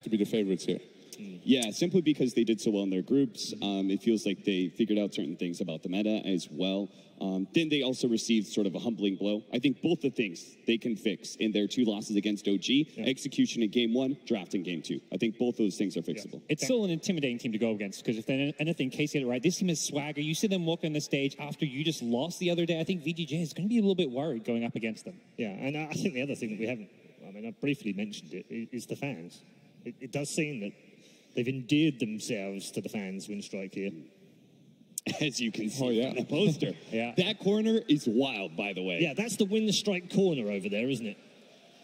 to be the favorites here. Yeah, simply because they did so well in their groups. It feels like they figured out certain things about the meta as well. Then they also received sort of a humbling blow. I think both the things they can fix in their 2 losses against OG, execution in game 1, draft in game 2. I think both those things are fixable. It's still an intimidating team to go against, because if they're anything, Casey had it right, this team is swagger. You see them walk on the stage after you just lost the other day. I think VGJ is going to be a little bit worried going up against them. Yeah, and I think the other thing that we haven't, I mean, I briefly mentioned it, is the fans. It does seem that they've endeared themselves to the fans, WINSTRIKE here. As you can see on the poster. That corner is wild, by the way. Yeah, that's the WINSTRIKE corner over there, isn't it?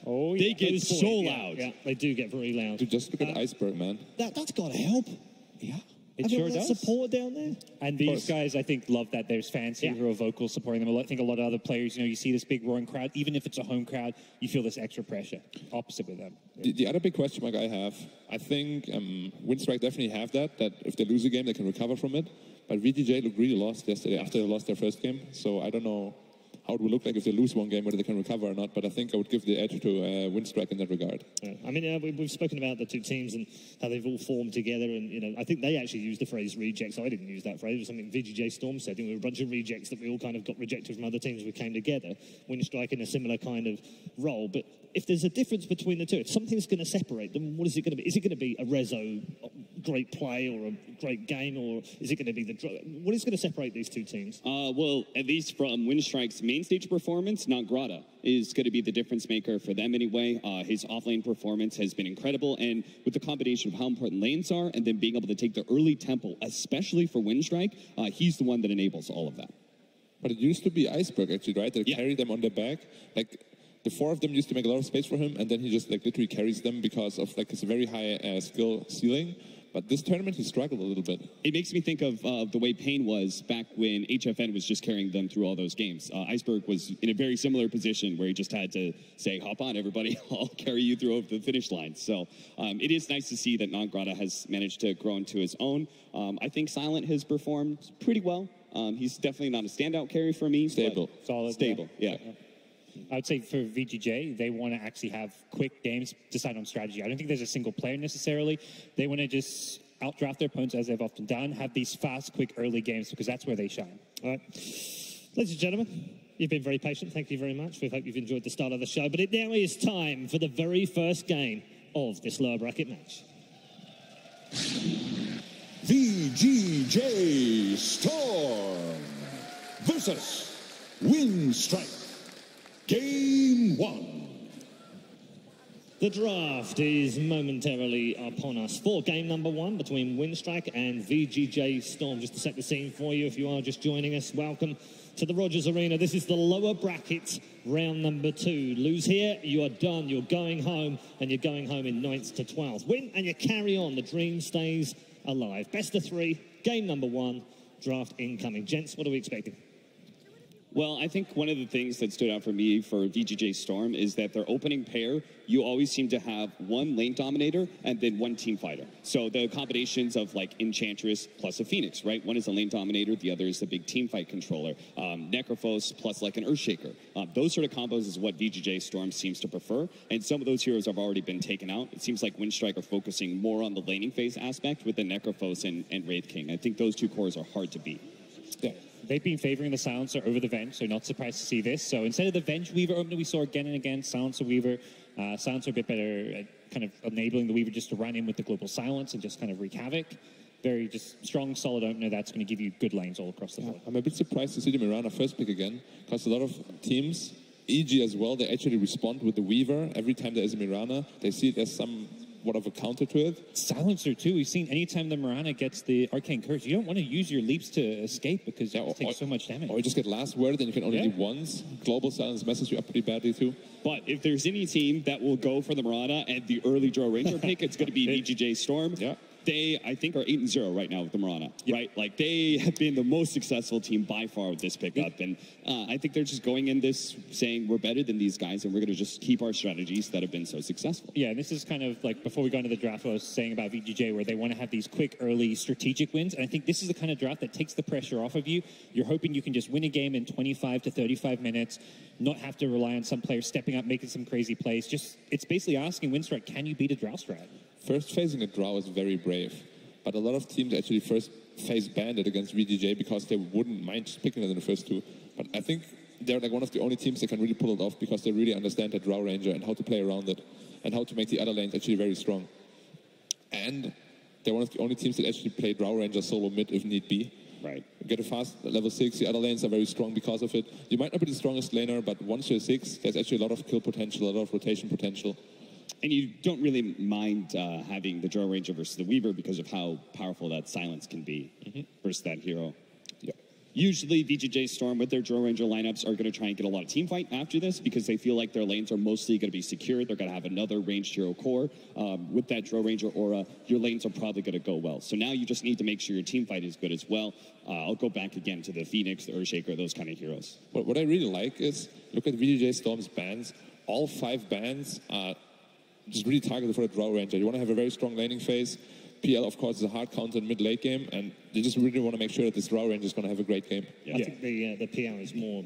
Oh, yeah. They get so loud. Yeah, they do get very loud. Dude, just look at Iceberg, man. That's got to help. Yeah. It sure does. Support down there. And these guys, I think, love that there's fans here who are vocal supporting them. I think a lot of other players, you know, you see this big roaring crowd, even if it's a home crowd, you feel this extra pressure. Opposite with them. The other big question mark I have, I think WINSTRIKE definitely have that if they lose a game, they can recover from it. But VGJ looked really lost yesterday after they lost their first game. So I don't know how it would look like if they lose one game, whether they can recover or not. But I think I would give the edge to WINSTRIKE in that regard. Yeah. I mean, we've spoken about the two teams and how they've all formed together. And, you know, I think they actually used the phrase rejects. I didn't use that phrase. It was something VGJ Storm said. We were a bunch of rejects that we all kind of got rejected from other teams. We came together. WINSTRIKE in a similar kind of role. But if there's a difference between the two, if something's going to separate them, what is it going to be? Is it going to be a Rezo great play or a great game, or is it going to be what is going to separate these two teams? Well, at least from WINSTRIKE's main stage performance, Nagrata is going to be the difference maker for them anyway. His offlane performance has been incredible, and with the combination of how important lanes are and then being able to take the early tempo, especially for WINSTRIKE, he's the one that enables all of that. But it used to be Iceberg, actually, right? They carried them on their back. Like, the 4 of them used to make a lot of space for him, and then he just like literally carries them because of like his very high skill ceiling. But this tournament, he struggled a little bit. It makes me think of the way Pain was back when HFN was just carrying them through all those games. Iceberg was in a very similar position where he just had to say, hop on, everybody, I'll carry you through over the finish line. So it is nice to see that Nagrata has managed to grow into his own. I think Silent has performed pretty well. He's definitely not a standout carry for me. Stable. Solid. Stable, yeah. I would say for VGJ, they want to actually have quick games, decide on strategy. I don't think there's a single player necessarily. They want to just outdraft their opponents as they've often done, have these fast, quick, early games because that's where they shine. All right. Ladies and gentlemen, you've been very patient. Thank you very much. We hope you've enjoyed the start of the show. But it now is time for the very first game of this lower bracket match. VGJ Storm versus WINSTRIKE. Game 1. The draft is momentarily upon us for game number 1 between WINSTRIKE and VGJ Storm. Just to set the scene for you, if you are just joining us, welcome to the Rogers Arena. This is the lower bracket, round number 2. Lose here, you are done. You're going home, and you're going home in 9th to 12th. Win, and you carry on. The dream stays alive. Best of 3, game number 1, draft incoming. Gents, what are we expecting? Well, I think one of the things that stood out for me for VGJ Storm is that their opening pair, you always seem to have one lane dominator and then one team fighter. So the combinations of like Enchantress plus a Phoenix, right? One is a lane dominator, the other is the big team fight controller. Necrophos plus like an Earthshaker. Those sort of combos is what VGJ Storm seems to prefer. And some of those heroes have already been taken out. It seems like WINSTRIKE are focusing more on the laning phase aspect with the Necrophos and Wraith King. I think those two cores are hard to beat. Yeah. They've been favoring the Silencer over the Venge, so not surprised to see this. So instead of the Venge Weaver opener we saw again and again, Silencer Weaver, Silencer a bit better at kind of enabling the Weaver just to run in with the Global Silence and just kind of wreak havoc. Very just strong, solid opener that's going to give you good lanes all across the board. I'm a bit surprised to see the Mirana first pick again, because a lot of teams, EG as well, they actually respond with the Weaver. Every time there is a Mirana, they see it as somewhat of a counter to it. Silencer too. We've seen anytime the Mirana gets the Arcane Curse, you don't want to use your leaps to escape because you take so much damage. Or you just get last word and you can only leap once. Global Silence messes you up pretty badly too. But if there's any team that will go for the Mirana and the early draw Ranger pick, it's going to be VGJ Storm. Yeah. They, I think, are 8-0 right now with the Mirana, right? Like, they have been the most successful team by far with this pickup. And I think they're just going in this saying, we're better than these guys, and we're going to just keep our strategies that have been so successful. Yeah, and this is kind of like, before we go into the draft, what I was saying about VGJ, where they want to have these quick, early, strategic wins. And I think this is the kind of draft that takes the pressure off of you. You're hoping you can just win a game in 25 to 35 minutes, not have to rely on some player stepping up, making some crazy plays. Just, it's basically asking WINSTRIKE, can you beat a draft strat? first facing a draw is very brave, but a lot of teams actually first face Bandit against VGJ because they wouldn't mind just picking it in the first two. But I think they're like one of the only teams that can really pull it off because they really understand the draw ranger and how to play around it and how to make the other lanes actually very strong. And they're one of the only teams that actually play draw ranger solo mid if need be. Right. Get a fast level 6, the other lanes are very strong because of it. You might not be the strongest laner, but once you're 6, there's actually a lot of kill potential, a lot of rotation potential. And you don't really mind having the Draw Ranger versus the Weaver because of how powerful that silence can be versus that hero. Yeah. Usually, VGJ Storm with their Draw Ranger lineups are going to try and get a lot of team fight after this because they feel like their lanes are mostly going to be secure. They're going to have another ranged hero core. With that Draw Ranger aura, your lanes are probably going to go well. So now you just need to make sure your team fight is good as well. I'll go back again to the Phoenix, the Earthshaker, those kind of heroes. But what I really like is, look at VGJ Storm's bans. All 5 bans are just really targeted for the Draw Ranger. You want to have a very strong laning phase. PL, of course, is a hard counter in mid-late game, and they just really want to make sure that this Draw Ranger is going to have a great game. Yeah. I think the PL is more,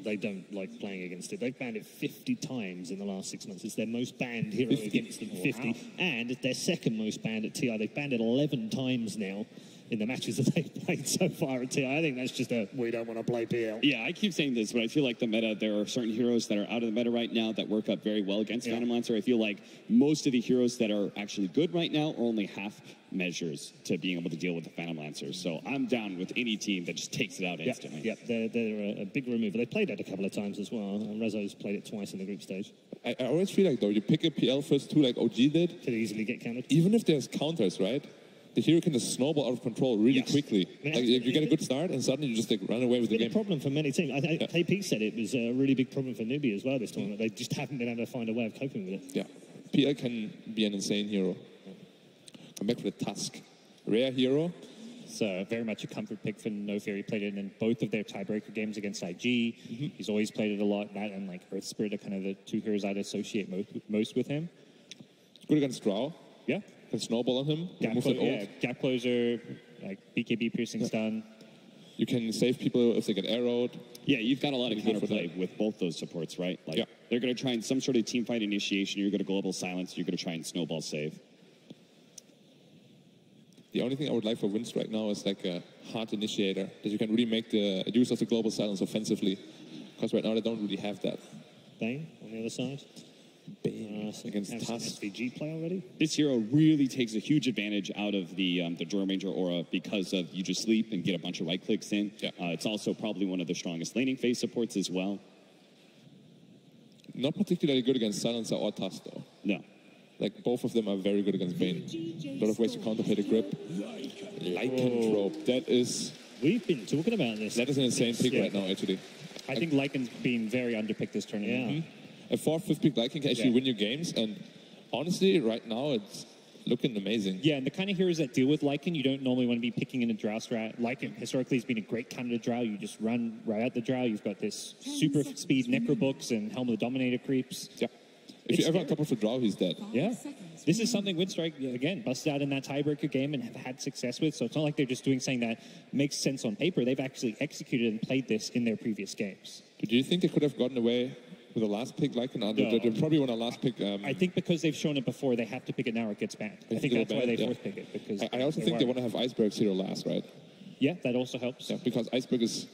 they don't like playing against it. They've banned it 50 times in the last 6 months. It's their most banned hero 50. against them, 50. Wow. And it's their second most banned at TI. They've banned it 11 times now in the matches that they've played so far at TI. I think that's just we don't want to play PL. Yeah, I keep saying this, but I feel like the meta, there are certain heroes that are out of the meta right now that work up very well against Phantom Lancer. I feel like most of the heroes that are actually good right now are only half measures to being able to deal with the Phantom Lancers. So I'm down with any team that just takes it out instantly. Yep, they're a big remover. They played it a couple of times as well. And Rezo's played it twice in the group stage. I always feel like, though, you pick a PL first 2 like OG did. Could easily get countered. Even if there's counters, right? The hero can just snowball out of control really quickly. Yeah. Like, you get a good start, and suddenly you just like run away with the It's been game. a problem for many teams. KP said it was a really big problem for Newbie as well this tournament. They just haven't been able to find a way of coping with it. Yeah. PL can be an insane hero. Come back for the Tusk. Rare hero. So very much a comfort pick for No Fear. He played it in both of their tiebreaker games against IG. He's always played it a lot. That and like Earth Spirit are kind of the 2 heroes I'd associate most with him. It's good against Drow. Yeah. Can snowball on him. Gap closer, like BKB piercing stun. You can save people if they get arrowed. Yeah, you've got a lot of Go for counterplay that. with both those supports, right? Like, Yeah. they're going to try in some sort of team fight initiation. You're going to global silence. You're going to try and snowball save. The only thing I would like for WinStrike now is like a hard initiator, that you can really make the use of the global silence offensively. Because right now they don't really have that. Bane on the other side. Bane against Have some Tusk. SVG play already. This hero really takes a huge advantage out of the Draw Ranger aura because of you just sleep and get a bunch of right clicks in. Yeah. It's also probably one of the strongest laning phase supports as well. Not particularly good against Silencer or Tusk though. No. Like both of them are very good against Bane. A lot of ways to counterplay the grip. Lycanthrope. That is We've been talking about this. an insane pick right now actually. I think Lycan's been very underpicked this tournament. Yeah. A 4th, 5th pick Lycan can actually win you games, and honestly, right now it's looking amazing. Yeah, and the kind of heroes that deal with Lycan, you don't normally want to be picking in a Drow strat. Lycan historically has been a great counter to Drow. You just run right out the Drow. You've got this super speed Necrobooks and Helm of the Dominator creeps. Yeah. If you ever on top of a Drow, he's dead. Yeah. This is something WinStrike, again, busted out in that tiebreaker game and have had success with. So it's not like they're just doing something that makes sense on paper. They've actually executed and played this in their previous games. Do you think they could have gotten away with the last pick Lycan? No. They probably want a last pick. I think because they've shown it before, they have to pick it now or it gets banned. I think that's why they force pick it. Because I also think they want to have Iceberg's hero last, right? Yeah, that also helps. Yeah, because Iceberg is,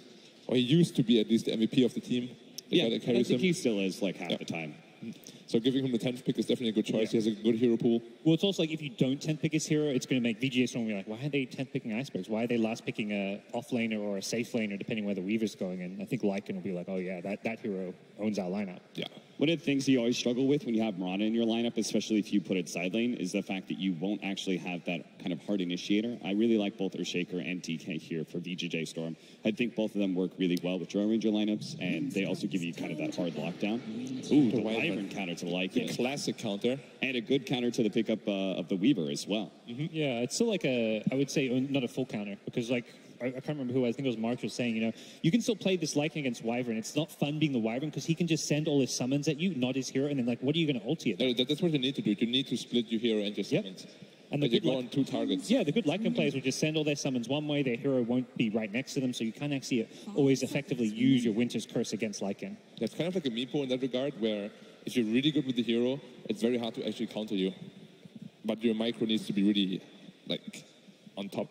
or he used to be at least the MVP of the team. The guy that I carries think him. he still is like half the time. So giving him the 10th pick is definitely a good choice. He has a good hero pool. Well, it's also like if you don't 10th pick his hero, it's going to make VGJ Storm be like, why are they 10th picking Icebergs? Why are they last picking a off laner or a safe laner, depending where the Weaver's going? And I think Lycan will be like, oh yeah, that hero owns our lineup. Yeah. One of the things you always struggle with when you have Mirana in your lineup, especially if you put it side lane, is the fact that you won't actually have that kind of hard initiator. I really like both Earthshaker and DK here for VGJ Storm. I think both of them work really well with Draw Ranger lineups, and they also give you kind of that hard lockdown. Ooh, the Wyvern counter to Lycan. Classic counter. And a good counter to the pickup of the Weaver as well. Yeah, it's still like I would say not a full counter, because like, I can't remember who, I think it was Mark was saying, you know, you can still play this Lycan against Wyvern. It's not fun being the Wyvern because he can just send all his summons at you, not his hero, and then like, what are you going to ulti at? No, that's what you need to do. You need to split your hero and your summons. And But you go on 2 targets. Yeah, the good Lycan players will just send all their summons one way, their hero won't be right next to them, so you can't actually always effectively use your Winter's Curse against Lycan. That's kind of like a meepo in that regard, where if you're really good with the hero, it's very hard to actually counter you. but your micro needs to be really like on top.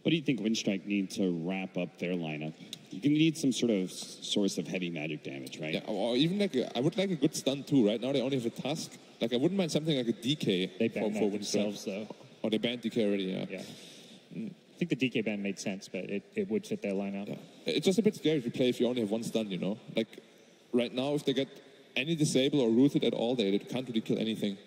What do you think WinStrike need to wrap up their lineup? You need some sort of source of heavy magic damage, right? Yeah, or even like I would like a good stun too. Right now they only have a Tusk. Like I wouldn't mind something like a DK. They banned for themselves though. Oh, they banned DK already. Yeah. Yeah. I think the DK ban made sense, but it would fit their lineup. Yeah. It's just a bit scary if you play if you only have one stun. You know, like right now if they get any disable or rooted at all, they can't really kill anything.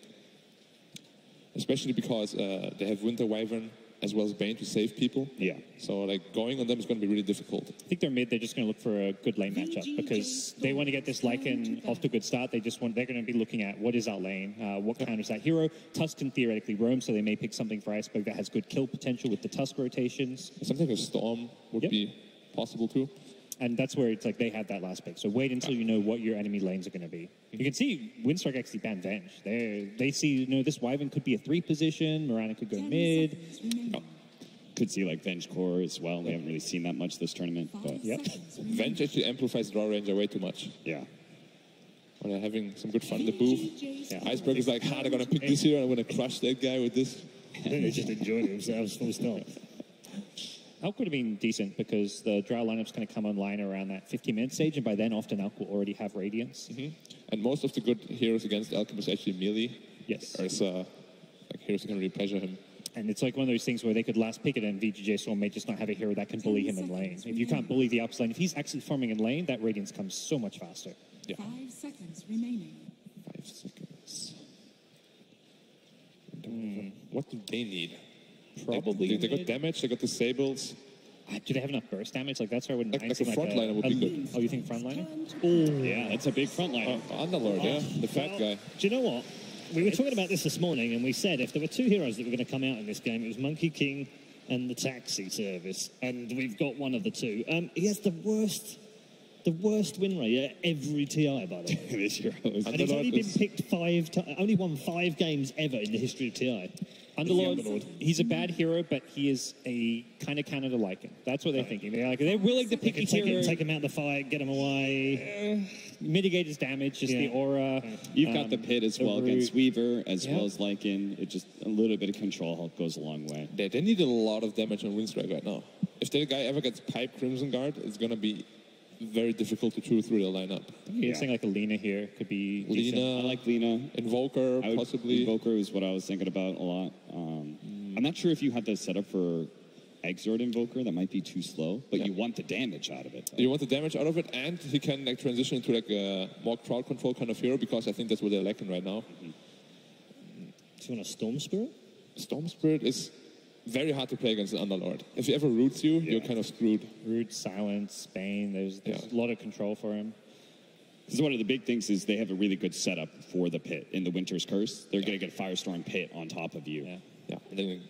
Especially because they have Winter Wyvern as well as Bane to save people. Yeah. So like going on them is going to be really difficult. I think they're mid. They're just going to look for a good lane matchup because they want to get this Lycan off to a good start. They're going to be looking at what is our lane, what counters that hero. Tusk can theoretically roam, so they may pick something for Iceberg that has good kill potential with the Tusk rotations. Something like Storm would be possible too. And that's where it's like they have that last pick. So wait until you know what your enemy lanes are going to be. You can see WinStrike actually ban Venge. They see, you know, this Wyvern could be a 3 position. Mirana could go mid. Could see like Venge core as well. We haven't really seen that much this tournament. But Venge actually amplifies draw range way too much. Yeah. When they're having some good fun in the booth. Yeah, Iceberg is like, they're going to pick this here and I'm going to crush that guy with this. They're just enjoying themselves full stop. Elk would have been decent because the Drow lineup's going to come online around that 50-minute stage, and by then often Elk will already have Radiance. And most of the good heroes against Elk is actually melee. Yes. There's like heroes who can really pressure him. And it's like one of those things where they could last pick it and VGJ Storm may just not have a hero that can bully him in lane. If you can't bully the ups lane, if he's actually farming in lane, that Radiance comes so much faster. Yeah. 5 seconds remaining. 5 seconds. What do they need? Probably. They got damage, they got disables. Do they have enough burst damage? Like that's where I wouldn't mind Like a seeing frontliner would be good. Oh, you think frontliner? Yeah, that's a big frontliner. Underlord, yeah, the fat guy. Do you know what? We were talking about this morning, and we said if there were 2 heroes that were going to come out in this game, it was Monkey King and the taxi service, and we've got one of the 2. He has the worst win rate at every TI, by the way. This hero is And he's only been picked 5 times, only won 5 games ever in the history of TI. Underlord, he's a bad hero, but he is a kind of counter to Lycan. That's what they're thinking. They're willing to pick a hero. Take him out of the fight, get him away. Mitigate his damage, just the aura. You've got the pit as well root. against Weaver, as well as Lycan. It just a little bit of control goes a long way. They need a lot of damage on WinStrike right now. If that guy ever gets Pipe Crimson Guard, it's going to be very difficult to chew through the lineup. You're saying like a Lina here could be decent. Lina, I like Lina. Invoker, possibly. Invoker is what I was thinking about a lot. I'm not sure if you had the setup for Exort Invoker. That might be too slow, but you want the damage out of it. You want the damage out of it, and he can like transition into like a more crowd control kind of hero, because I think that's what they're lacking right now. Do you want a Storm Spirit? Storm Spirit is very hard to play against an Underlord. If he ever roots you, you're kind of screwed. Root, Silence, Bane, there's a lot of control for him. Because one of the big things is they have a really good setup for the pit in the Winter's Curse. They're going to get Firestorm pit on top of you. Yeah. And then,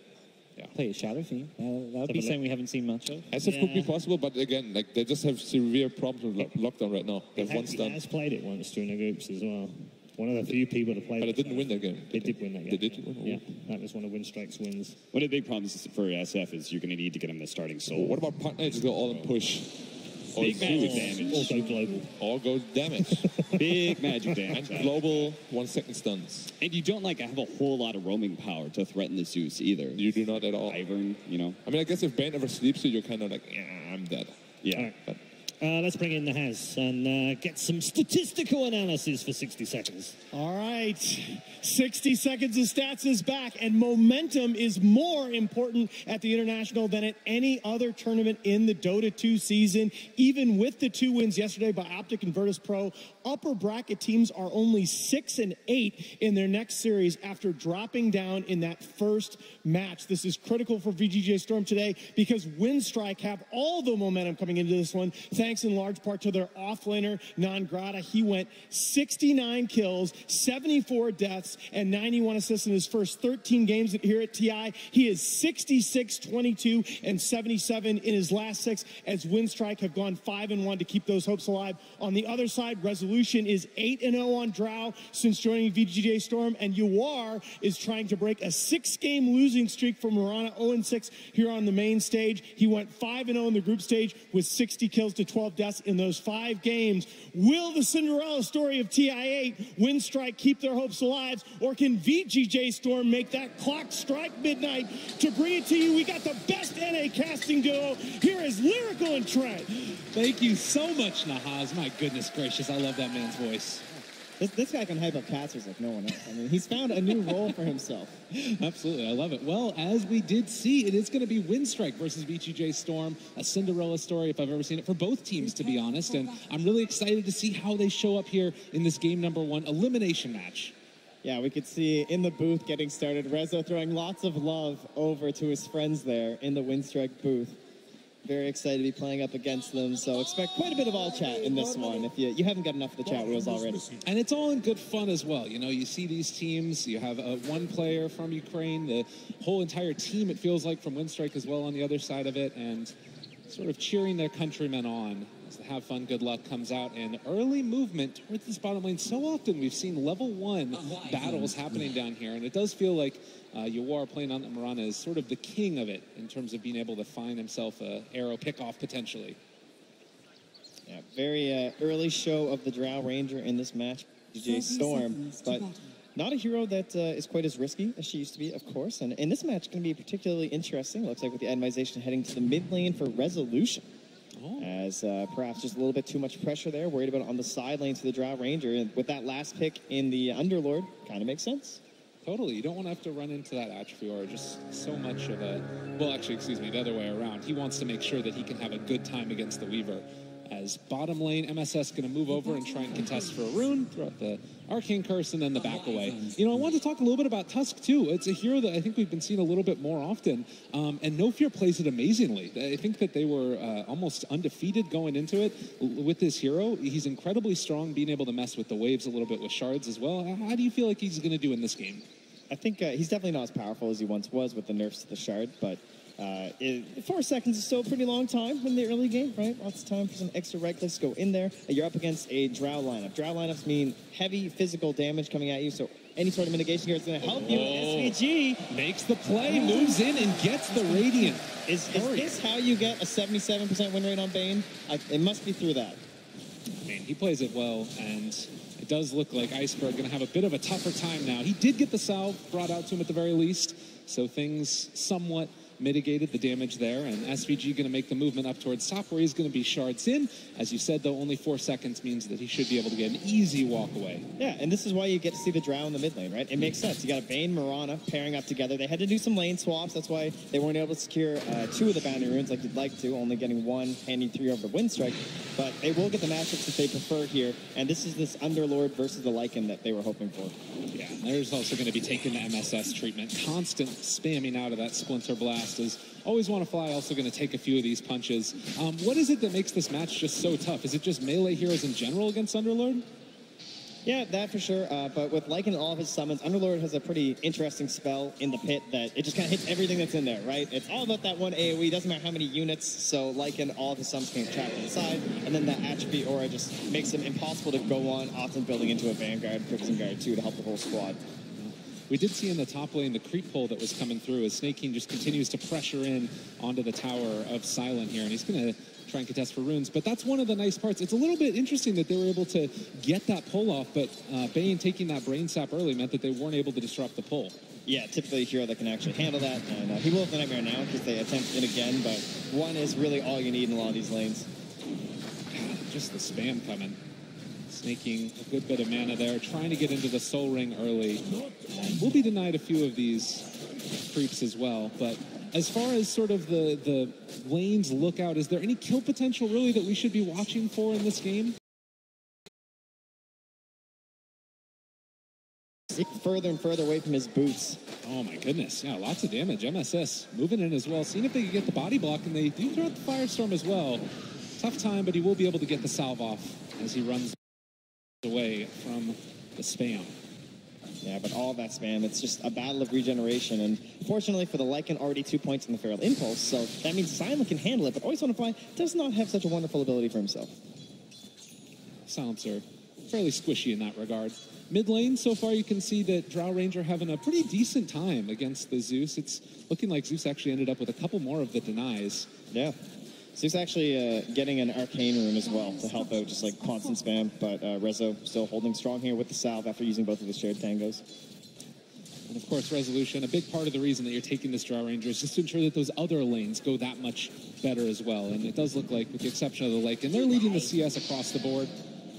Play a Shadow Fiend. That would be something we haven't seen much of. SF could be possible, but again, like they just have severe problems with lockdown right now. They have one stun. He has played it once during the groups as well. One of the few people to play. But it didn't win that game. They did win that game. They did win? Yeah, that was one of WinStrike's wins. One of the big problems for SF is you're going to need to get him the starting soul. What about partner? Just go all in push. Big magic damage. All go global. All goes damage. Big magic damage. And global 1 second stuns. And you don't like have a whole lot of roaming power to threaten the Zeus either. You do not at all. Ivern, you know. I mean, I guess if Bane ever sleeps you, you're kind of like, yeah, I'm dead. Yeah. Right. But let's bring in the Has and get some statistical analysis for 60 seconds. All right. 60 seconds of stats is back, and momentum is more important at the International than at any other tournament in the Dota 2 season. Even with the 2 wins yesterday by Optic and Virtus Pro, upper bracket teams are only 6 and 8 in their next series after dropping down in that first match. This is critical for VGJ Storm today because WinStrike have all the momentum coming into this one, thanks in large part to their offlaner, Non Grata. He went 69 kills, 74 deaths, and 91 assists in his first 13 games here at TI. He is 66, 22, and 77 in his last 6 as WinStrike have gone 5-1 to keep those hopes alive. On the other side, Resolution Resolution is 8-0 on Drow since joining VGJ Storm, and Yawar is trying to break a 6-game losing streak from Marana, 0-6 here on the main stage. He went 5-0 in the group stage with 60 kills to 12 deaths in those 5 games. Will the Cinderella story of Ti8 WINSTRIKE keep their hopes alive, or can VGJ Storm make that clock strike midnight? To bring it to you, we got the best NA casting duo. Here is Lyrical and Trent. Thank you so much, Nahaz. My goodness gracious, I love that man's voice. This guy can hype up casters like no one else. I mean, he's found a new role for himself. Absolutely, I love it. Well, as we did see, it is going to be WINSTRIKE versus VGJ Storm, a Cinderella story, if I've ever seen it, for both teams, to be honest. And I'm really excited to see how they show up here in this game number 1 elimination match. Yeah, we could see in the booth getting started, Rezo throwing lots of love over to his friends there in the WINSTRIKE booth. Very excited to be playing up against them, so expect quite a bit of all chat in this one if you haven't got enough of the chat wheels already. And it's all in good fun as well. You know, you see these teams, you have one player from Ukraine, the whole entire team, it feels like, from WINSTRIKE as well on the other side of it, and sort of cheering their countrymen on. So Have Fun, Good Luck comes out, and early movement towards this bottom lane. So often we've seen level 1 battles happening down here, and it does feel like Yawar playing on the Marana is sort of the king of it in terms of being able to find himself a arrow pick-off potentially. Yeah, very early show of the Drow Ranger in this match, VGJ Storm, but not a hero that is quite as risky as she used to be, of course. And in this match, it's going to be particularly interesting. Looks like with the atomization heading to the mid lane for Resolution. As perhaps just a little bit too much pressure there, worried about on the side lane to the Drow Ranger. And with that last pick in the Underlord, kind of makes sense. Totally. You don't want to have to run into that atrophy or just so much of a... Well, actually, excuse me, the other way around. He wants to make sure that he can have a good time against the Weaver. As bottom lane, MSS going to move over and try and contest for a rune throughout the Arcane Curse and then the back away. You know, I want to talk a little bit about Tusk, too. It's a hero that I think we've been seeing a little bit more often, and No Fear plays it amazingly. I think that they were almost undefeated going into it with this hero. He's incredibly strong, being able to mess with the waves a little bit with shards as well. How do you feel like he's going to do in this game? I think he's definitely not as powerful as he once was with the nerfs to the shard, but 4 seconds is still a pretty long time in the early game, right? Lots of time for some extra right clicks to go in there. You're up against a Drow lineup. Drow lineups mean heavy physical damage coming at you, so any sort of mitigation here is going to help you. SVG makes the play, moves in, and gets the Radiant. Is this how you get a 77% win rate on Bane? It must be through that. I mean, he plays it well, and it does look like Iceberg going to have a bit of a tougher time now. He did get the salve brought out to him at the very least, so things somewhat mitigated the damage there, and SVG going to make the movement up towards top where he's going to be shards in. As you said, though, only 4 seconds means that he should be able to get an easy walk away. Yeah, and this is why you get to see the Drow in the mid lane, right? It makes sense. You got a Bane, Marana pairing up together. They had to do some lane swaps. That's why they weren't able to secure 2 of the boundary runes like you'd like to, only getting 1, handing 3 over to WINSTRIKE. But they will get the matchups that they prefer here, and this is this Underlord versus the Lycan that they were hoping for. Yeah, there's also going to be taking the MSS treatment. Constant spamming out of that Splinter Blast is always want to fly, also going to take a few of these punches. What is it that makes this match just so tough? Is it just melee heroes in general against Underlord? Yeah, that for sure. But with Lycan and all of his summons, Underlord has a pretty interesting spell in the pit that it just kind of hits everything that's in there, right? It's all about that one AoE. Doesn't matter how many units. So Lycan, all of his summons can trap to the side. And then that attribute aura just makes him impossible to go on, often building into a Vanguard, Prison Guard too, to help the whole squad. We did see in the top lane the creep pull that was coming through as Snake King just continues to pressure in onto the tower of Silent here, and he's going to try and contest for runes. But that's one of the nice parts. It's a little bit interesting that they were able to get that pull off, but Bane taking that brain sap early meant that they weren't able to disrupt the pull. Yeah, typically a hero that can actually handle that, and he will have the Nightmare now because they attempt it again, but 1 is really all you need in a lot of these lanes. God, just the spam coming. Snaking a good bit of mana there, trying to get into the Soul Ring early. We'll be denied a few of these creeps as well, but as far as sort of the lanes lookout, is there any kill potential really that we should be watching for in this game? Further and further away from his boots. Oh my goodness, yeah, lots of damage. MSS moving in as well, seeing if they can get the body block, and they do throw out the Firestorm as well. Tough time, but he will be able to get the salve off as he runs away from the spam. Yeah, but all that spam, it's just a battle of regeneration, and fortunately for the Lycan, already 2 points in the Feral Impulse, so that means Silent can handle it, but Always Want to Fly does not have such a wonderful ability for himself. Silencer fairly squishy in that regard. Mid lane, so far you can see that Drow Ranger having a pretty decent time against the Zeus. It's looking like Zeus actually ended up with a couple more of the denies. Yeah. Zeus actually getting an Arcane Rune as well to help out, just like constant spam, but Rezo still holding strong here with the salve after using both of his shared tangos. And of course, resolution, a big part of the reason that you're taking this Drow Ranger is just to ensure that those other lanes go that much better as well. And it does look like, with the exception of the Lake, and they're leading the CS across the board.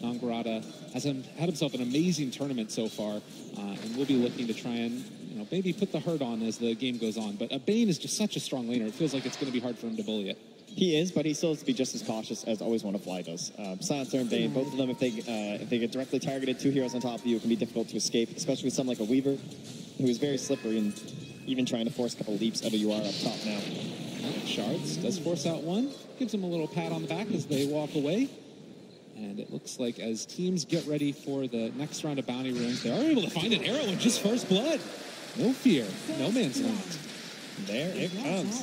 Nangarada has had himself an amazing tournament so far, and we'll be looking to try and maybe put the hurt on as the game goes on. But Bane is just such a strong laner. It feels like it's going to be hard for him to bully it. He is, but he still has to be just as cautious as Always Wanna Fly does. Silencer and Bane, both of them, if they get directly targeted, two heroes on top of you, it can be difficult to escape, especially with someone like a Weaver, who is very slippery and even trying to force a couple leaps out of UR up top now. Shards does force out one, gives him a little pat on the back as they walk away. And it looks like as teams get ready for the next round of bounty runes, they are able to find an arrow in just first blood. No fear, no man's land. There it comes.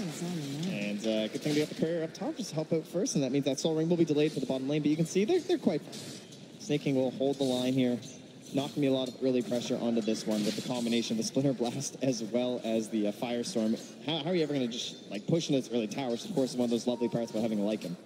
And good thing to get the courier up top just to help out first, and that means that Soul Ring will be delayed for the bottom lane, but you can see they're quite fine. Snake King will hold the line here. Not going to be a lot of early pressure onto this one with the combination of the Splinter Blast as well as the Firestorm. How are you ever going to just push into this early tower, which of course is one of those lovely parts about having a Lycan.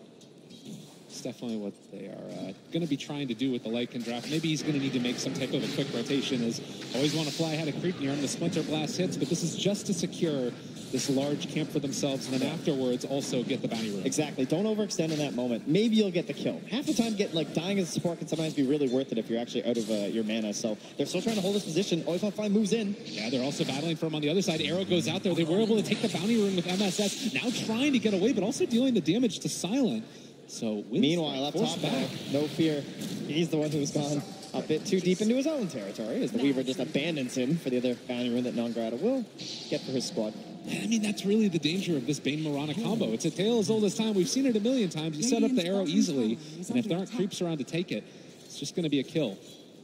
It's definitely what they are going to be trying to do with the Lycan draft. Maybe he's going to need to make some type of a quick rotation, as Always Wanna Fly had a creep near him. The Splinter Blast hits, but this is just to secure this large camp for themselves, and then afterwards also get the bounty rune. Exactly. Don't overextend in that moment. Maybe you'll get the kill. Half the time, dying as a support can sometimes be really worth it if you're actually out of your mana. So they're still trying to hold this position. Always Wanna Fly moves in. Yeah, they're also battling for him on the other side. Arrow goes out there. They were able to take the bounty rune with MSS. Now trying to get away, but also dealing the damage to Silent. So meanwhile, up top back, no fear. He's the one who's gone a bit too deep into his own territory, as the Weaver just abandons him for the other bounty rune that Nangarada will get for his squad. I mean, that's really the danger of this Bane Mirana combo. It's a tale as old as time. We've seen it a million times. You set up the arrow easily, and if there aren't creeps around to take it, it's just going to be a kill.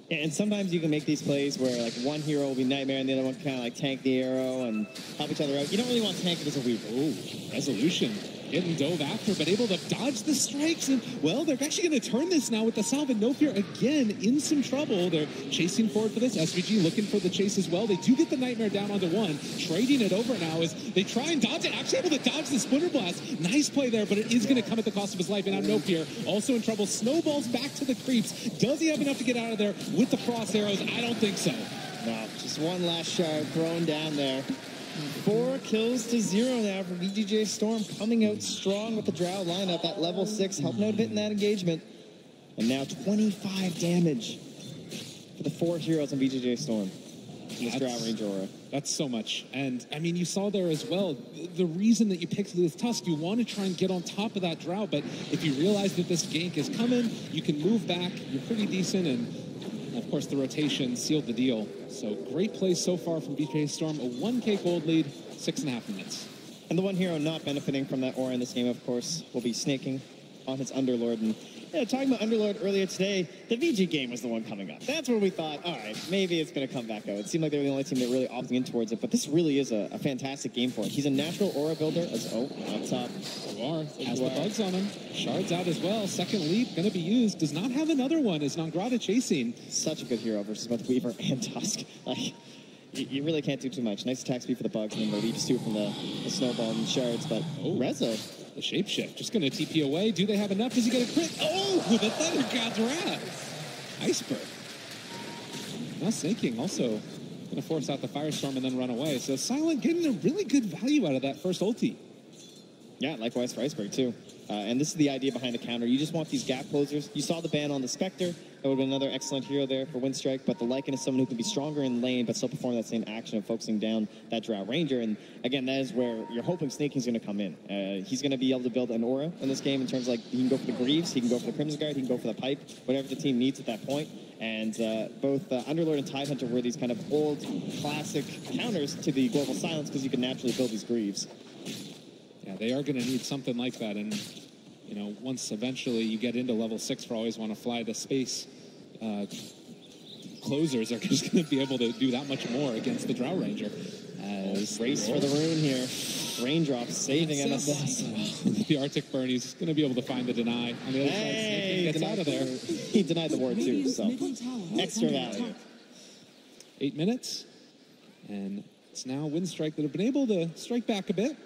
Yeah, and sometimes you can make these plays where one hero will be Nightmare and the other one can kind of tank the arrow and help each other out. You don't really want to tank it as a Weaver. Ooh, resolution. Getting dove after, but able to dodge the strikes. And, well, they're actually going to turn this now with the salve, and No Fear again in some trouble. They're chasing forward for this. SVG looking for the chase as well. They do get the Nightmare down onto one. Trading it over now as they try and dodge it. Actually able to dodge the Splinter Blast. Nice play there, but it is going to come at the cost of his life. And now No Fear also in trouble. Snowballs back to the creeps. Does he have enough to get out of there with the cross arrows? I don't think so. No, just one last shard thrown down there. 4 kills to 0 now for VGJ Storm, coming out strong with the Drow lineup at level 6, helping out a bit in that engagement. And now 25 damage for the 4 heroes on VGJ Storm. This Drow Ranger aura. That's so much. And, I mean, you saw there as well, the reason that you picked this Tusk, you want to try and get on top of that Drow, but if you realize that this gank is coming, you can move back, you're pretty decent, and of course, the rotation sealed the deal. So great play so far from VGJ Storm. A 1K gold lead, 6.5 minutes. And the one hero not benefiting from that aura in this game, of course, will be snaking on his Underlord. And talking about Underlord earlier today, the VG game was the one coming up. That's where we thought, all right, maybe it's going to come back out. It seemed like they were the only team that really opting in towards it, but this really is a fantastic game for him. He's a natural aura builder. Up top. Has the bugs on him. Shards out as well. Second leap going to be used. Does not have another one as Nangarada chasing. Such a good hero versus both Weaver and Tusk. You really can't do too much. Nice attack speed for the bugs, and then the leaps too from the snowball and shards, but Rezo. The shapeshift just going to TP away. Do they have enough? Does he get a crit? Oh, the Thunder God's Wrath. Iceberg. Now Snake King also going to force out the Firestorm and then run away. So Silent getting a really good value out of that first ulti. Yeah, likewise for Iceberg too. And this is the idea behind the counter. You just want these gap closers. You saw the ban on the Spectre. That would have been another excellent hero there for WINSTRIKE, but the Lycan is someone who can be stronger in lane, but still perform that same action of focusing down that Drow Ranger. And again, that is where you're hoping Snake King's going to come in. He's going to be able to build an aura in this game in terms of he can go for the Greaves, he can go for the Crimson Guard, he can go for the Pipe, whatever the team needs at that point. And both Underlord and Tidehunter were these kind of old, classic counters to the Global Silence because you can naturally build these Greaves. Yeah, they are going to need something like that. And, once eventually you get into level 6 for Always Want to Fly, the space closers are just going to be able to do that much more against the Drow Ranger. As race for the rune here. Raindrops saving MSS. The Arctic burn, he's going to be able to find the deny on the other side. He gets out of there. He denied the ward too, so extra value. 8 minutes, and it's now WINSTRIKE that have been able to strike back a bit,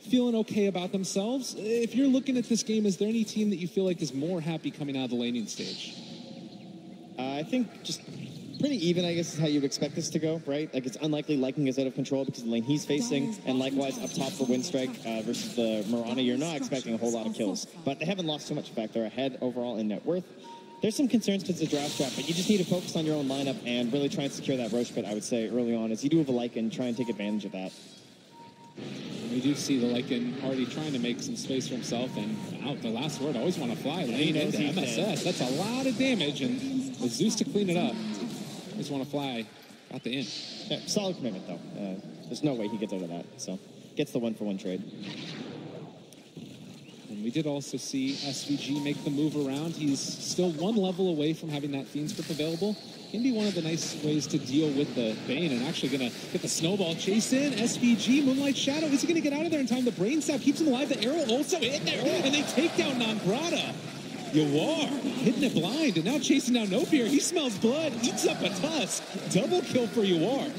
feeling okay about themselves. If you're looking at this game, is there any team that you feel like is more happy coming out of the laning stage? I think just pretty even, I guess, is how you'd expect this to go, right? Like, it's unlikely Lycan is out of control because of the lane he's facing, and likewise up top for WINSTRIKE versus the Mirana, you're not expecting a whole lot of kills. But they haven't lost too much. In fact, they're ahead overall in net worth. There's some concerns because it's a draft trap, but you just need to focus on your own lineup and really try and secure that Roche pit, I would say, early on. As you do have a Lycan, try and take advantage of that. We do see the Lycan already trying to make some space for himself, and out the last word, always want to fly lane into MSS. That's a lot of damage, and with Zeus to clean it up, always want to fly at the end. Yeah, solid commitment, though. There's no way he gets out of that, so gets the 1-for-1 trade. And we did also see SVG make the move around. He's still 1 level away from having that Fiend's Grip available. Can be one of the nice ways to deal with the Bane, and actually going to get the snowball chase in. SVG, Moonlight Shadow, is he going to get out of there in time? The Brain Stab keeps him alive. The arrow also in there, and they take down Nangrata. Yawar hitting it blind, and now chasing down No Fear. He smells blood, eats up a tusk. Double kill for Yawar.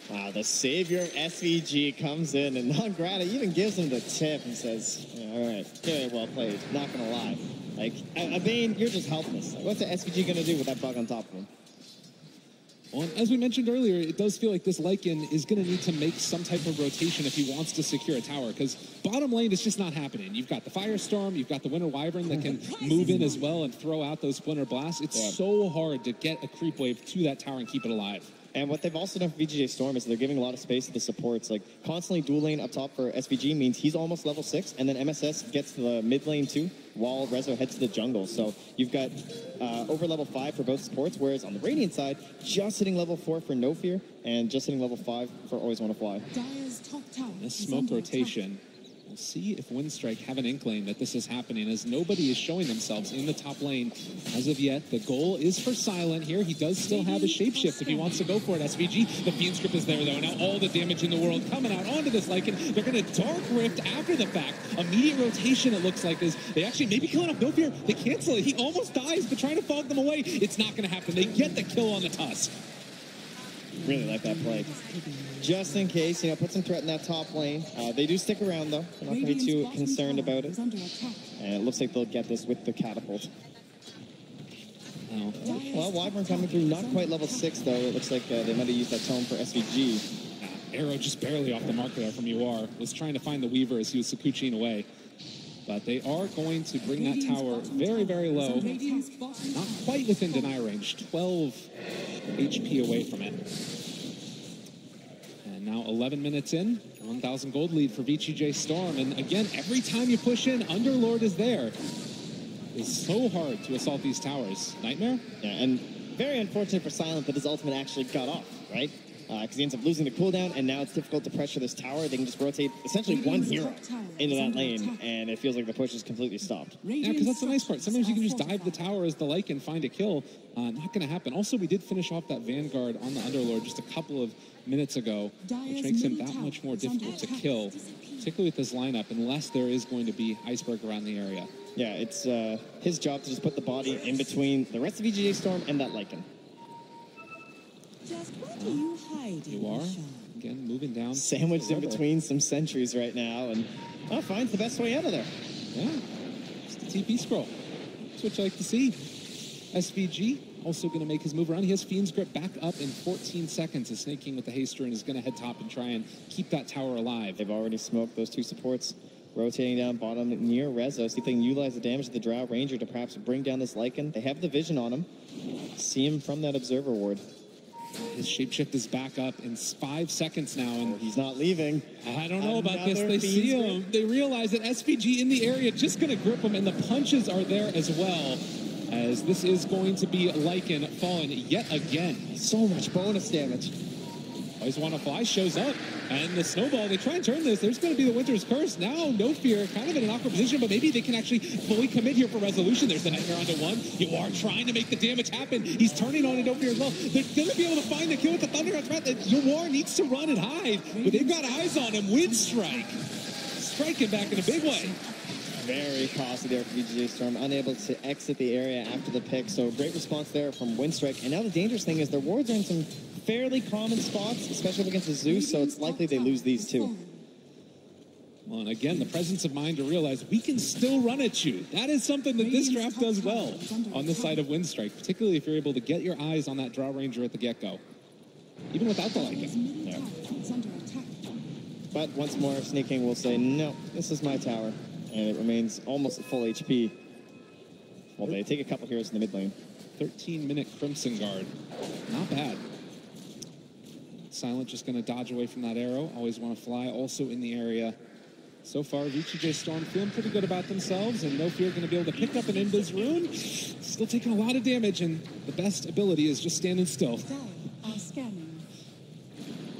Wow, the savior of SVG comes in, and Nangrata even gives him the tip and says, yeah, all right, very well played, not going to lie. Like, a Bane, you're just helpless. What's the SVG going to do with that bug on top of him? Well, as we mentioned earlier, it does feel like this Lycan is going to need to make some type of rotation if he wants to secure a tower, because bottom lane is just not happening. You've got the Firestorm, you've got the Winter Wyvern that can move in as well and throw out those Splinter Blasts. It's so hard to get a creep wave to that tower and keep it alive. And what they've also done for VGJ Storm is they're giving a lot of space to the supports. Like, constantly dual lane up top for SVG means he's almost level 6, and then MSS gets to the mid lane too, while Rezo heads to the jungle. So you've got over level 5 for both supports, whereas on the Radiant side, just hitting level 4 for No Fear, and just hitting level 5 for Always Want to Fly. This smoke rotation. We'll see if WINSTRIKE have an inkling that this is happening, as nobody is showing themselves in the top lane as of yet. The goal is for Silent here. He does still have his shapeshift if he wants to go for it. SVG, the Fiend's Grip is there though. Now all the damage in the world coming out onto this Lycan. They're going to Dark Rift after the fact. Immediate rotation, it looks like, is they actually maybe killing off No Fear. They cancel it. He almost dies, but trying to fog them away. It's not going to happen. They get the kill on the Tusk. Really like that play. Just in case, put some threat in that top lane. They do stick around, though. They're not going to be too concerned about it. And it looks like they'll get this with the catapult. Oh. Well, Wyvern coming through, not quite level 6, though. It looks like they might have used that tome for SVG. Arrow just barely off the marker there from UR. Was trying to find the Weaver as he was Sakuchiing away. But they are going to bring that tower very, very low. Not quite within deny range. 12 HP away from it. And now 11 minutes in. 1,000 gold lead for VGJ Storm. And again, every time you push in, Underlord is there. It's so hard to assault these towers. Nightmare? Yeah, and very unfortunate for Silent that his ultimate actually got off, right? Because he ends up losing the cooldown, and now it's difficult to pressure this tower. They can just rotate essentially one hero into that lane, and it feels like the push is completely stopped. Yeah, because that's the nice part. Sometimes you can just dive the tower as the Lycan and find a kill. Not going to happen. Also, we did finish off that Vanguard on the Underlord just a couple of minutes ago, which makes him that much more difficult to kill, particularly with this lineup, unless there is going to be Iceberg around the area. Yeah, it's his job to just put the body in between the rest of VGJ Storm and that Lycan. You are, again, moving down. Sandwiched in between some sentries right now, and finds the best way out of there. Yeah, just the TP scroll. That's what you like to see. SVG also going to make his move around. He has Fiend's Grip back up in 14 seconds. Is Snake King with the Haster and is going to head top and try and keep that tower alive. They've already smoked those two supports. Rotating down bottom near Rezo. See if they can utilize the damage of the Drow Ranger to perhaps bring down this Lycan. They have the vision on him. See him from that Observer Ward. His shapeshift is back up in 5 seconds now, and he's not leaving. I don't know about this. They see him. They realize that SVG in the area just going to grip him, and the punches are there as well. As this is going to be Lycan falling yet again. So much bonus damage. Always Want to Fly shows up And the snowball, they try and turn this. There's going to be the Winter's Curse. Now, No Fear, kind of in an awkward position, but maybe they can actually fully commit here for resolution. There's the Nightmare onto one. You are trying to make the damage happen. He's turning on to No Fear as well. They're going to be able to find the kill with the Thunder threat. Yawar needs to run and hide, but they've got eyes on him. Winstrike striking back in a big way. Very costly there for VGJ Storm, unable to exit the area after the pick. So great response there from Winstrike. And now the dangerous thing is their wards are in some fairly common spots, especially against the Zeus, so it's likely they lose these too. Well, and again, the presence of mind to realize we can still run at you. That is something that this draft does well on the side of Winstrike, particularly if you're able to get your eyes on that Draw Ranger at the get-go, even without the Lycan. Yeah. But once more, Sneaking will say, no, this is my tower. And it remains almost at full HP. Well, they take a couple heroes in the mid lane. 13-minute Crimson Guard. Not bad. Silent just going to dodge away from that arrow. Always want to fly. Also in the area. So far, VGJ Storm feeling pretty good about themselves, and No Fear going to be able to pick up an Invis Rune. Still taking a lot of damage, and the best ability is just standing still.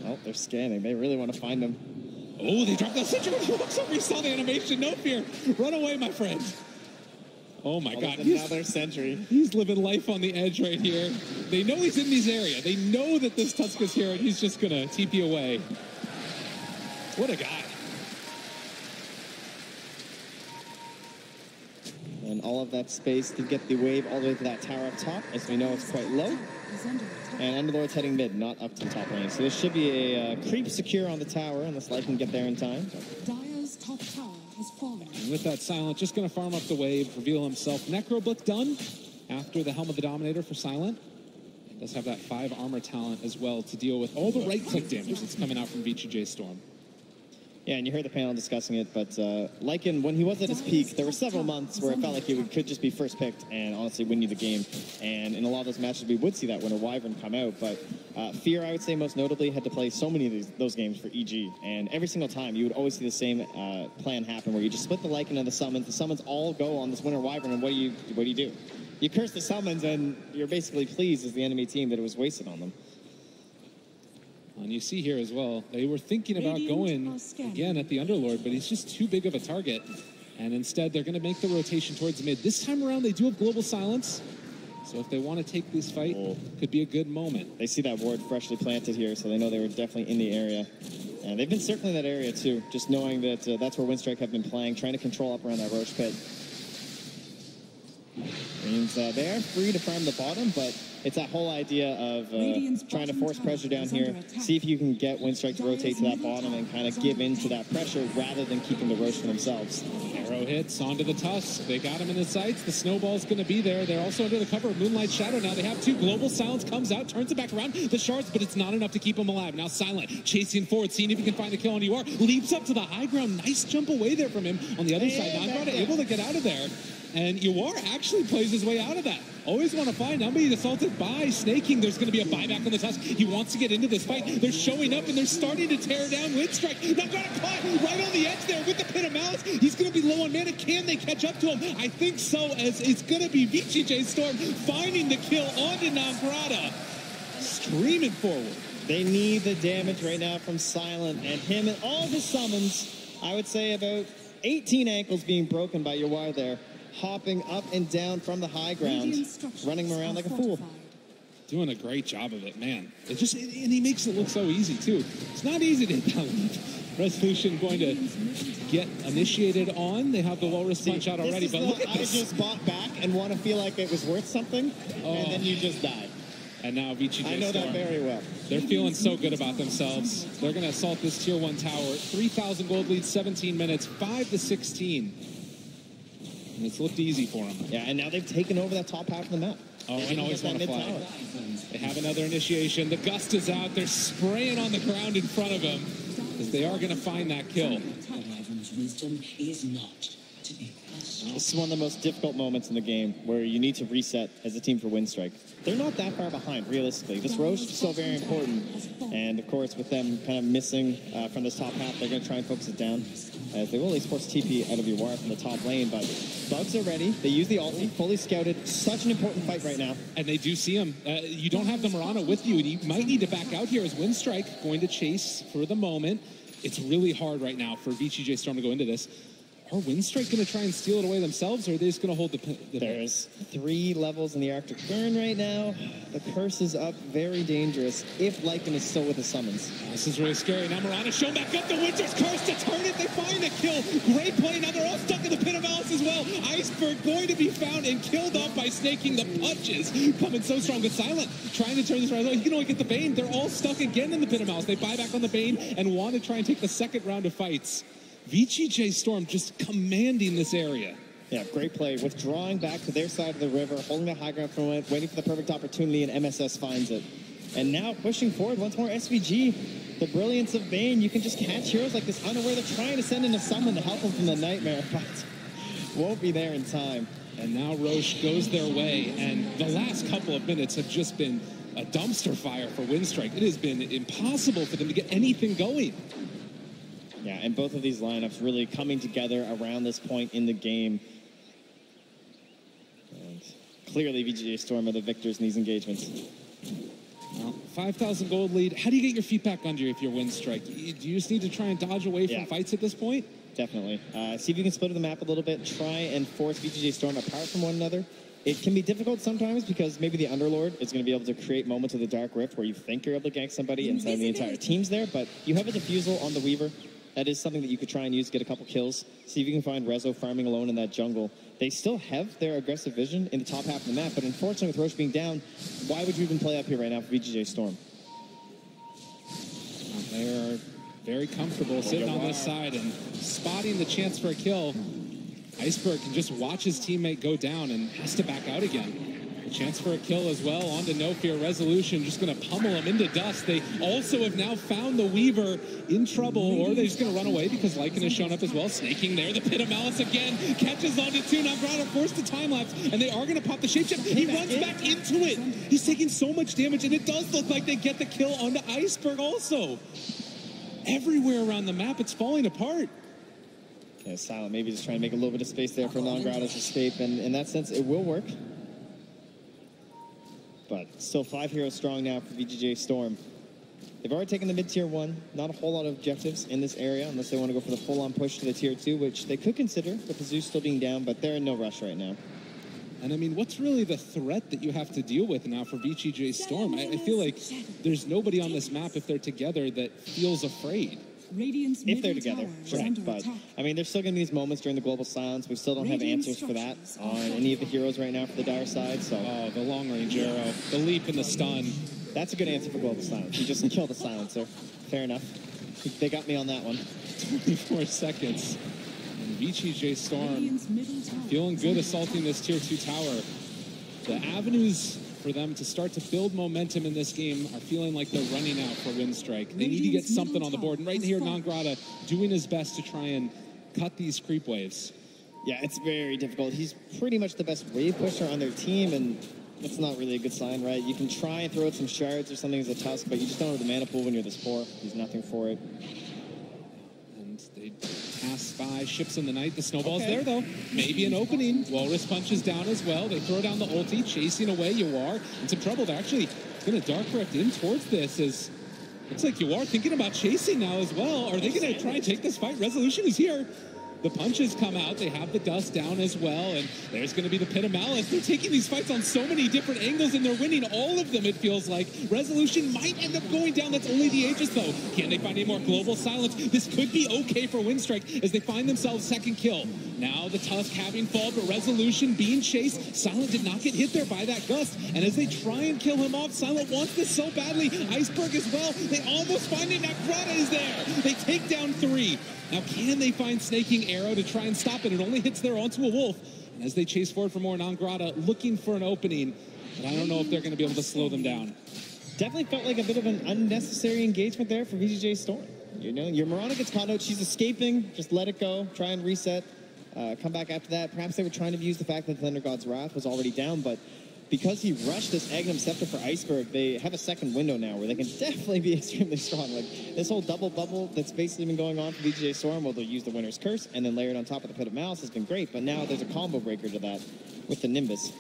Oh, they're scanning. They really want to find him. Oh, they dropped that sentry. Looks over, he saw the animation. No Fear. Run away, my friend. Oh, my God. Another sentry. He's living life on the edge right here. They know he's in this area. They know that this Tuska's here, and he's just going to TP away. What a guy. And all of that space to get the wave all the way to that tower up top. As we know, it's quite low. And Underlord's heading mid, not up to the top lane. So this should be a creep secure on the tower, unless Light can get there in time. Dire's top tower has fallen. And with that Silent, just going to farm up the wave, reveal himself. Necroblick done after the Helm of the Dominator for Silent. He does have that 5 armor talent as well to deal with all the right-click damage that's coming out from VGJ Storm. Yeah, and you heard the panel discussing it, but Lycan, when he was at his peak, there were several months where it felt like he could just be first picked and honestly win you the game. And in a lot of those matches, we would see that when a Wyvern come out. But Fear, I would say most notably, had to play so many of those games for EG. And every single time, you would always see the same plan happen, where you just split the Lycan and the summons. The summons all go on this winter Wyvern, and what do you do? You curse the summons, and you're basically pleased as the enemy team that it was wasted on them. And you see here as well, they were thinking about going again at the Underlord, but he's just too big of a target. And instead, they're going to make the rotation towards mid. This time around, they do have Global Silence. So if they want to take this fight, could be a good moment. They see that ward freshly planted here, so they know they were definitely in the area. And they've been circling that area, too, just knowing that that's where Winstrike have been playing, trying to control up around that Roach Pit. Means they are free to farm the bottom, but it's that whole idea of trying to force pressure down here, see if you can get Winstrike to rotate to that bottom and kind of give in to that pressure rather than keeping the Roach for themselves. Arrow hits onto the Tusk. They got him in the sights. The snowball's going to be there. They're also under the cover of Moonlight Shadow now. They have 2. Global Silence comes out, turns it back around. The shards, but it's not enough to keep him alive. Now Silent chasing forward, seeing if he can find the kill on UR. Leaps up to the high ground. Nice jump away there from him on the other side. Nangrada able to get out of there. And Yawar actually plays his way out of that. Always want to find somebody assaulted by Snaking. There's going to be a buyback on the Tusk. He wants to get into this fight. They're showing up and they're starting to tear down Winstrike. Now got a caught right on the edge there with the Pit of Malice. He's going to be low on mana. Can they catch up to him? I think so, as it's going to be VGJ Storm finding the kill onto Nangrada. Streaming forward. They need the damage right now from Silent, and him and all of his summons. I would say about 18 ankles being broken by Yawar there. Hopping up and down from the high ground, running around like a fool. Doing a great job of it, man. And he makes it look so easy, too. It's not easy to hit that leap. Resolution going to get initiated on. They have the Walrus Punch out already, but look at this. I just bought back and want to feel like it was worth something, and then you just died. And now VGJ Storm. I know that very well. They're feeling so good about themselves. They're going to assault this Tier 1 tower. 3,000 gold lead, 17 minutes, 5-16. And it's looked easy for them. Yeah, and now they've taken over that top half of the map. Oh, and always want to fly. They have another initiation. The Gust is out. They're spraying on the ground in front of him, because they are going to find that kill. Wisdom is not This is one of the most difficult moments in the game where you need to reset as a team for WinStrike. They're not that far behind, realistically. This Roche is still very important. And, of course, with them kind of missing from this top half, they're going to try and focus it down. As they will at least force TP out of Iwar from the top lane. But Bugs are ready. They use the ulti, fully scouted. Such an important fight right now. And they do see him. You don't have the Mirana with you, and you might need to back out here as WinStrike going to chase for the moment. It's really hard right now for VGJ Storm to go into this. Are WinStrike going to try and steal it away themselves, or are they just going to hold the There's 3 levels in the Arctic Burn right now. The curse is up, very dangerous, if Lycan is still with the summons. This is really scary. Now Mirana shown back up the Winter's Curse to turn it. They find the kill. Great play. Now they're all stuck in the Pit of Malice as well. Iceberg going to be found and killed off by snaking the punches. Coming so strong, but Silent trying to turn this around. He can only get the Bane. They're all stuck again in the Pit of Malice. They buy back on the Bane and want to try and take the second round of fights. VGJ Storm just commanding this area. Yeah, great play. Withdrawing back to their side of the river, holding the high ground for a moment, waiting for the perfect opportunity, and MSS finds it. And now pushing forward once more, SVG. The brilliance of Bane. You can just catch heroes like this unaware. They're trying to send in a summon to help them from the nightmare, but won't be there in time. And now Roche goes their way, and the last couple of minutes have just been a dumpster fire for WinStrike. It has been impossible for them to get anything going. Yeah, and both of these lineups really coming together around this point in the game. And clearly, VGJ Storm are the victors in these engagements. Well, 5,000 gold lead. How do you get your feet back under if you're WinStrike? Do you just need to try and dodge away from fights at this point? Definitely. See if you can split the map a little bit. Try and force VGJ Storm apart from one another. It can be difficult sometimes because maybe the Underlord is going to be able to create moments of the Dark Rift where you think you're able to gank somebody and suddenly the entire team's there, but you have a defusal on the Weaver. That is something that you could try and use to get a couple kills. See if you can find Rezo farming alone in that jungle. They still have their aggressive vision in the top half of the map, but unfortunately with Roche being down, why would you even play up here right now for VGJ Storm? They are very comfortable sitting on this side and spotting the chance for a kill. Iceberg can just watch his teammate go down and has to back out again. A chance for a kill as well. On to No Fear Resolution, just going to pummel him into dust. They also have now found the Weaver in trouble, or they're just going to run away because Lycan has shown up as well. Snaking there, the Pit of Malice again. Catches onto 2. Now Grotto forced the time lapse, and they are going to pop the shapeshift. He runs back into it. He's taking so much damage, and it does look like they get the kill onto Iceberg also. Everywhere around the map, it's falling apart. Okay, Silent maybe just trying to make a little bit of space there for Non-Grotto's escape, and in that sense, it will work. But still 5 heroes strong now for VGJ Storm. They've already taken the mid-tier 1. Not a whole lot of objectives in this area unless they want to go for the full-on push to the tier 2, which they could consider with the Zeus still being down, but they're in no rush right now. And I mean, what's really the threat that you have to deal with now for VGJ Storm? I feel like there's nobody on this map, if they're together, that feels afraid. If they're together, right. But, I mean, there's still going to be these moments during the global silence. We still don't have answers for that on any of the heroes right now for the dire side. So, oh, the long range arrow, the leap and the stun. That's a good answer for global silence. You just kill the silencer. Fair enough. They got me on that one. 24 seconds. And VGJ Storm feeling good assaulting this tier 2 tower. The avenues for them to start to build momentum in this game are feeling like they're running out for WinStrike. They need to get something on the board. And right here, Non-Grotto doing his best to try and cut these creep waves. Yeah, it's very difficult. He's pretty much the best wave pusher on their team, and that's not really a good sign, right? You can try and throw out some shards or something as a tusk, but you just don't have the mana pool when you're this poor. There's nothing for it. And they pass by ships in the night. The snowball's there, though. Maybe an opening. Walrus punches down as well. They throw down the ulti, chasing away Iwar. In some trouble. They're actually going to Dark Rift in towards this as looks like Iwar thinking about chasing now as well. Are they going to try and take this fight? Resolution is here. The punches come out. They have the dust down as well. And there's going to be the Pit of Malice. They're taking these fights on so many different angles, and they're winning all of them, it feels like. Resolution might end up going down. That's only the Aegis, though. Can they find any more global silence? This could be okay for WinStrike as they find themselves second kill. Now the Tusk having fall, but Resolution being chased. Silent did not get hit there by that gust. And as they try and kill him off, Silent wants this so badly. Iceberg as well. They almost find it. Now Grotto is there. They take down 3. Now, can they find Snaking Arrow to try and stop it? It only hits there onto a wolf. And as they chase forward for more, Non-Grotto looking for an opening. But I don't know if they're going to be able to slow them down. Definitely felt like a bit of an unnecessary engagement there for VGJ Storm. You know, your Mirana gets caught out. She's escaping. Just let it go. Try and reset. come back after that. Perhaps they were trying to use the fact that Thunder God's Wrath was already down, but because he rushed this Agnum Scepter for Iceberg, they have a second window now where they can definitely be extremely strong. Like, this whole double bubble that's basically been going on for VGJ Storm, where they'll use the Winner's Curse and then layer it on top of the Pit of Malice, has been great, but now there's a combo breaker to that with the Nimbus.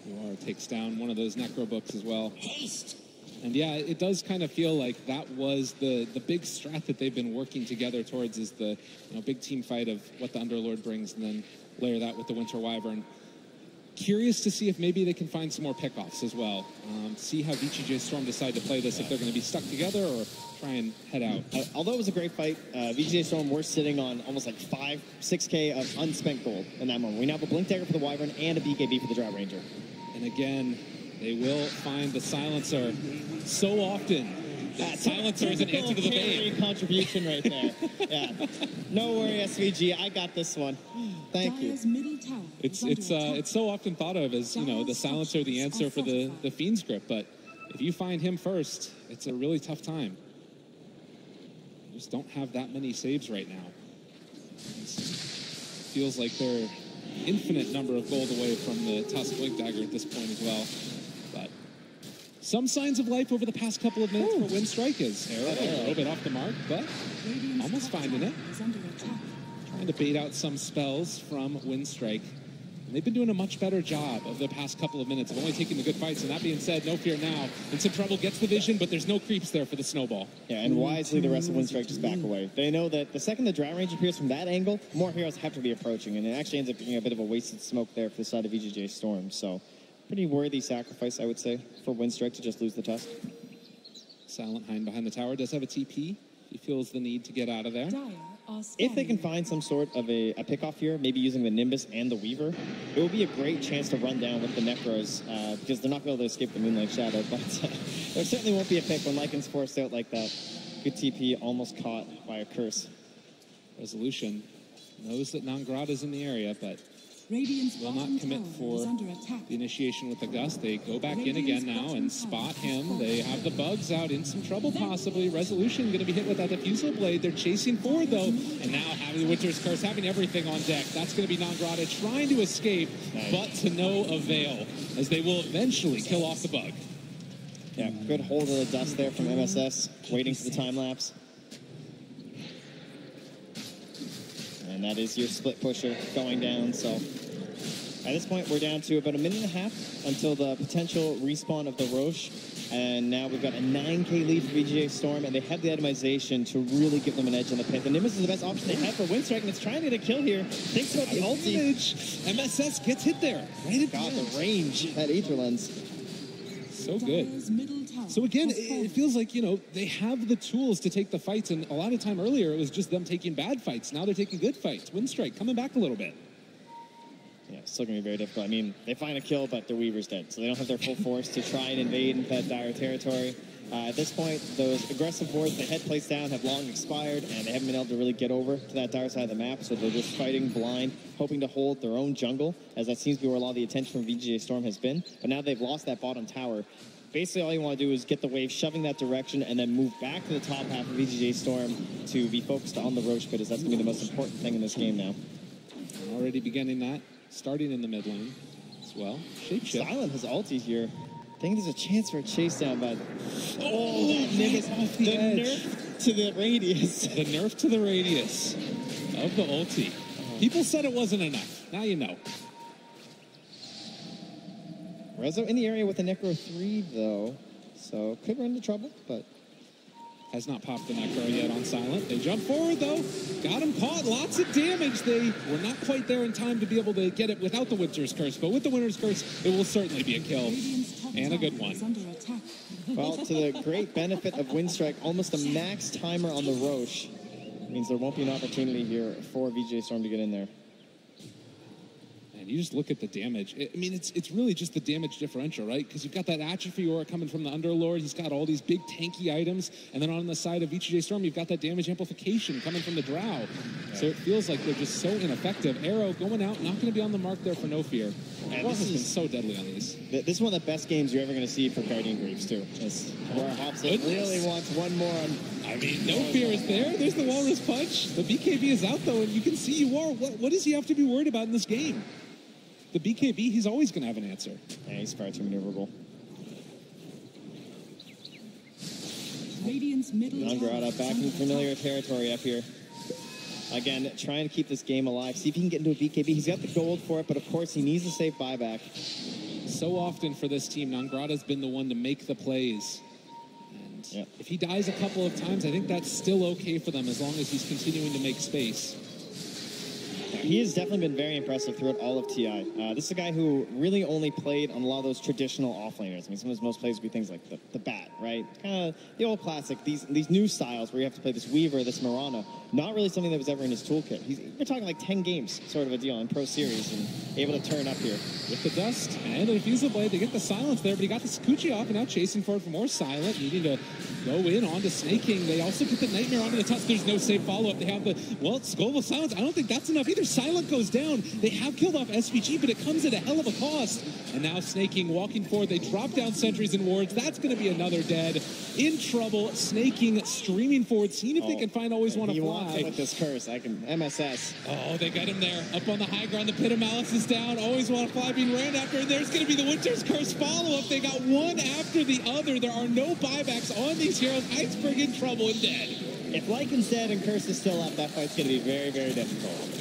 Noir takes down one of those Necro books as well. Haste! And yeah, it does kind of feel like that was the big strat that they've been working together towards, is the big team fight of what the Underlord brings, and then layer that with the Winter Wyvern. Curious to see if maybe they can find some more pickoffs as well. See how VGJ Storm decide to play this, if they're going to be stuck together or try and head out. Although it was a great fight, VGJ Storm were sitting on almost like 6K of unspent gold in that moment. We now have a Blink Dagger for the Wyvern and a BKB for the Drow Ranger. And again, they will find the Silencer so often. That Silencer is an answer to the bait. Contribution right there. Yeah. No worry, SVG. I got this one. Thank you. It's so often thought of as, the Silencer, the answer for the Fiend's Grip, but if you find him first, it's a really tough time. You just don't have that many saves right now. It feels like they're infinite number of gold away from the Tusk Blink Dagger at this point as well. But some signs of life over the past couple of minutes for Winstrike, is Arrow a little bit off the mark, but almost finding it. Trying to bait out some spells from Winstrike. And they've been doing a much better job of the past couple of minutes of only taking the good fights. And that being said, No Fear now in some trouble, gets the vision, but there's no creeps there for the snowball. Yeah, and wisely the rest of Winstrike just back away. They know that the second the Drow Range appears from that angle, more heroes have to be approaching, and it actually ends up being a bit of a wasted smoke there for the side of VGJ Storm. So, pretty worthy sacrifice, I would say, for Winstrike to just lose the Tusk. Silent Hind behind the tower does have a TP. He feels the need to get out of there. If they can find some sort of a pickoff here, maybe using the Nimbus and the Weaver, it will be a great chance to run down with the Necros, because they're not going to be able to escape the Moonlight Shadow, but there certainly won't be a pick when Lycan's forced out like that. Good TP, almost caught by a curse. Resolution knows that Nangrad is in the area, but will not commit for the initiation with the Gust. They go back in again now and spot him. They have the bugs out, in some trouble possibly. Resolution going to be hit with that Diffusal Blade. They're chasing forward though, and now having the Winter's Curse, having everything on deck. That's going to be Nangrada trying to escape, but to no avail, as they will eventually kill off the bug. Yeah, good hold of the dust there from MSS, waiting for the time lapse. And that is your split pusher going down. So at this point, we're down to about a minute and a half until the potential respawn of the Roche. And now we've got a 9K lead for VGJ Storm, and they have the itemization to really give them an edge in the pit. The Nimbus is the best option they have for Winstrike, and it's trying to get a kill here. Thinks about the ulti. MSS gets hit there. Right at the range. That Aether Lens. So good. So again, it feels like, they have the tools to take the fights, and a lot of time earlier, it was just them taking bad fights. Now they're taking good fights. Winstrike coming back a little bit. Yeah, it's still going to be very difficult. I mean, they find a kill, but their Weaver's dead, so they don't have their full force to try and invade into that dire territory. At this point, those aggressive boards they had placed down have long expired, and they haven't been able to really get over to that dire side of the map, so they're just fighting blind, hoping to hold their own jungle, as that seems to be where a lot of the attention from VGJ Storm has been. But now they've lost that bottom tower. Basically, all you want to do is get the wave shoving that direction and then move back to the top half of VGJ Storm to be focused on the Roche pit, as that's going to be the most important thing in this game now. Already beginning that, starting in the mid lane as well. Shapeshift. Silent has ulti here. I think there's a chance for a chase down, but that Nimbus off the nerf to the radius. The nerf to the radius of the ulti. People said it wasn't enough. Now you know. Rezo in the area with the Necro 3, though, so could run into trouble, but has not popped the Necro yet on Silent. They jump forward, though. Got him caught. Lots of damage. They were not quite there in time to be able to get it without the Winter's Curse, but with the Winter's Curse, it will certainly be a kill, and a good one. Well, to the great benefit of Winstrike, almost a max timer on the Roche. Means there won't be an opportunity here for VGJ Storm to get in there. You just look at the damage. I mean, it's really just the damage differential, right? Because you've got that Atrophy Aura coming from the Underlord. He's got all these big tanky items. And then on the side of VGJ Storm, you've got that damage amplification coming from the Drow. Yeah. So it feels like they're just so ineffective. Arrow going out, not going to be on the mark there for No Fear. And This is so deadly on these. This is one of the best games you're ever going to see for Guardian Greaves, too. Where Hobson really wants one more on... I mean, no fear is there. There's the Walrus Punch. The BKB is out, though, and you can see what does he have to be worried about in this game? The BKB, he's always going to have an answer. Yeah, he's far too maneuverable. Radiant's middle Nangrata back in familiar territory up here. Again, trying to keep this game alive. See if he can get into a BKB. He's got the gold for it, but of course he needs to save buyback. So often for this team, Nangrata's been the one to make the plays. And if he dies a couple of times, I think that's still okay for them as long as he's continuing to make space. Yeah, he has definitely been very impressive throughout all of TI. This is a guy who really only played on a lot of those traditional offlaners. I mean, some of his most plays would be things like the bat, right? Kind of the old classic. These new styles where you have to play this Weaver, this Mirana. Not really something that was ever in his toolkit. We're talking like 10 games sort of a deal in Pro Series and able to turn up here. With the dust and the Refusal Blade, they get the silence there, but he got the Sakuchi off and now chasing for it for more silent, needing to go in onto Snake King. They also get the Nightmare onto the Tusk. There's no safe follow-up. They have the, it's Global Silence. I don't think that's enough either. Silent goes down. They have killed off SVG, but it comes at a hell of a cost. And now Snake King walking forward. They drop down sentries and wards. That's going to be another dead. In trouble. Snake King streaming forward, seeing if they can find Always Want to Fly. With this curse, I can MSS. Oh, they got him there. Up on the high ground, the Pit of Malice is down. Always Want to Fly being ran after. And there's going to be the Winter's Curse follow-up. They got one after the other. There are no buybacks on these heroes. Iceberg in trouble and dead. If Lycan's dead and Curse is still up, that fight's going to be very, very difficult.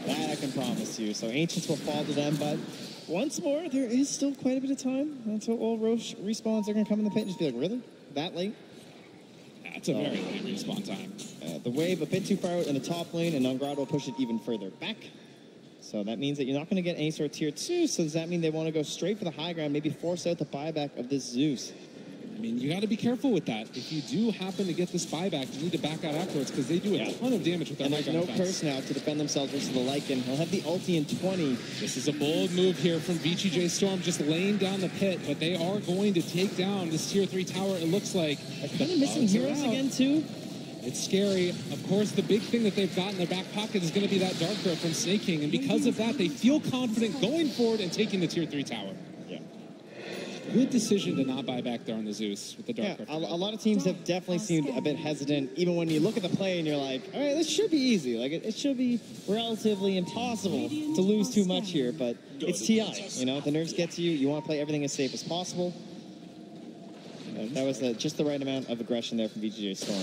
That I can promise you. So Ancients will fall to them, but once more, there is still quite a bit of time until all Roche respawns are going to come in the pit and just be like, really? That late? That's a very late respawn time. The wave a bit too far out in the top lane, and Nangrata will push it even further back. So that means that you're not going to get any sort of tier 2. So does that mean they want to go straight for the high ground, maybe force out the buyback of this Zeus? I mean, you got to be careful with that. If you do happen to get this buyback, you need to back out afterwards because they do a ton of damage with their And there's no curse now to defend themselves versus the Lycan. He'll have the ulti in 20. This is a bold move here from VGJ Storm, just laying down the pit, but they are going to take down this tier 3 tower, it looks like. They're kind of missing heroes again, too. It's scary. Of course, the big thing that they've got in their back pocket is going to be that Dark Grip from Snake King, and because of that, they feel confident going forward and taking the tier 3 tower. Good decision to not buy back there on the Zeus with the Dark Grip. A lot of teams have definitely seemed a bit hesitant, even when you look at the play and you're like, all right, this should be easy. Like, it should be relatively impossible to lose too much here, but it's TI. You know, the nerves get to you. You want to play everything as safe as possible. That was just the right amount of aggression there from VGJ Storm.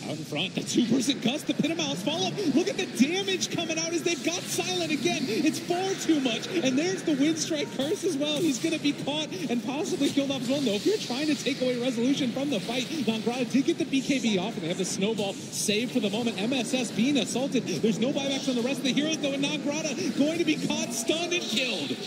Out in front, the 2% gust, the Pit of Malice follow-up. Look at the damage coming out as they've got silent again. It's far too much. And there's the Windstrike curse as well. He's going to be caught and possibly killed off as well. No, if you're trying to take away resolution from the fight, Nangrata did get the BKB off, and they have the snowball saved for the moment. MSS being assaulted. There's no buybacks on the rest of the heroes, though, and Nangrata going to be caught, stunned, and killed.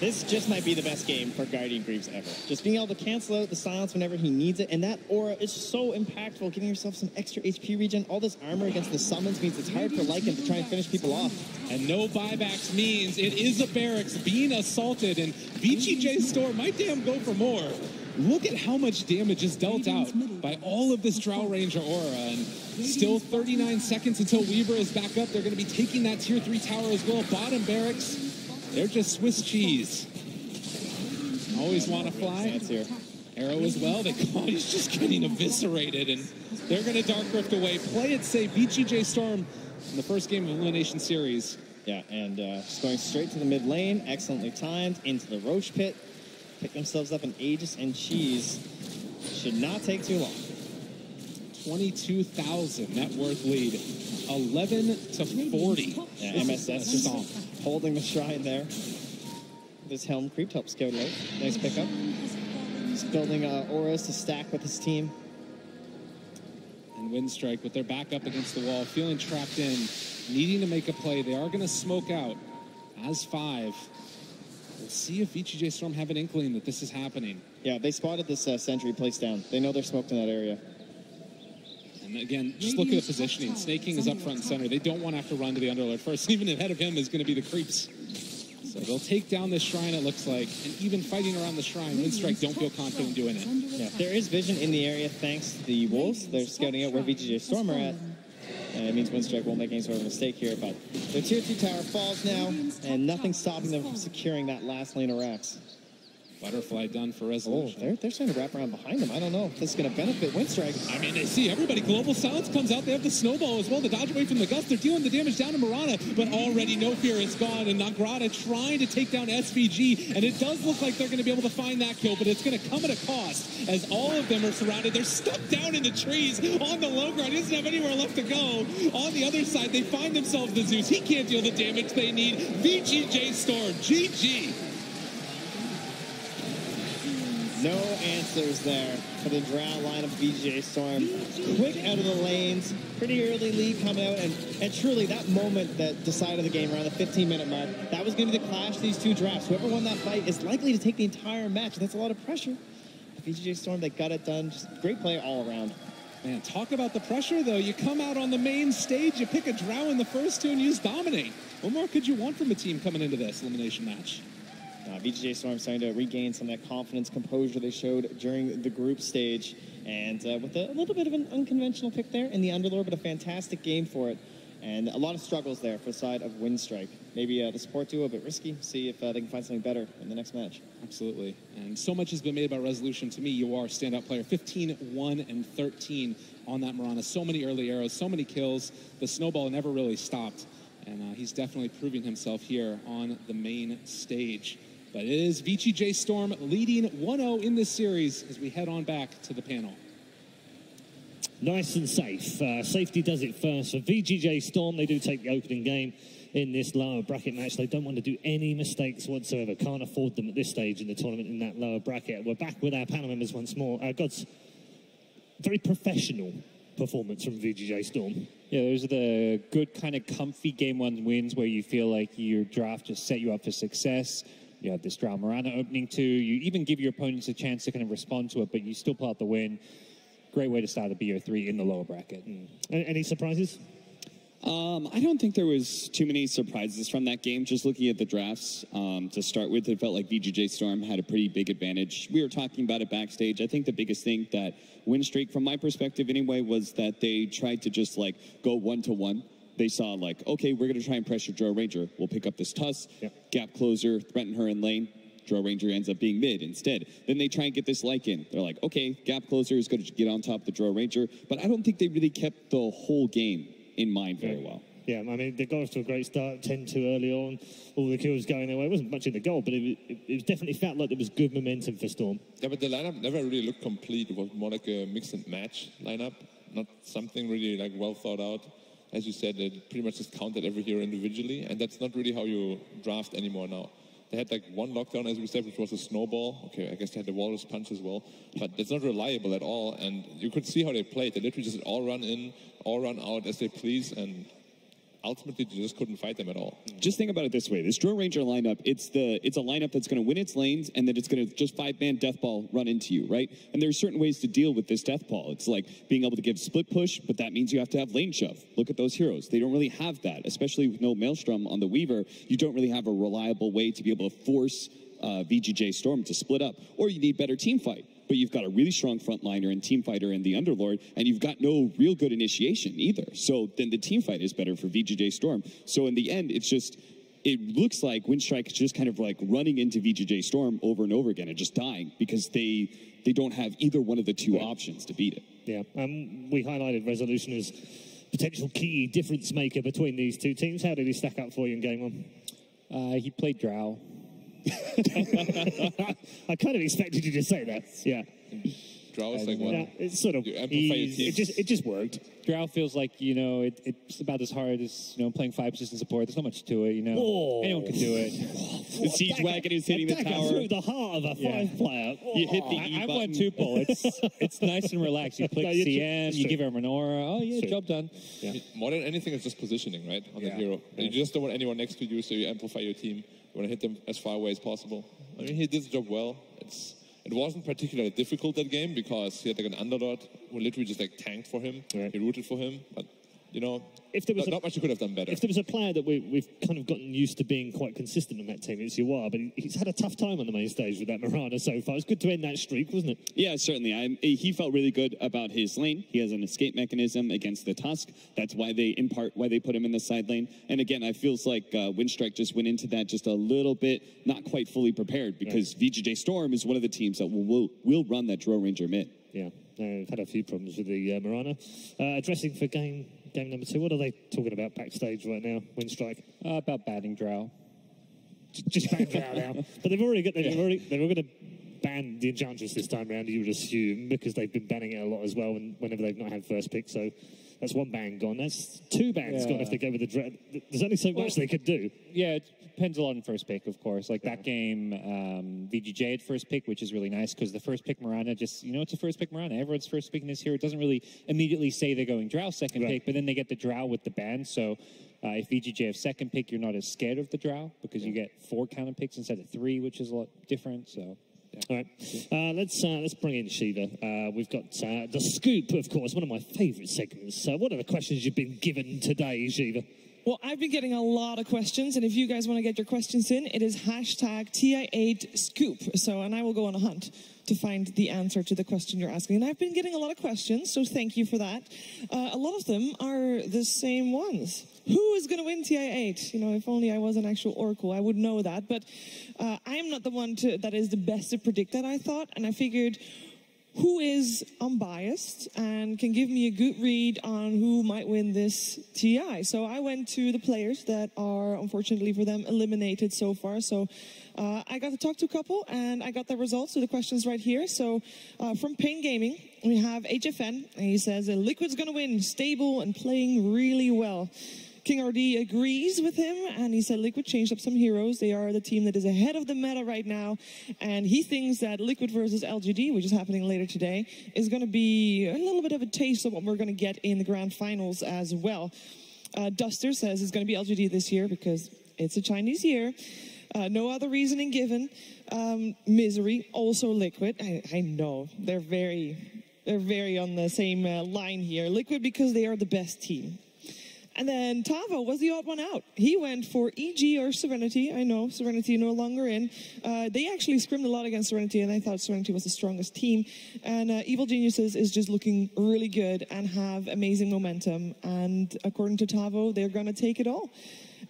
This just might be the best game for Guardian Greaves ever. Just being able to cancel out the silence whenever he needs it, and that aura is so impactful, giving yourself some extra HP regen. All this armor against the summons means it's hard for Lycan to try and finish people off. And no buybacks means it is a barracks being assaulted, and VGJ Storm might damn go for more. Look at how much damage is dealt out by all of this Drow Ranger aura, and still 39 seconds until Weaver is back up. They're going to be taking that tier 3 tower as well. Bottom barracks, they're just Swiss cheese. Always Want to Fly. Arrow as well. He's just getting eviscerated, and they're going to Dark Rift away. Play it safe. VGJ Storm in the first game of Elimination Series. Yeah, and just going straight to the mid lane. Excellently timed into the Roche pit. Pick themselves up an Aegis and Cheese. Should not take too long. 22,000 net worth lead. 11 to 40. Yeah, MSS just holding the shrine there. This Helm creep helps go late. Nice pickup. Just building auras to stack with his team. And Windstrike with their back up against the wall, feeling trapped in, needing to make a play. They are going to smoke out as 5. We'll see if VGJ Storm have an inkling that this is happening. Yeah, they spotted this sentry placed down. They know they're smoked in that area. And again, just look at the positioning. Snake King is up front and center. They don't want to have to run to the Underlord first. Even ahead of him is going to be the creeps. So they'll take down this shrine, it looks like. And even fighting around the shrine, Windstrike don't feel confident doing it. Yeah, there is vision in the area thanks to the Wolves. They're scouting out where VGJ Storm are at. and it means WINSTRIKE won't make any sort of mistake here. But their tier 2 tower falls now, and nothing's stopping them from securing that last lane of racks. Butterfly done for resolution. Oh, they're trying to wrap around behind them. I don't know if this is going to benefit WINSTRIKE. I mean, they see everybody. Global Silence comes out. They have the snowball as well. The dodge away from the gust. They're dealing the damage down to Mirana, but already No Fear is gone. And Nagrata trying to take down SVG. And it does look like they're going to be able to find that kill, but it's going to come at a cost as all of them are surrounded. They're stuck down in the trees on the low ground. He doesn't have anywhere left to go. On the other side, they find themselves the Zeus. He can't deal the damage they need. VGJ Storm, GG. No answers there for the Drow line of VGJ Storm. Quick out of the lanes, pretty early lead coming out, and truly that moment that decided the game around the 15-minute mark, that was going to be the clash of these two drafts. Whoever won that fight is likely to take the entire match. That's a lot of pressure. VGJ Storm, they got it done. Just great play all around. Man, talk about the pressure, though. You come out on the main stage, you pick a Drow in the first two, and you just dominate. What more could you want from a team coming into this elimination match? VGJ Storm starting to regain some of that confidence, composure they showed during the group stage. And with a little bit of an unconventional pick there in the Underlord, but a fantastic game for it. And a lot of struggles there for the side of WINSTRIKE. Maybe the support duo a bit risky. See if they can find something better in the next match. Absolutely. And so much has been made about Resolution. To me, you are a standout player. 15, 1, and 13 on that Mirana. So many early arrows, so many kills. The snowball never really stopped. And he's definitely proving himself here on the main stage. But it is VGJ Storm leading 1-0 in this series as we head on back to the panel. Nice and safe. Safety does it first. For VGJ Storm, they do take the opening game in this lower bracket match. They don't want to do any mistakes whatsoever. Can't afford them at this stage in the tournament in that lower bracket. We're back with our panel members once more. God's very professional performance from VGJ Storm. Yeah, those are the good kind of comfy game one wins where you feel like your draft just set you up for success. You have this Drow Mirana opening too. You even give your opponents a chance to kind of respond to it, but you still pull out the win. Great way to start a BO3 in the lower bracket. Any surprises? I don't think there was too many surprises from that game. Just looking at the drafts, to start with, it felt like VGJ Storm had a pretty big advantage. We were talking about it backstage. I think the biggest thing that WINSTRIKE, from my perspective anyway, was that they tried to just like go one-to-one. They saw like, okay, we're going to try and pressure Drow Ranger. We'll pick up this Tuss, gap closer, threaten her in lane. Drow Ranger ends up being mid instead. Then they try and get this Lycan in. They're like, okay, gap closer is going to get on top of the Drow Ranger. But I don't think they really kept the whole game in mind very well. Yeah, I mean, they got off to a great start, 10-2 early on. All the kills going their way. It wasn't much in the goal, but it definitely felt like there was good momentum for Storm. Yeah, but the lineup never really looked complete. It was more like a mix and match lineup, not something really like well thought out. As you said, they pretty much just counted every hero individually, and that's not really how you draft anymore now. They had like one lockdown, as we said, which was a snowball. Okay, I guess they had the walrus punch as well, but it's not reliable at all, and you could see how they played. They literally just all run in, all run out as they please, and ultimately you just couldn't fight them at all. Just think about it this way. This Drow Ranger lineup, it's a lineup that's going to win its lanes, and then it's going to just 5-man deathball run into you, right? And there's certain ways to deal with this deathball. It's like being able to give split push, but that means you have to have lane shove. Look at those heroes. They don't really have that, especially with no Maelstrom on the Weaver. You don't really have a reliable way to be able to force VGJ Storm to split up, or you need better team fight. But you've got a really strong frontliner and team fighter in the Underlord, and you've got no real good initiation either. So then the team fight is better for VGJ Storm. So in the end, it looks like WINSTRIKE is just kind of like running into VGJ Storm over and over again and just dying because they don't have either one of the two options to beat it. Yeah, we highlighted Resolution as potential key difference maker between these two teams. How did he stack up for you in game one? He played Drow. I kind of expected you to say that. Yeah. Drow is like what? Yeah, it's sort of. It just worked. Drow feels like, you know, it's about as hard as, you know, playing 5 position support. There's not much to it, you know. Oh. Anyone can do it. The siege wagon is hitting the tower. Through the heart of a 5-player. You hit the E I've button. won 2-pull. It's nice and relaxed. You click CM, you give her a menorah. Oh, yeah, job done. Yeah. More than anything, it's just positioning, right, on the hero. You just don't want anyone next to you, so you amplify your team. You want to hit them as far away as possible. I mean, he did the job well. It wasn't particularly difficult that game because he had like an Underlord who literally just like tanked for him. Right. He rooted for him, but you know, if there was not much you could have done better. If there was a player that we've kind of gotten used to being quite consistent on that team, it's Yawar, but he's had a tough time on the main stage with that Mirana so far. It's good to end that streak, wasn't it? Yeah, certainly. He felt really good about his lane. He has an escape mechanism against the Tusk. That's why they put him in the side lane. And again, I feels like WINSTRIKE just went into that just a little bit, not quite fully prepared, because VGJ Storm is one of the teams that will run that Drow Ranger mid. Yeah, I've had a few problems with the Mirana. Addressing for game number 2, what are they talking about backstage right now, WINSTRIKE? About banning Drow. Just ban Drow now. But they're all going to ban the Enchantress this time round, you would assume, because they've been banning it a lot as well whenever they've not had first pick. So that's 1 ban gone. That's 2 bans gone if they go with the Drow. There's only so much they could do. Yeah, it depends a lot on first pick, of course. Like that game, VGJ had first pick, which is really nice because the first pick Mirana just, it's a first pick Mirana. Everyone's first pick in this hero. It doesn't really immediately say they're going Drow second pick, but then they get the Drow with the ban. So if VGJ have second pick, you're not as scared of the Drow because you get 4 counter picks instead of 3, which is a lot different. So. Yeah. All right, let's bring in Shiva. We've got the scoop, of course, one of my favourite segments. What are the questions you've been given today, Shiva? Well, I've been getting a lot of questions, and if you guys want to get your questions in, it is hashtag Ti8 scoop. And I will go on a hunt to find the answer to the question you're asking. And I've been getting a lot of questions, so thank you for that. A lot of them are the same ones. Who is going to win Ti8? If only I was an actual Oracle, I would know that. But I am not the one that is the best to predict that, I thought. And I figured, who is unbiased and can give me a good read on who might win this TI? So I went to the players that are, unfortunately for them, eliminated so far. So I got to talk to a couple, and I got the results. So the questions right here. So from Pain Gaming, we have HFN, and he says, Liquid's going to win, stable and playing really well. King RD agrees with him, and he said Liquid changed up some heroes. They are the team that is ahead of the meta right now, and he thinks that Liquid versus LGD, which is happening later today, is going to be a little bit of a taste of what we're going to get in the grand finals as well. Duster says it's going to be LGD this year because it's a Chinese year. No other reasoning given. Misery, also Liquid. I know, they're very on the same line here. Liquid because they are the best team. And then Tavo was the odd one out. He went for EG or Serenity. I know, Serenity no longer in. They actually scrimmed a lot against Serenity, and I thought Serenity was the strongest team. And Evil Geniuses is just looking really good and have amazing momentum. And according to Tavo, they're going to take it all.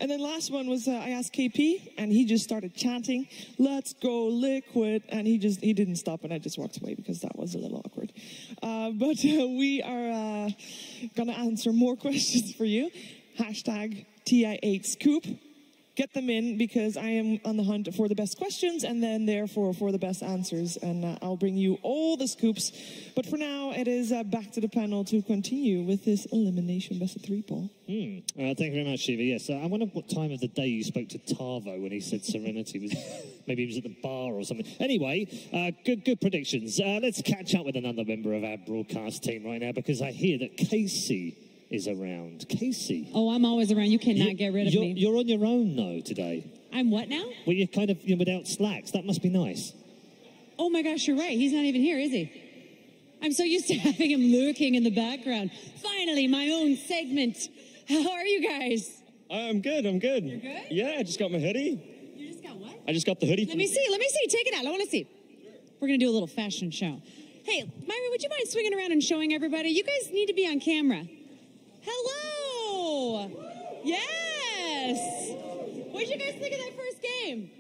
And then last one was, I asked KP, and he just started chanting, "Let's go Liquid," and he didn't stop, and I just walked away because that was a little awkward. But we are gonna answer more questions for you. Hashtag Ti8 scoop. Get them in because I am on the hunt for the best questions and then therefore for the best answers. And I'll bring you all the scoops. But for now, it is back to the panel to continue with this elimination best of 3, Paul. Thank you very much, Shiva. Yes, I wonder what time of the day you spoke to Tavo when he said Serenity. Maybe he was at the bar or something. Anyway, good predictions. Let's catch up with another member of our broadcast team right now because I hear that Casey is around. Casey. Oh, I'm always around. You cannot get rid of me. You're on your own, though, today. I'm what now? Well, you're without slacks. That must be nice. Oh, my gosh, you're right. He's not even here, is he? I'm so used to having him lurking in the background. Finally, my own segment. How are you guys? I'm good. You're good? Yeah, I just got my hoodie. You just got what? I just got the hoodie. Let me see. Take it out. I want to see. We're going to do a little fashion show. Hey, Myra, would you mind swinging around and showing everybody? You guys need to be on camera. Hello! Yes! What did you guys think of that first game?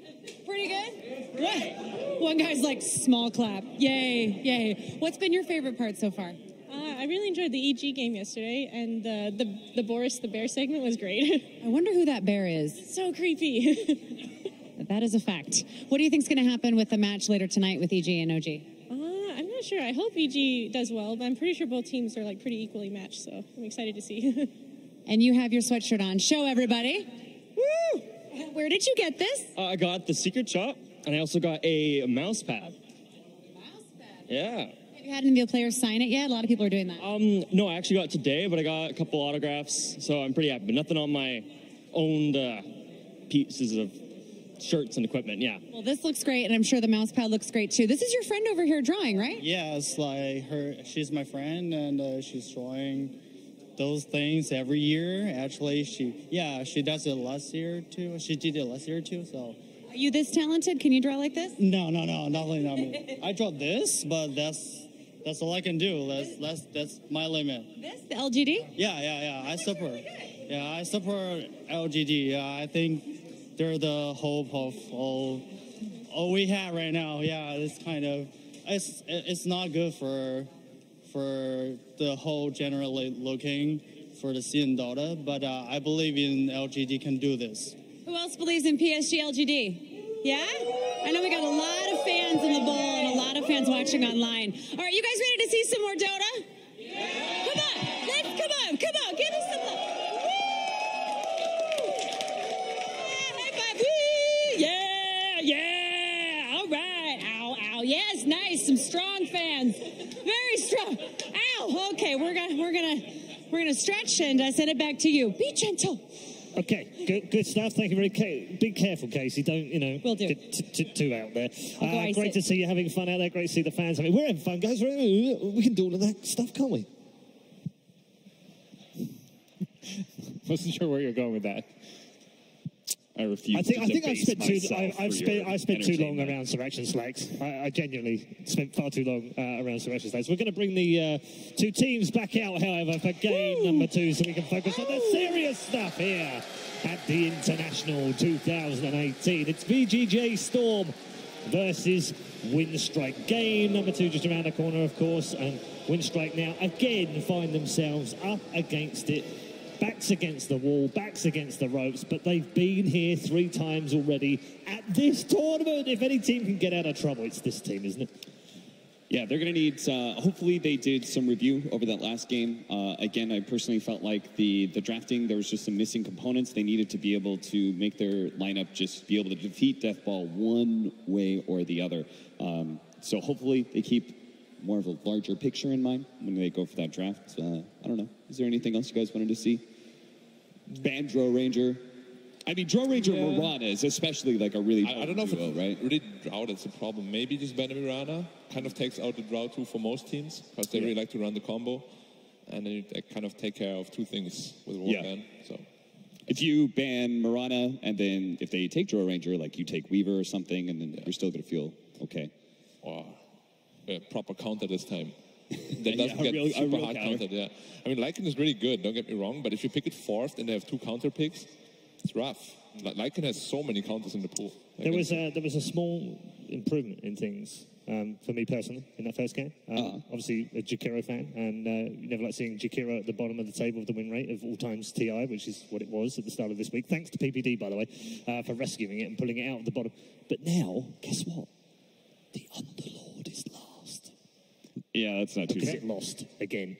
Pretty good? Good. One guy's like, small clap. Yay. What's been your favorite part so far? I really enjoyed the EG game yesterday, and the Boris the Bear segment was great. I wonder who that bear is. So creepy. That is a fact. What do you think is going to happen with the match later tonight with EG and OG? I'm not sure. I hope EG does well, but I'm pretty sure both teams are like pretty equally matched, so I'm excited to see. And you have your sweatshirt on. Show everybody. Woo! Where did you get this? I got the secret shop, and I also got a mouse pad. Mouse pad? Yeah. Have you had any of the players sign it yet? A lot of people are doing that. No, I actually got it today, but I got a couple autographs, so I'm pretty happy. But nothing on my owned pieces of shirts and equipment, yeah. Well, this looks great, and I'm sure the mouse pad looks great, too. This is your friend over here drawing, right? Yeah, it's like she's my friend, and she's drawing those things every year. Actually, she does it last year too. She did it last year too. So. Are you this talented? Can you draw like this? No, nothing. I mean, I draw this, but that's all I can do. That's my limit. This, the LGD? Yeah. I support. Yeah, I support LGD. Yeah, I think they're the hope of all we have right now. Yeah, it's kind of it's not good for the whole generally looking for the scene Dota, but I believe in LGD can do this. Who else believes in PSG LGD? Yeah? I know we got a lot of fans in the bowl and a lot of fans watching online. All right, you guys ready to see some more Dota? Yeah! Come on, give us some love. Yeah, all right. Ow. Yes, nice, some strong fans. Very strong. Ow, okay, we're gonna stretch and send it back to you. Be gentle. Okay, good stuff. Thank you very much. Be careful, Casey. Don't, Will do. Get too out there. Great to see you having fun out there. Great to see the fans. I mean, we're having fun, guys. We can do all of that stuff, can't we? Wasn't sure where you're going with that. I refuse. I think I spent too long around Surrection Slacks. I genuinely spent far too long around Surrection Slacks. We're going to bring the two teams back out, however, for game number 2, so we can focus on the serious stuff here at the International 2018. It's VGJ Storm versus WINSTRIKE. Game number 2 just around the corner, of course, and WINSTRIKE now again find themselves up against it. Backs against the wall, backs against the ropes, but they've been here 3 times already at this tournament. If any team can get out of trouble, it's this team, isn't it? Yeah, they're going to need, hopefully they did some review over that last game. Again, I personally felt like the drafting, there was just some missing components. They needed to be able to make their lineup just be able to defeat Deathball one way or the other. So hopefully they keep more of a larger picture in mind when they go for that draft. I don't know. Is there anything else you guys wanted to see? Ban Draw Ranger. I mean, Draw Ranger Mirana is especially like a really I don't know if it's right? really Draw that's a problem. Maybe just ban Mirana kind of takes out the Draw 2 for most teams because they really like to run the combo. And then you kind of take care of 2 things with one ban. So if you ban Mirana and then if they take Draw Ranger, like you take Weaver or something, and then you're still going to feel okay. Or proper counter this time. That doesn't get super hard countered, yeah. I mean, Lycan is really good, don't get me wrong, but if you pick it 4th and they have 2 counter picks, it's rough. Lycan has so many counters in the pool. There was a small improvement in things for me personally in that first game. Obviously, a Jakiro fan, and you never like seeing Jakiro at the bottom of the table of the win rate of all times TI, which is what it was at the start of this week. Thanks to PPD, by the way, for rescuing it and pulling it out of the bottom. But now, guess what? The Underlord is last. Yeah, that's not too bad. It lost again.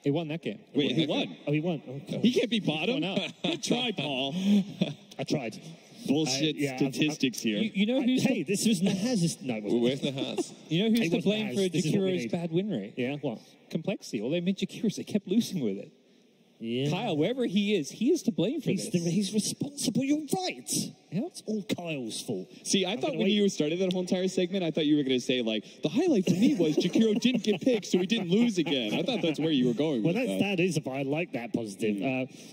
He won that game. Wait, he won? Oh, he won. Okay. He can't be bottom. Good try, Paul. I tried. Bullshit statistics here. You know who's hey, this was Nahaz's. No, where's Nahaz? You know who's to blame for Jakiro's bad win rate? Yeah, what? Complexity. All they made Jakiro's, they kept losing with it. Yeah. Kyle, wherever he is to blame for this. He's responsible. You're right. Yeah, it's all Kyle's fault. See, I thought when you started that whole entire segment, I thought you were going to say, like, the highlight for me was Jakiro didn't get picked, so he didn't lose again. I thought that's where you were going with that. That is, if I like that positive.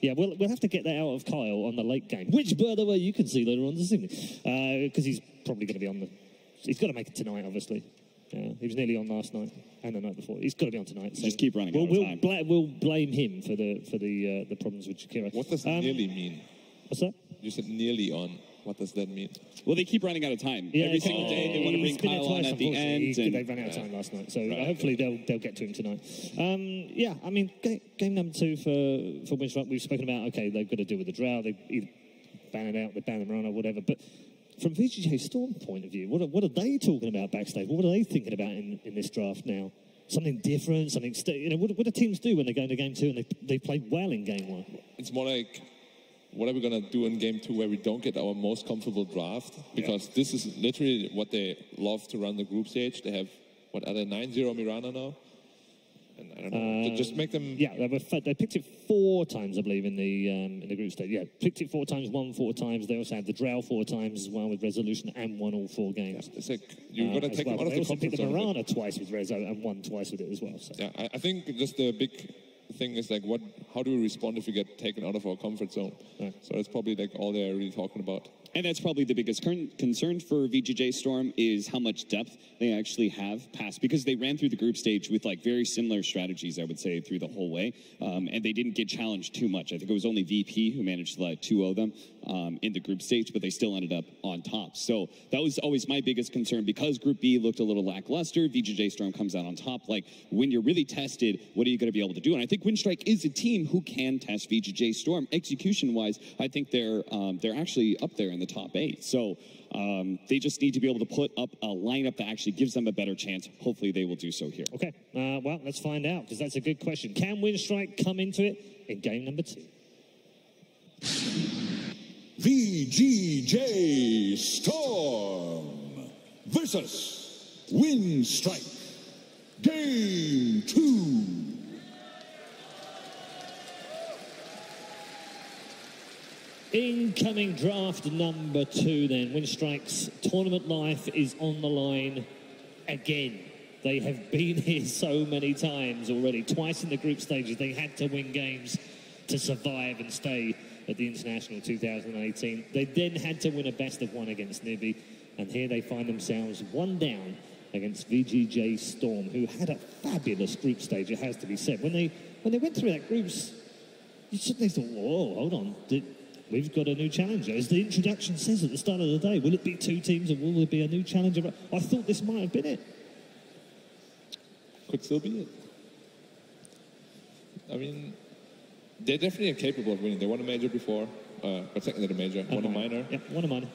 Yeah, we'll have to get that out of Kyle on the late game, which, by the way, you can see later on this evening, because he's probably going to be on the... He's got to make it tonight, obviously. He was nearly on last night and the night before. He's got to be on tonight. So just keep running out of time. We'll blame him for the problems with Jakiro. What does nearly mean? What's that? You said nearly on. What does that mean? Well, they keep running out of time. Yeah, every single day they want to bring Kyle on at the end. They ran out of time last night, so hopefully they'll get to him tonight. Yeah, I mean, game number 2 for WINSTRIKE, we've spoken about, okay, they've got to deal with the drought, they either ban it out, they ban them around or whatever, but from VGJ Storm point of view, what are they talking about backstage? What are they thinking about in this draft now? Something different, something, what do teams do when they go into game 2 and they play well in game 1? It's more like, what are we going to do in game 2 where we don't get our most comfortable draft? Because this is literally what they love to run the group stage. They have, what, are they 9-0 Mirana now? And I don't know, just make them... Yeah, they picked it 4 times, I believe, in the group stage. Yeah, picked it 4 times, won 4 times. They also had the Drow 4 times as well with Resolution and won all 4 games. Yeah, it's like, you've got to take them out of the comfort zone. They also picked the Mirana twice with Rezo and won twice with it as well. So. Yeah, I think just the big thing is like, how do we respond if we get taken out of our comfort zone? Right. So that's probably like all they're really talking about. And that's probably the biggest concern for VGJ Storm is how much depth they actually have past, because they ran through the group stage with like very similar strategies, I would say, through the whole way, and they didn't get challenged too much. I think it was only VP who managed to like 2-0 them in the group stage, but they still ended up on top. So that was always my biggest concern, because Group B looked a little lackluster. VGJ Storm comes out on top. Like, when you're really tested, what are you going to be able to do? And I think WINSTRIKE is a team who can test VGJ Storm execution-wise. I think they're actually up there in the top 8. So they just need to be able to put up a lineup that actually gives them a better chance. Hopefully they will do so here. Okay, well, let's find out, because that's a good question. Can WINSTRIKE come into it in game number 2? VGJ Storm versus WINSTRIKE. Game 2. Incoming draft number 2 then. WINSTRIKE's tournament life is on the line again. They have been here so many times already. Twice in the group stages they had to win games to survive and stay at the International 2018. They then had to win a best of 1 against Nibby, and here they find themselves 1 down against VGJ Storm, who had a fabulous group stage, it has to be said. When they went through that groups, you suddenly thought, whoa, hold on, we've got a new challenger. As the introduction says at the start of the day, will it be 2 teams or will there be a new challenger? I thought this might have been it. Could still be it. I mean, they definitely are capable of winning. They won a major before, but second at a major, won a minor. Yeah, won a minor.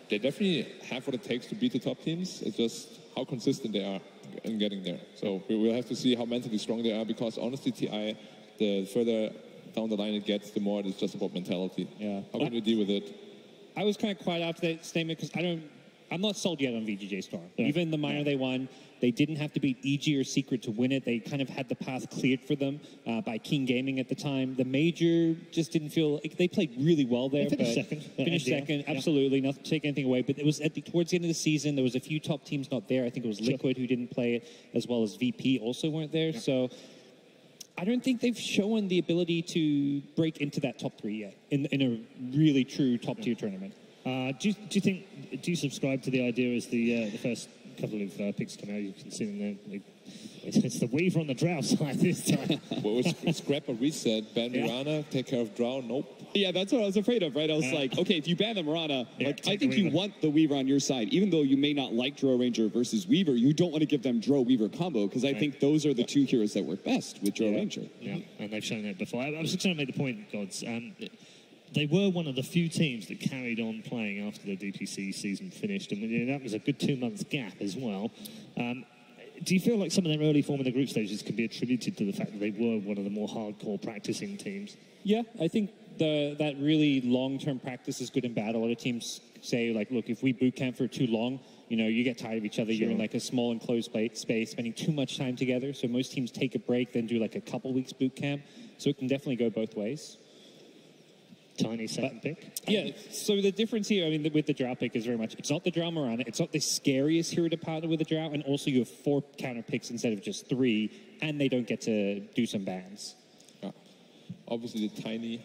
They definitely have what it takes to beat the top teams. It's just how consistent they are in getting there. So we'll have to see how mentally strong they are, because honestly, TI, the further down the line it gets, the more it's just about mentality. Yeah. How can you deal with it? I was kind of quiet after that statement because I'm not sold yet on VGJ Storm. Yeah. Even the minor they won, they didn't have to beat EG or Secret to win it. They kind of had the path cleared for them by King Gaming at the time. The major just didn't feel like they played really well there. They finished second. Finished second, absolutely. Not to take anything away, but it was towards the end of the season. There was a few top teams not there. I think it was Liquid who didn't play it, as well as VP also weren't there. Yeah. So I don't think they've shown the ability to break into that top 3 yet in a really true top tier tournament. Do you subscribe to the idea as the first couple of picks come out, you can see them there? It's the Weaver on the Drow side this time. What was scrap or reset? Ban Mirana, take care of Drow? Nope. Yeah, that's what I was afraid of, right? I was like, okay, if you ban the Mirana, like, I think you want the Weaver on your side. Even though you may not like Drow Ranger versus Weaver, you don't want to give them Drow Weaver combo, because I think those are the 2 heroes that work best with Drow Ranger. Yeah, and they've shown that before. I was just trying to make the point, Gods. They were one of the few teams that carried on playing after the DPC season finished, and that was a good 2 months gap as well. Do you feel like some of their early form in the group stages can be attributed to the fact that they were one of the more hardcore practicing teams? Yeah, I think that really long-term practice is good and bad. A lot of teams say, like, look, if we boot camp for too long, you get tired of each other. Sure. You're in like a small enclosed space, spending too much time together. So most teams take a break, then do like a couple weeks boot camp. So it can definitely go both ways. Tiny second pick. Yeah, so the difference here, I mean, with the Drow pick is very much, it's not the Drow Mirana, it's not the scariest hero to partner with a Drow, and also you have 4 counter picks instead of just 3, and they don't get to do some bans. Yeah. Obviously, the Tiny.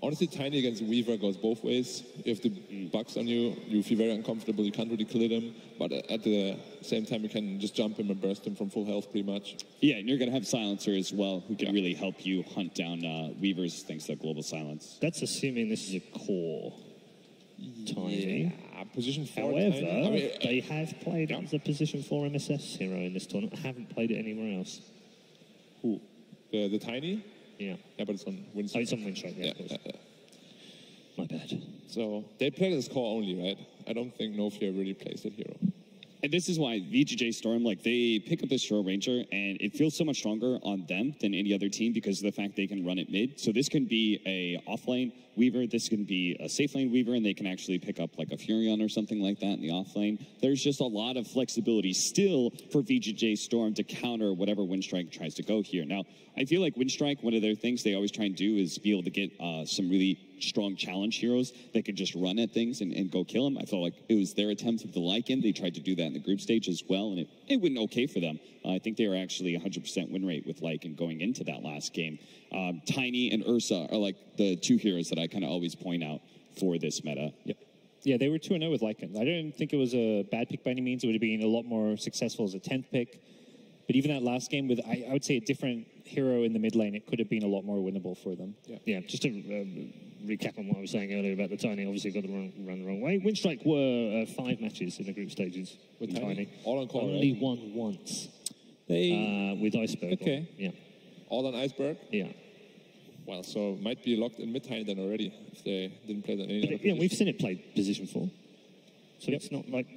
Honestly, Tiny against Weaver goes both ways. If the bugs on you, you feel very uncomfortable, you can't really kill them, but at the same time, you can just jump him and burst him from full health, pretty much. Yeah, and you're going to have Silencer as well, who can really help you hunt down Weavers thanks to Global Silence. That's assuming this is a core Tiny. Yeah, position 4. However, they have played as a position 4 MSS hero in this tournament. Haven't played it anywhere else. Who? The Tiny? Yeah. Yeah, but it's on WINSTRIKE. Oh, it's on WINSTRIKE, yeah, of course. My bad. So they play this core only, right? I don't think No Fear really plays that hero. And this is why VGJ Storm, like, they pick up this Drow Ranger, and it feels so much stronger on them than any other team because of the fact they can run it mid. So this can be a off-lane Weaver, this can be a safe lane Weaver, and they can actually pick up like a Furion or something like that in the off-lane. There's just a lot of flexibility still for VGJ Storm to counter whatever WINSTRIKE tries to go here. Now, I feel like WINSTRIKE, one of their things they always try and do is be able to get some really strong challenge heroes that could just run at things and go kill them. I felt like it was their attempt with the Lycan. They tried to do that in the group stage as well, and it went okay for them. I think they were actually 100% win rate with Lycan going into that last game. Tiny and Ursa are like the two heroes that I kind of always point out for this meta. Yep. Yeah, they were 2-0 with Lycan. I don't think it was a bad pick by any means. It would have been a lot more successful as a 10th pick. But even that last game with, I would say, a different hero in the mid lane, it could have been a lot more winnable for them. Yeah, just to recap on what I was saying earlier about the Tiny, obviously got the run the wrong way. WINSTRIKE were 5 matches in the group stages with Tiny. All on call, Only right? won once. They with Iceberg. Okay. Yeah. All on Iceberg? Yeah. Well, so might be locked in mid Tiny then already if they didn't play that any other Yeah, we've seen it played position 4. So it's not like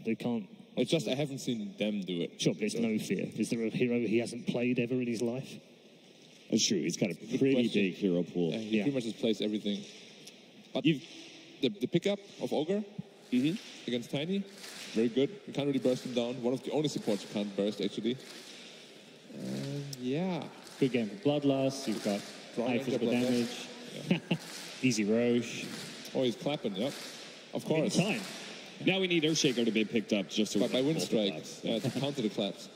they can't. It's just I haven't seen them do it. Sure, but it's no fear. Is there a hero he hasn't played ever in his life? That's true. He's got a pretty big hero pool. Yeah, he pretty much just plays everything. But the pickup of Ogre against Tiny, very good. You can't really burst him down. One of the only supports you can't burst, actually. Yeah. Good game for Bloodlust. You've got high physical damage. Yeah. Easy Roche. Oh, he's clapping, yep. Of course. Time. Now we need Earthshaker to be picked up just to by WINSTRIKE. Yeah, to counter the claps.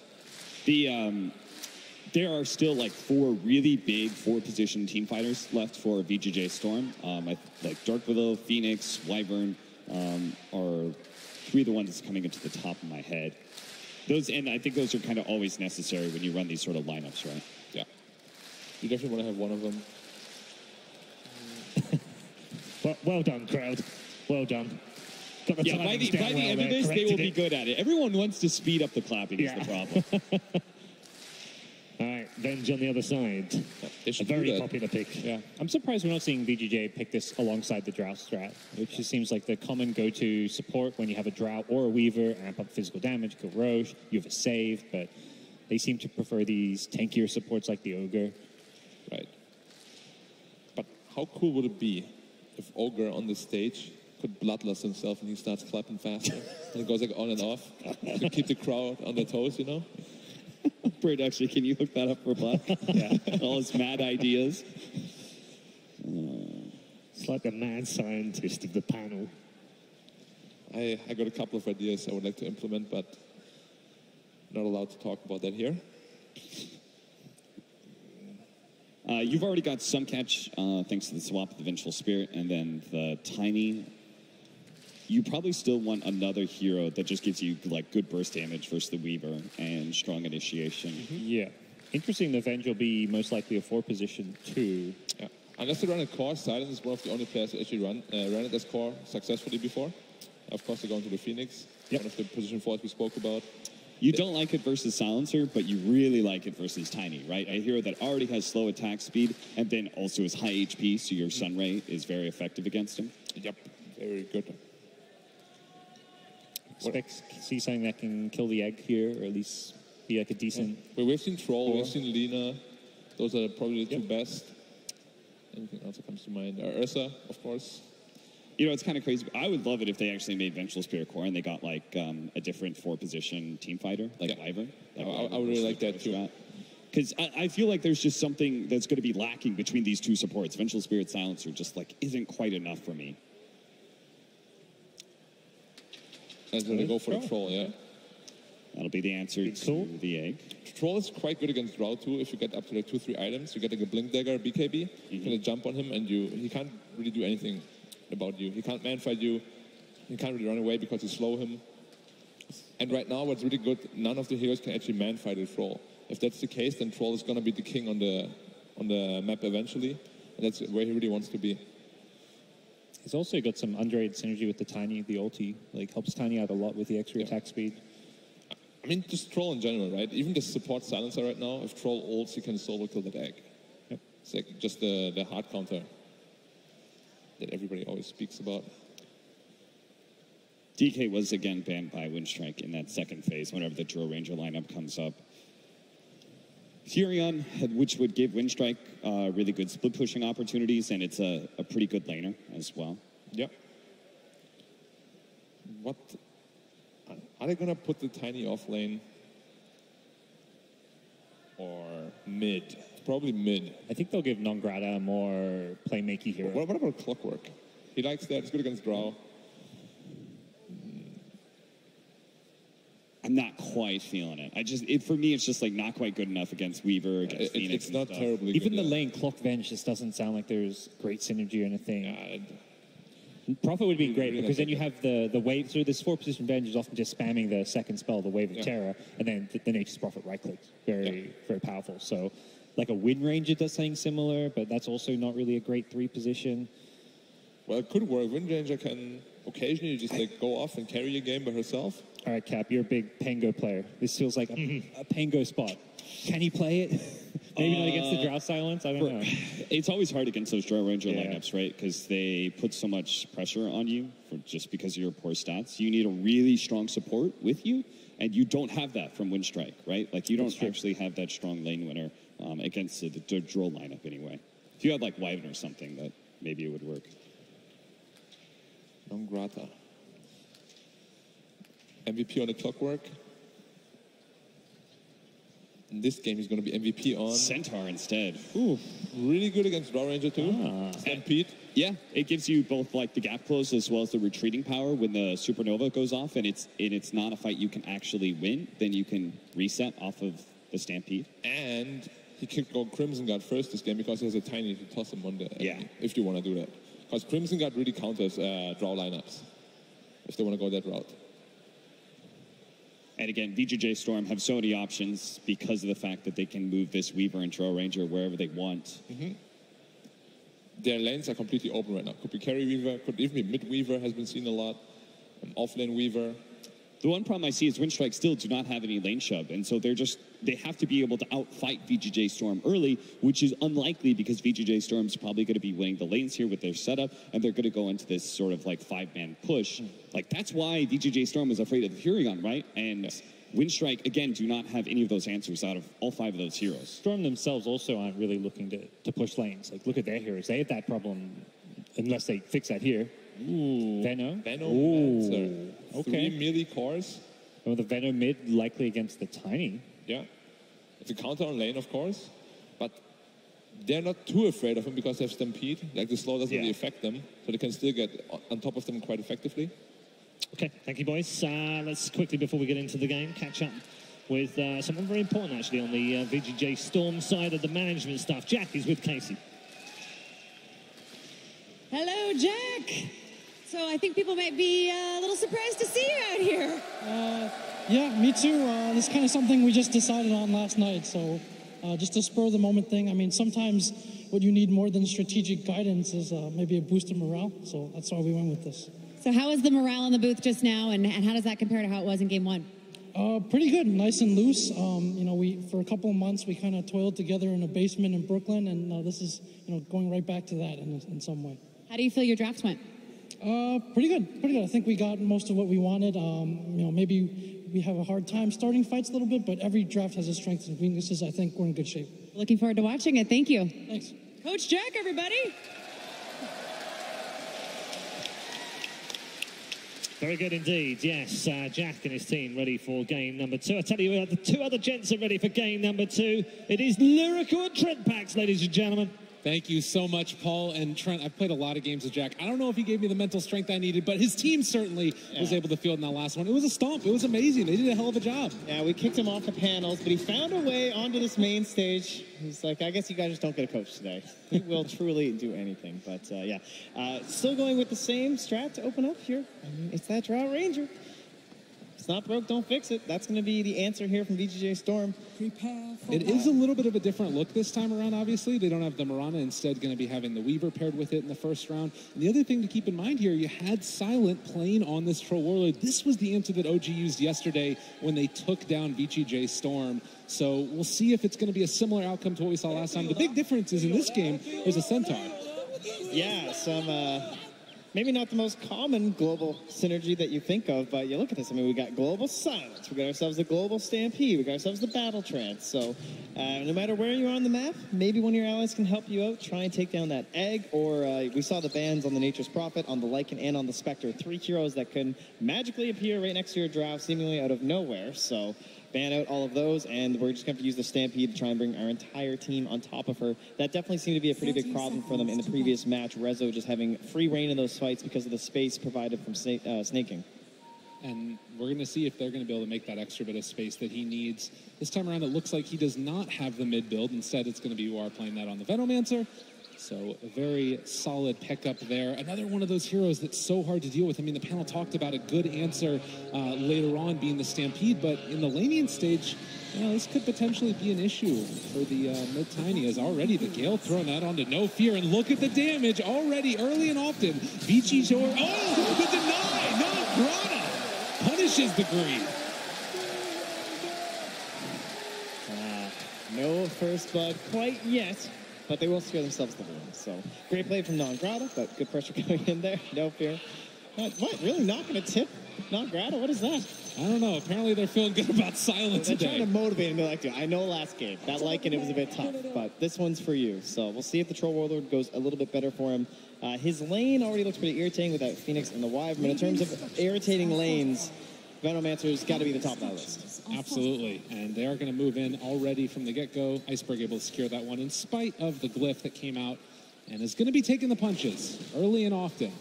There are still like 4 really big 4-position team fighters left for VGJ Storm. Like Dark Willow, Phoenix, Wyvern are 3 of the ones that's coming into the top of my head. And I think those are kind of always necessary when you run these sort of lineups, right? Yeah. You definitely want to have one of them. Well done, crowd. Well done. Got the Yeah, by the end of this, they will be good at it. Everyone wants to speed up the clapping is the problem. All right, Venge on the other side. A very popular pick. Yeah, I'm surprised we're not seeing VGJ pick this alongside the Drow strat, which just seems like the common go-to support when you have a Drow or a Weaver, amp up physical damage, kill Roche, you have a save, but they seem to prefer these tankier supports like the Ogre. Right. But how cool would it be if Ogre on the stage could bloodlust himself and he starts clapping faster and it goes like on and off to keep the crowd on their toes, you know? Britt, actually, can you hook that up for Black? Yeah. All his mad ideas. It's like the mad scientist of the panel. I got a couple of ideas I would like to implement, but not allowed to talk about that here. You've already got some catch thanks to the swap of the Vengeful Spirit, and then the Tiny. You probably still want another hero that just gives you like good burst damage versus the Weaver and strong initiation. Yeah. Interesting, the Venge will be most likely a 4-position too. Yeah. Unless they run a core, Silence is one of the only players who actually ran it as core successfully before. Of course, they're going to the Phoenix, one of the position 4s we spoke about. You don't like it versus Silencer, but you really like it versus Tiny, right? A hero that already has slow attack speed and then also is high HP, so your Sunray is very effective against him. Yep, very good. Expect to see something that can kill the egg here, or at least be like a decent... Well, we've seen Troll, we've seen Lina. Those are probably the 2 best. Anything else that comes to mind? Ursa, of course. You know, it's kind of crazy. I would love it if they actually made Vengeful Spirit core and they got like a different 4-position team fighter, like Wyvern. Like I would really like that too. Because I feel like there's just something that's going to be lacking between these 2 supports. Vengeful Spirit Silencer just like isn't quite enough for me. And so they go for the Troll, yeah. That'll be the answer to the egg. Troll is quite good against Drow too. If you get up to like 2-3 items, you get like a Blink Dagger, BKB, you can jump on him and he can't really do anything about you. He can't man-fight you. He can't really run away because you slow him. And right now, what's really good, none of the heroes can actually man-fight a Troll. If that's the case, then Troll is going to be the king on the map eventually. And that's where he really wants to be. He's also got some underrated synergy with the Tiny, the ulti. Like, helps Tiny out a lot with the extra attack speed. I mean, just Troll in general, right? Even the support Silencer right now, if Troll ults, he can solo kill that egg. Yep. It's like just the hard counter that everybody always speaks about. DK was again banned by WINSTRIKE in that second phase whenever the Drill Ranger lineup comes up. Furion, which would give WINSTRIKE really good split pushing opportunities, and it's a pretty good laner as well. Yep. What are they gonna put the Tiny off lane or mid? Probably mid. I think they'll give Non-Grata a more playmaking hero. What about Clockwork? He likes that. It's good against draw. I'm not quite feeling it. For me, it's just like not quite good enough against Weaver, against Phoenix. It's not terribly Even good. the lane Clock Venge just doesn't sound like there's great synergy or anything. Profit would be great because then you have the wave. So this 4-position Venge is often just spamming the second spell, the Wave of Terror, and then the Nature's Prophet right click. Very powerful. So like a Wind Ranger does something similar, but that's also not really a great 3 position. Well, it could work. Wind Ranger can occasionally just like go off and carry a game by herself. All right, Cap, you're a big Pango player. This feels like a Pango spot. Can he play it? Maybe not against the Drow Silence? I don't know. It's always hard against those Drow Ranger lineups, right? Because they put so much pressure on you just because of your poor stats. You need a really strong support with you, and you don't have that from Windstrike, right? Like, you don't actually have that strong lane winner against the Drow lineup anyway. If you had, like, Wyvern or something, that maybe it would work. Non-Grata. MVP on the Clockwork. In this game, he's going to be MVP on Centaur instead. Ooh, really good against Draw Ranger too. Stampede. Yeah, it gives you both like the gap close as well as the retreating power when the Supernova goes off, and it's not a fight you can actually win. Then you can reset off of the Stampede. And he could go Crimson Guard first this game because he has a tiny to toss him on the enemy, if you want to do that. Because Crimson Guard really counters draw lineups if they want to go that route. And again, VGJ Storm have so many options because of the fact that they can move this Weaver and Drow Ranger wherever they want. Their lanes are completely open right now. Could be Carry Weaver, could even be Mid Weaver, has been seen a lot. Off-lane Weaver. The one problem I see is Windstrike still do not have any lane shove, and so they have to be able to outfight VGJ Storm early, which is unlikely because VGJ Storm's probably going to be winning the lanes here with their setup, and they're going to go into this sort of like 5-man push. Like, that's why VGJ Storm was afraid of the Furion, right? And Windstrike, again, do not have any of those answers out of all 5 of those heroes. Storm themselves also aren't really looking to push lanes. Like, look at their heroes. They have that problem unless they fix that here. Ooh. Veno. Ooh. Okay. 3 melee cores. Oh, the Veno mid likely against the Tiny. Yeah. It's a counter on lane, of course. But they're not too afraid of him because they have Stampede. Like, the slow doesn't really affect them. So they can still get on top of them quite effectively. Okay, thank you, boys. Let's quickly, before we get into the game, catch up with someone very important, actually, on the VGJ Storm side of the management stuff. Jack is with Casey. Hello, Jack. So I think people might be a little surprised to see you out here. Yeah, me too. This is kind of something we just decided on last night. So just a spur of the moment thing. I mean, sometimes what you need more than strategic guidance is maybe a boost of morale. So that's why we went with this. So how is the morale in the booth just now, and how does that compare to how it was in game 1? Pretty good, nice and loose. You know, for a couple of months, we kind of toiled together in a basement in Brooklyn, and this is, going right back to that in some way. How do you feel your drafts went? Pretty good, pretty good. I think we got most of what we wanted. Maybe we have a hard time starting fights a little bit, but every draft has its strengths and weaknesses. I think we're in good shape. Looking forward to watching it. Thank you. Thanks. Coach Jack, everybody. Very good indeed, yes. Jack and his team ready for game number 2. I tell you, the 2 other gents are ready for game number 2. It is Lyrical and Trent Pax, ladies and gentlemen. Thank you so much, Paul and Trent. I've played a lot of games with Jack. I don't know if he gave me the mental strength I needed, but his team certainly was able to field in that last one. It was a stomp. It was amazing. They did a hell of a job. Yeah, we kicked him off the panels, but he found a way onto this main stage. He's like, I guess you guys just don't get a coach today. He will truly do anything. But, still going with the same strat to open up here. I mean, it's that Drow Ranger. It's not broke, don't fix it. That's going to be the answer here from VGJ Storm. It is a little bit of a different look this time around, obviously. They don't have the Mirana, instead going to be having the Weaver paired with it in the first round. And the other thing to keep in mind here, you had Silent playing on this Troll Warlord. This was the answer that OG used yesterday when they took down VGJ Storm. So we'll see if it's going to be a similar outcome to what we saw last time. The big difference is in this game, there's a Centaur. Yeah, some... maybe not the most common global synergy that you think of, but you look at this. I mean, we got global silence. We got ourselves the global stampede. We got ourselves the battle trance. So no matter where you are on the map, maybe one of your allies can help you out, try and take down that egg. Or we saw the bans on the Nature's Prophet, on the Lycan, and on the Spectre. 3 heroes that can magically appear right next to your drow, seemingly out of nowhere. So ban out all of those, and we're just going to have to use the Stampede to try and bring our entire team on top of her. That definitely seemed to be a pretty big problem for them in the previous match. Rezo just having free reign in those fights because of the space provided from snaking. And we're going to see if they're going to be able to make that extra bit of space that he needs. This time around, it looks like he does not have the mid build. Instead, it's going to be UR playing that on the Venomancer. So a very solid pickup there. Another one of those heroes that's so hard to deal with. I mean, the panel talked about a good answer later on being the Stampede, but in the laning stage, you know, this could potentially be an issue for the mid-tiny, as already the Gale throwing that onto No Fear, and look at the damage already early and often. VGJ, oh, the deny, not Grana, punishes the green. No first blood quite yet, but they will secure themselves the win. So great play from Non-Grata, but good pressure coming in there. No Fear. What? Really not going to tip Non-Grata? What is that? I don't know. Apparently they're feeling good about silence They're today. trying to motivate him. They're like, dude, I know last game. That Lycan, it was a bit tough, but this one's for you. So we'll see if the Troll Warlord goes a little bit better for him. His lane already looks pretty irritating with that Phoenix and the Wyvern, but in terms of irritating lanes, Venomancer's got to be the top of that list. Absolutely, and they are going to move in already from the get-go. Iceberg able to secure that one in spite of the glyph that came out, and is going to be taking the punches early and often.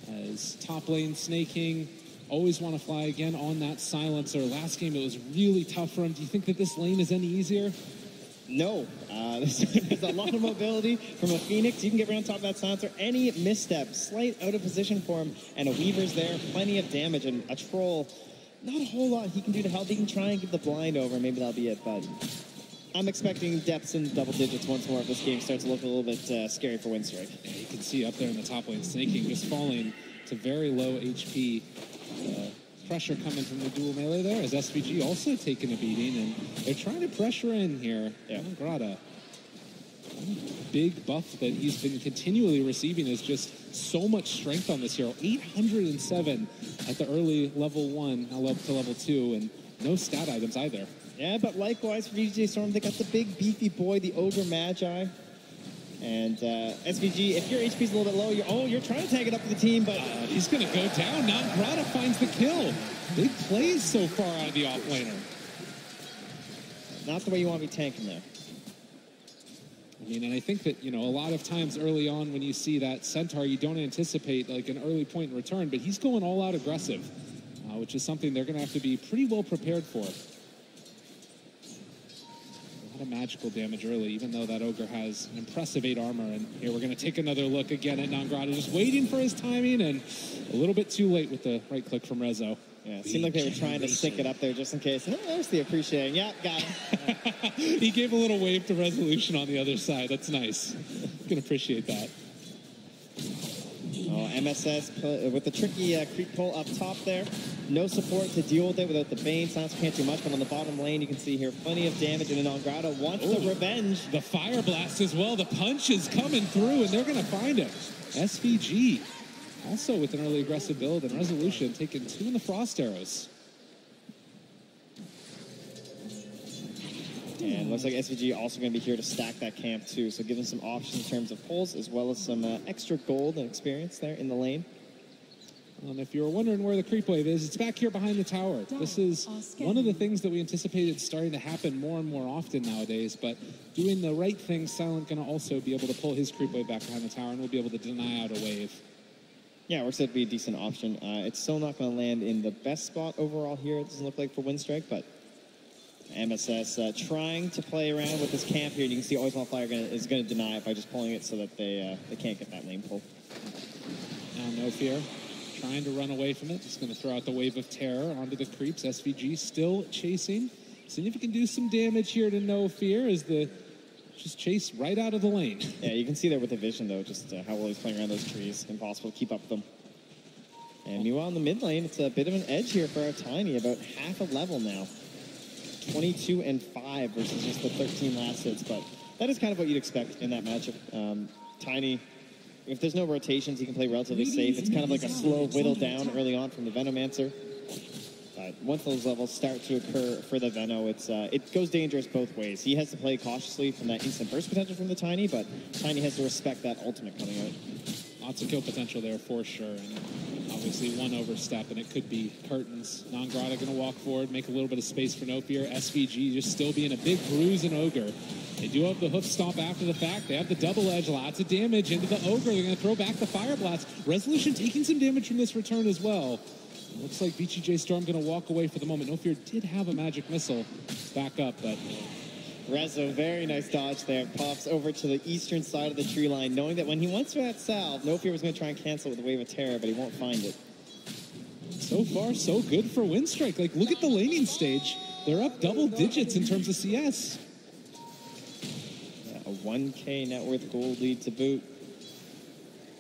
As top lane snaking, always want to fly again on that silencer. Last game it was really tough for him. Do you think that this lane is any easier? No. There's a lot of mobility from a Phoenix. You can get right on top of that silencer. Any misstep, slight out of position for him, and a Weaver's there. Plenty of damage, and a Troll, not a whole lot he can do to help. He can try and give the blind over. Maybe that'll be it, but I'm expecting depths in double digits once more if this game starts to look a little bit scary for Winstrike. Yeah, you can see up there in the top lane, snaking, just falling to very low HP. Pressure coming from the dual melee there, as SVG also taking a beating, and they're trying to pressure in here. Yeah. Grata. Big buff that he's been continually receiving is just so much strength on this hero. 807 at the early level 1, now to level 2, and no stat items either. Yeah, but likewise for VGJ Storm, they got the big beefy boy, the Ogre Magi. And SVG, if your HP's a little bit low, you're trying to tag it up for the team, but he's going to go down. Now Grata finds the kill. Big plays so far out of the offlaner. Not the way you want to be tanking there. I mean, and I think that, you know, a lot of times early on when you see that Centaur, you don't anticipate like an early point in return, but he's going all out aggressive, which is something they're going to have to be pretty well prepared for. A lot of magical damage early, even though that Ogre has an impressive 8 armor. And here we're going to take another look again at Non-Grata, just waiting for his timing, and a little bit too late with the right click from Rezo. Yeah, it seemed like they were trying to stick it up there just in case. Oh, there's the appreciating. Yeah, got it. He gave a little wave to Resolution on the other side. That's nice. You can appreciate that. Oh, MSS with the tricky creep pull up top there. No support to deal with it without the Bane. Silence can't do much, but on the bottom lane, you can see here plenty of damage, and Non-Grata wants the revenge. The Fire Blast as well. The punch is coming through, and they're going to find him. SVG also with an early aggressive build, and Resolution taking 2 in the Frost Arrows. And looks like SVG also going to be here to stack that camp too, so give them some options in terms of pulls, as well as some extra gold and experience there in the lane. And if you were wondering where the creep wave is, it's back here behind the tower. This is one of the things that we anticipated starting to happen more and more often nowadays, but doing the right thing, Silent going to also be able to pull his creep wave back behind the tower, and we'll be able to deny out a wave. Yeah, it works out to be a decent option. It's still not going to land in the best spot overall here, it doesn't look like, for Winstrike, but MSS trying to play around with this camp here. You can see Always On Fire is going to deny it by just pulling it so that they can't get that lane pull. Now No Fear trying to run away from it. Just going to throw out the Wave of Terror onto the creeps. SVG still chasing. Seeing if he can do some damage here to No Fear as the just chase right out of the lane. Yeah, you can see there with the vision, though, just how well he's playing around those trees. Impossible to keep up with them. And meanwhile, in the mid lane, it's a bit of an edge here for our Tiny, about half a level now. 22 and 5 versus just the 13 last hits, but that is kind of what you'd expect in that matchup. Tiny, if there's no rotations, he can play relatively safe. It's kind of like a slow whittle down early on from the Venomancer. But once those levels start to occur for the Veno, it goes dangerous both ways. He has to play cautiously from that instant burst potential from the Tiny, but Tiny has to respect that ultimate coming out. Lots of kill potential there for sure. And Obviously, one overstep, and it could be curtains. Non-Grata going to walk forward, make a little bit of space for No Fear. SVG just still being a big bruise and Ogre. They do have the hoof stomp after the fact. They have the double edge, lots of damage into the Ogre. They're going to throw back the Fire Blast. Resolution taking some damage from this return as well. Looks like VGJ Storm going to walk away for the moment. No Fear did have a magic missile back up, but... Rezo, very nice dodge there. Pops over to the eastern side of the tree line, knowing that when he went for that salve, No Fear was going to try and cancel with the Wave of Terror, but he won't find it. So far, so good for WINSTRIKE. Like, look at the laning stage. They're up double digits in terms of CS. Yeah, a 1K net worth gold lead to boot.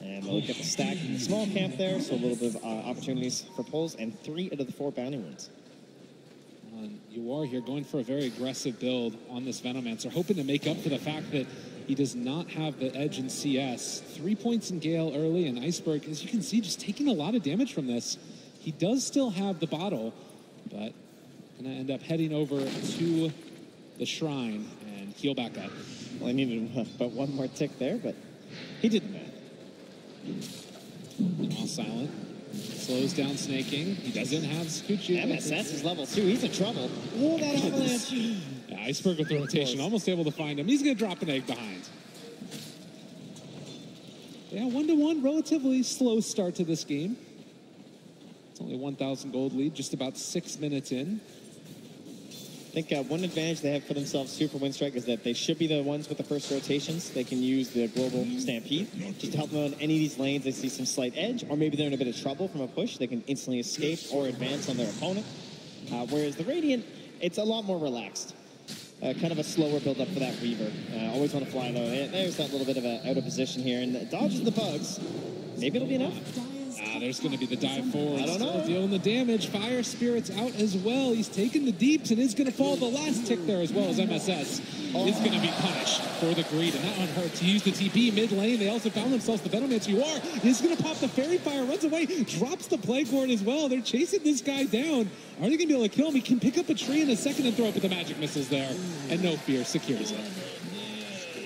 And we'll look at the stack. Small camp there, so a little bit of opportunities for pulls, and 3 out of the 4 bounty runes. You are here going for a very aggressive build on this Venomancer, hoping to make up for the fact that he does not have the edge in CS. 3 points in Gale early, and Iceberg, as you can see, just taking a lot of damage from this. He does still have the bottle, but going to end up heading over to the shrine and heal back up. Well, I needed about one more tick there, but he did that. And all silent. Slows down Snaking. He doesn't have Scoochie. MSS is level 2. He's in trouble. Oh, that avalanche. Yeah, Iceberg with the rotation. Almost able to find him. He's going to drop an egg behind. Yeah, 1-1. Relatively slow start to this game. It's only a 1,000 gold lead. Just about 6 minutes in. I think one advantage they have for themselves too for WINSTRIKE is that they should be the ones with the first rotations. They can use the global stampede just to help them out in any of these lanes. They see some slight edge, or maybe they're in a bit of trouble from a push. They can instantly escape or advance on their opponent. Whereas the Radiant, it's a lot more relaxed. Kind of a slower build up for that Reaver. Always want to fly though. There's that little bit of a out of position here, and dodges the bugs. Maybe it'll be enough. There's going to be the dive forward. I don't know. Still dealing the damage. Fire Spirit's out as well. He's taking the deeps and is going to fall the last tick there as well as MSS is going to be punished for the greed. And that one hurts. He used the TP mid lane. They also found themselves the Venomancer. You are. He's going to pop the Fairy Fire, runs away, drops the Plague Ward as well. They're chasing this guy down. Are they going to be able to kill him? He can pick up a tree in a second and throw up with the magic missiles there. And No Fear secures it.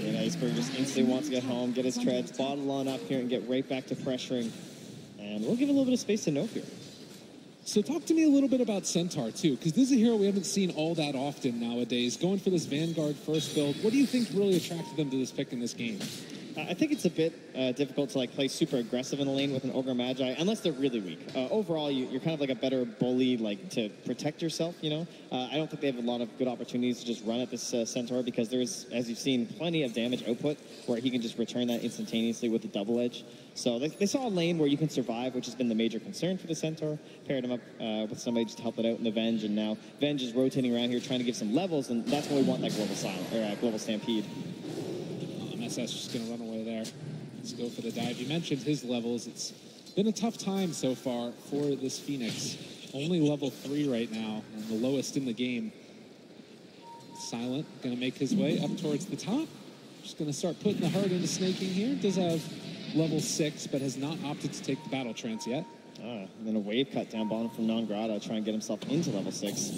And Iceberg just instantly wants to get home, get his treads, bottle on up here, and get right back to pressuring. And we'll give a little bit of space to No Fear. So talk to me a little bit about Centaur, too, because this is a hero we haven't seen all that often nowadays. Going for this Vanguard first build, what do you think really attracted them to this pick in this game? I think it's a bit difficult to play super aggressive in the lane with an Ogre Magi, unless they're really weak. Overall, you're kind of like a better bully, to protect yourself, you know? I don't think they have a lot of good opportunities to just run at this Centaur, because there's, as you've seen, plenty of damage output where he can just return that instantaneously with the double edge. So they saw a lane where you can survive, which has been the major concern for the Centaur. Paired him up with somebody just to help it out in the Venge, and now Venge is rotating around here trying to give some levels, and that's when we want that global stampede. MSS just going to run away there. Let's go for the dive. You mentioned his levels. It's been a tough time so far for this Phoenix. Only level 3 right now, and the lowest in the game. Silent, going to make his way up towards the top. Just going to start putting the heart into Snaking here. Does have level 6, but has not opted to take the battle trance yet. And then a wave cut down bottom from Non-Grata, try and get himself into level 6.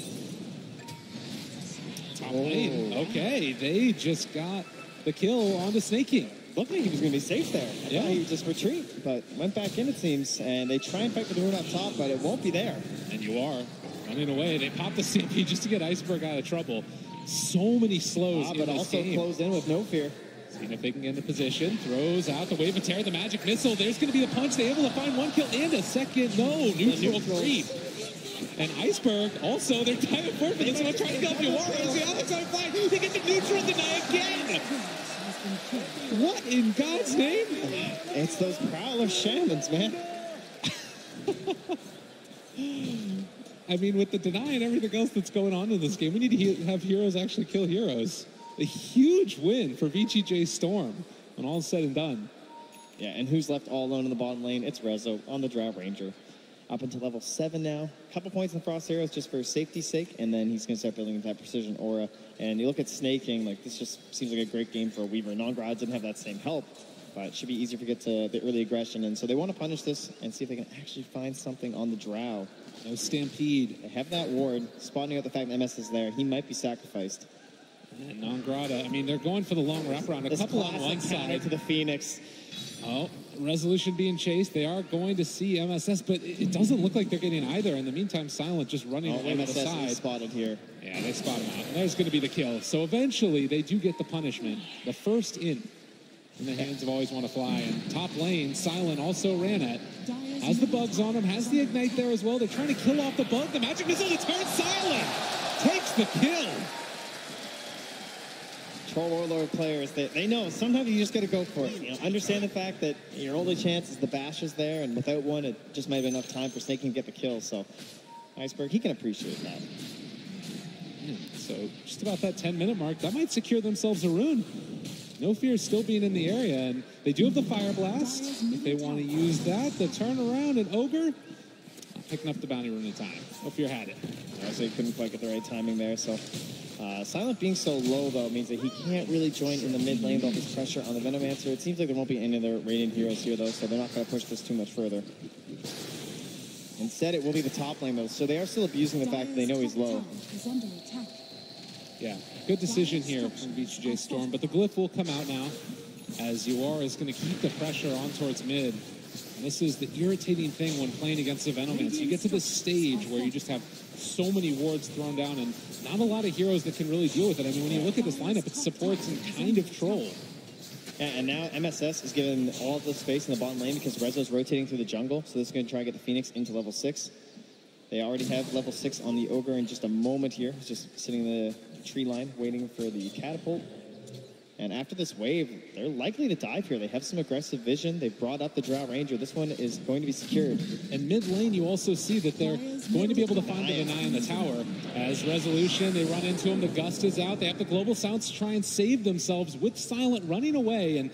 Top lane. Okay, they just got the kill on the Snaking. Looked like he was going to be safe there. I thought he would just retreat, but went back in, it seems, and they try and fight for the rune up top, but it won't be there. And you are running away. They pop the CP just to get Iceberg out of trouble. So many slows in but this also game. closed in with No Fear. Seeing if they can get into position. Throws out the Wave of Terror, the magic missile. There's going to be the punch. They're able to find one kill and a second. No, neutral creep. And Iceberg, also, they're diving forward for this one, trying to kill Fiora. The other side fight. They get the neutral deny again. What in God's name? It's those Prowler Shamans, man. I mean, with the deny and everything else that's going on in this game, we need to have heroes actually kill heroes. A huge win for VGJ Storm when all is said and done. Yeah, and who's left all alone in the bottom lane? It's Rezo on the Drow Ranger. Up until level 7 now. Couple points in Frost Arrows just for safety's sake, and then he's going to start building that Precision Aura. And you look at Snaking, this just seems like a great game for a Weaver. Non-Grad didn't have that same help, but it should be easier to get to the early aggression. And so they want to punish this and see if they can actually find something on the Drow. No Stampede. They have that ward. Spotting out the fact that MS is there, he might be sacrificed. And Non-Grata, I mean, they're going for the long wraparound. A couple on one side. To the Phoenix. Oh, Resolution being chased. They are going to see MSS, but it doesn't look like they're getting either. In the meantime, Silent just running away to the side. MSS is spotted here. Yeah, they spot him out. And there's going to be the kill. So eventually, they do get the punishment. The first in the hands of Always Want to Fly. And top lane, Silent also ran at. Has the bugs on him, has the ignite there as well. They're trying to kill off the bug. The magic missile returns. Silent takes the kill. Troll Warlord players, they know sometimes you just got to go for it. You know, understand the fact that your only chance is the bashes there, and without one, it just might have been enough time for Snake to get the kill. So, Iceberg, he can appreciate that. So, just about that 10-minute mark, that might secure themselves a rune. No Fear still being in the area, and they do have the Fire Blast. If they want to use that, the turnaround and Ogre, picking up the bounty rune in time. No Fear had it. So he couldn't quite get the right timing there. So. Silent being so low, though, means that he can't really join in the mid lane with all this pressure on the Venomancer. It seems like there won't be any other Radiant heroes here, though, so they're not going to push this too much further. Instead, it will be the top lane, though, so they are still abusing the fact that they know he's low. Yeah, good decision here from VGJ Storm, but the glyph will come out now, as UR is going to keep the pressure on towards mid. And this is the irritating thing when playing against the Venomancer. You get to this stage where you just have so many wards thrown down and not a lot of heroes that can really deal with it. I mean, when you look at this lineup, it supports and kind of troll. Yeah, and now MSS is given all of the space in the bottom lane because Rezo's rotating through the jungle, so this is going to try to get the Phoenix into level 6. They already have level 6 on the Ogre in just a moment here. He's just sitting in the tree line waiting for the catapult. And after this wave, they're likely to dive here. They have some aggressive vision. They've brought up the Drow Ranger. This one is going to be secured. And mid lane, you also see that they're going to be able to find the deny in the tower. As Resolution, they run into him. The Gust is out. They have the Global Sounds to try and save themselves with Silent running away. And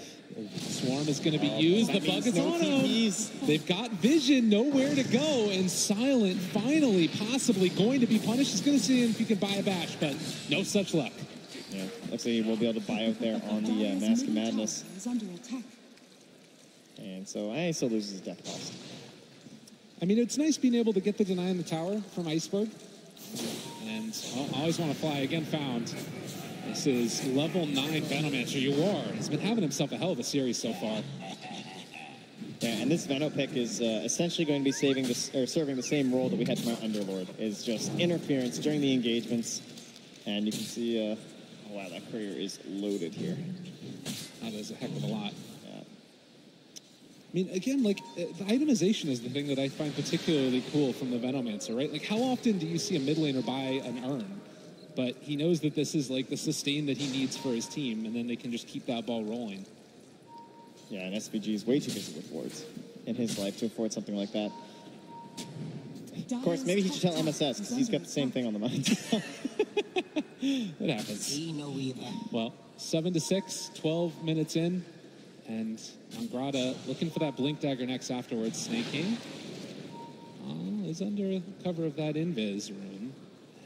Swarm is going to be used. The bug is on him. They've got vision, nowhere to go. And Silent, finally, possibly going to be punished. He's going to see if he can buy a bash, but no such luck. Yeah, looks like he will be able to buy out there on the Mask of Madness. And so I still loses his death cost. I mean, it's nice being able to get the deny in the tower from Iceberg. And Always Want to Fly, again found. This is level 9 Venomancer. UR has been having himself a hell of a series so far. Yeah, and this Veno pick is essentially going to be serving the same role that we had from our Underlord. Is just interference during the engagements. And you can see, oh wow, that courier is loaded here. That is a heck of a lot. Yeah. I mean, again, like, the itemization is the thing that I find particularly cool from the Venomancer, right? Like, how often do you see a mid laner buy an urn? But he knows that this is, like, the sustain that he needs for his team, and then they can just keep that ball rolling. Yeah, and SVG is way too busy with wards in his life to afford something like that. Of course, maybe he should tell MSS, because he's got the same thing on the mind. It happens. Well, 7-6, 12 minutes in, and Angrada looking for that Blink Dagger next afterwards. Snake King is under cover of that Invis rune,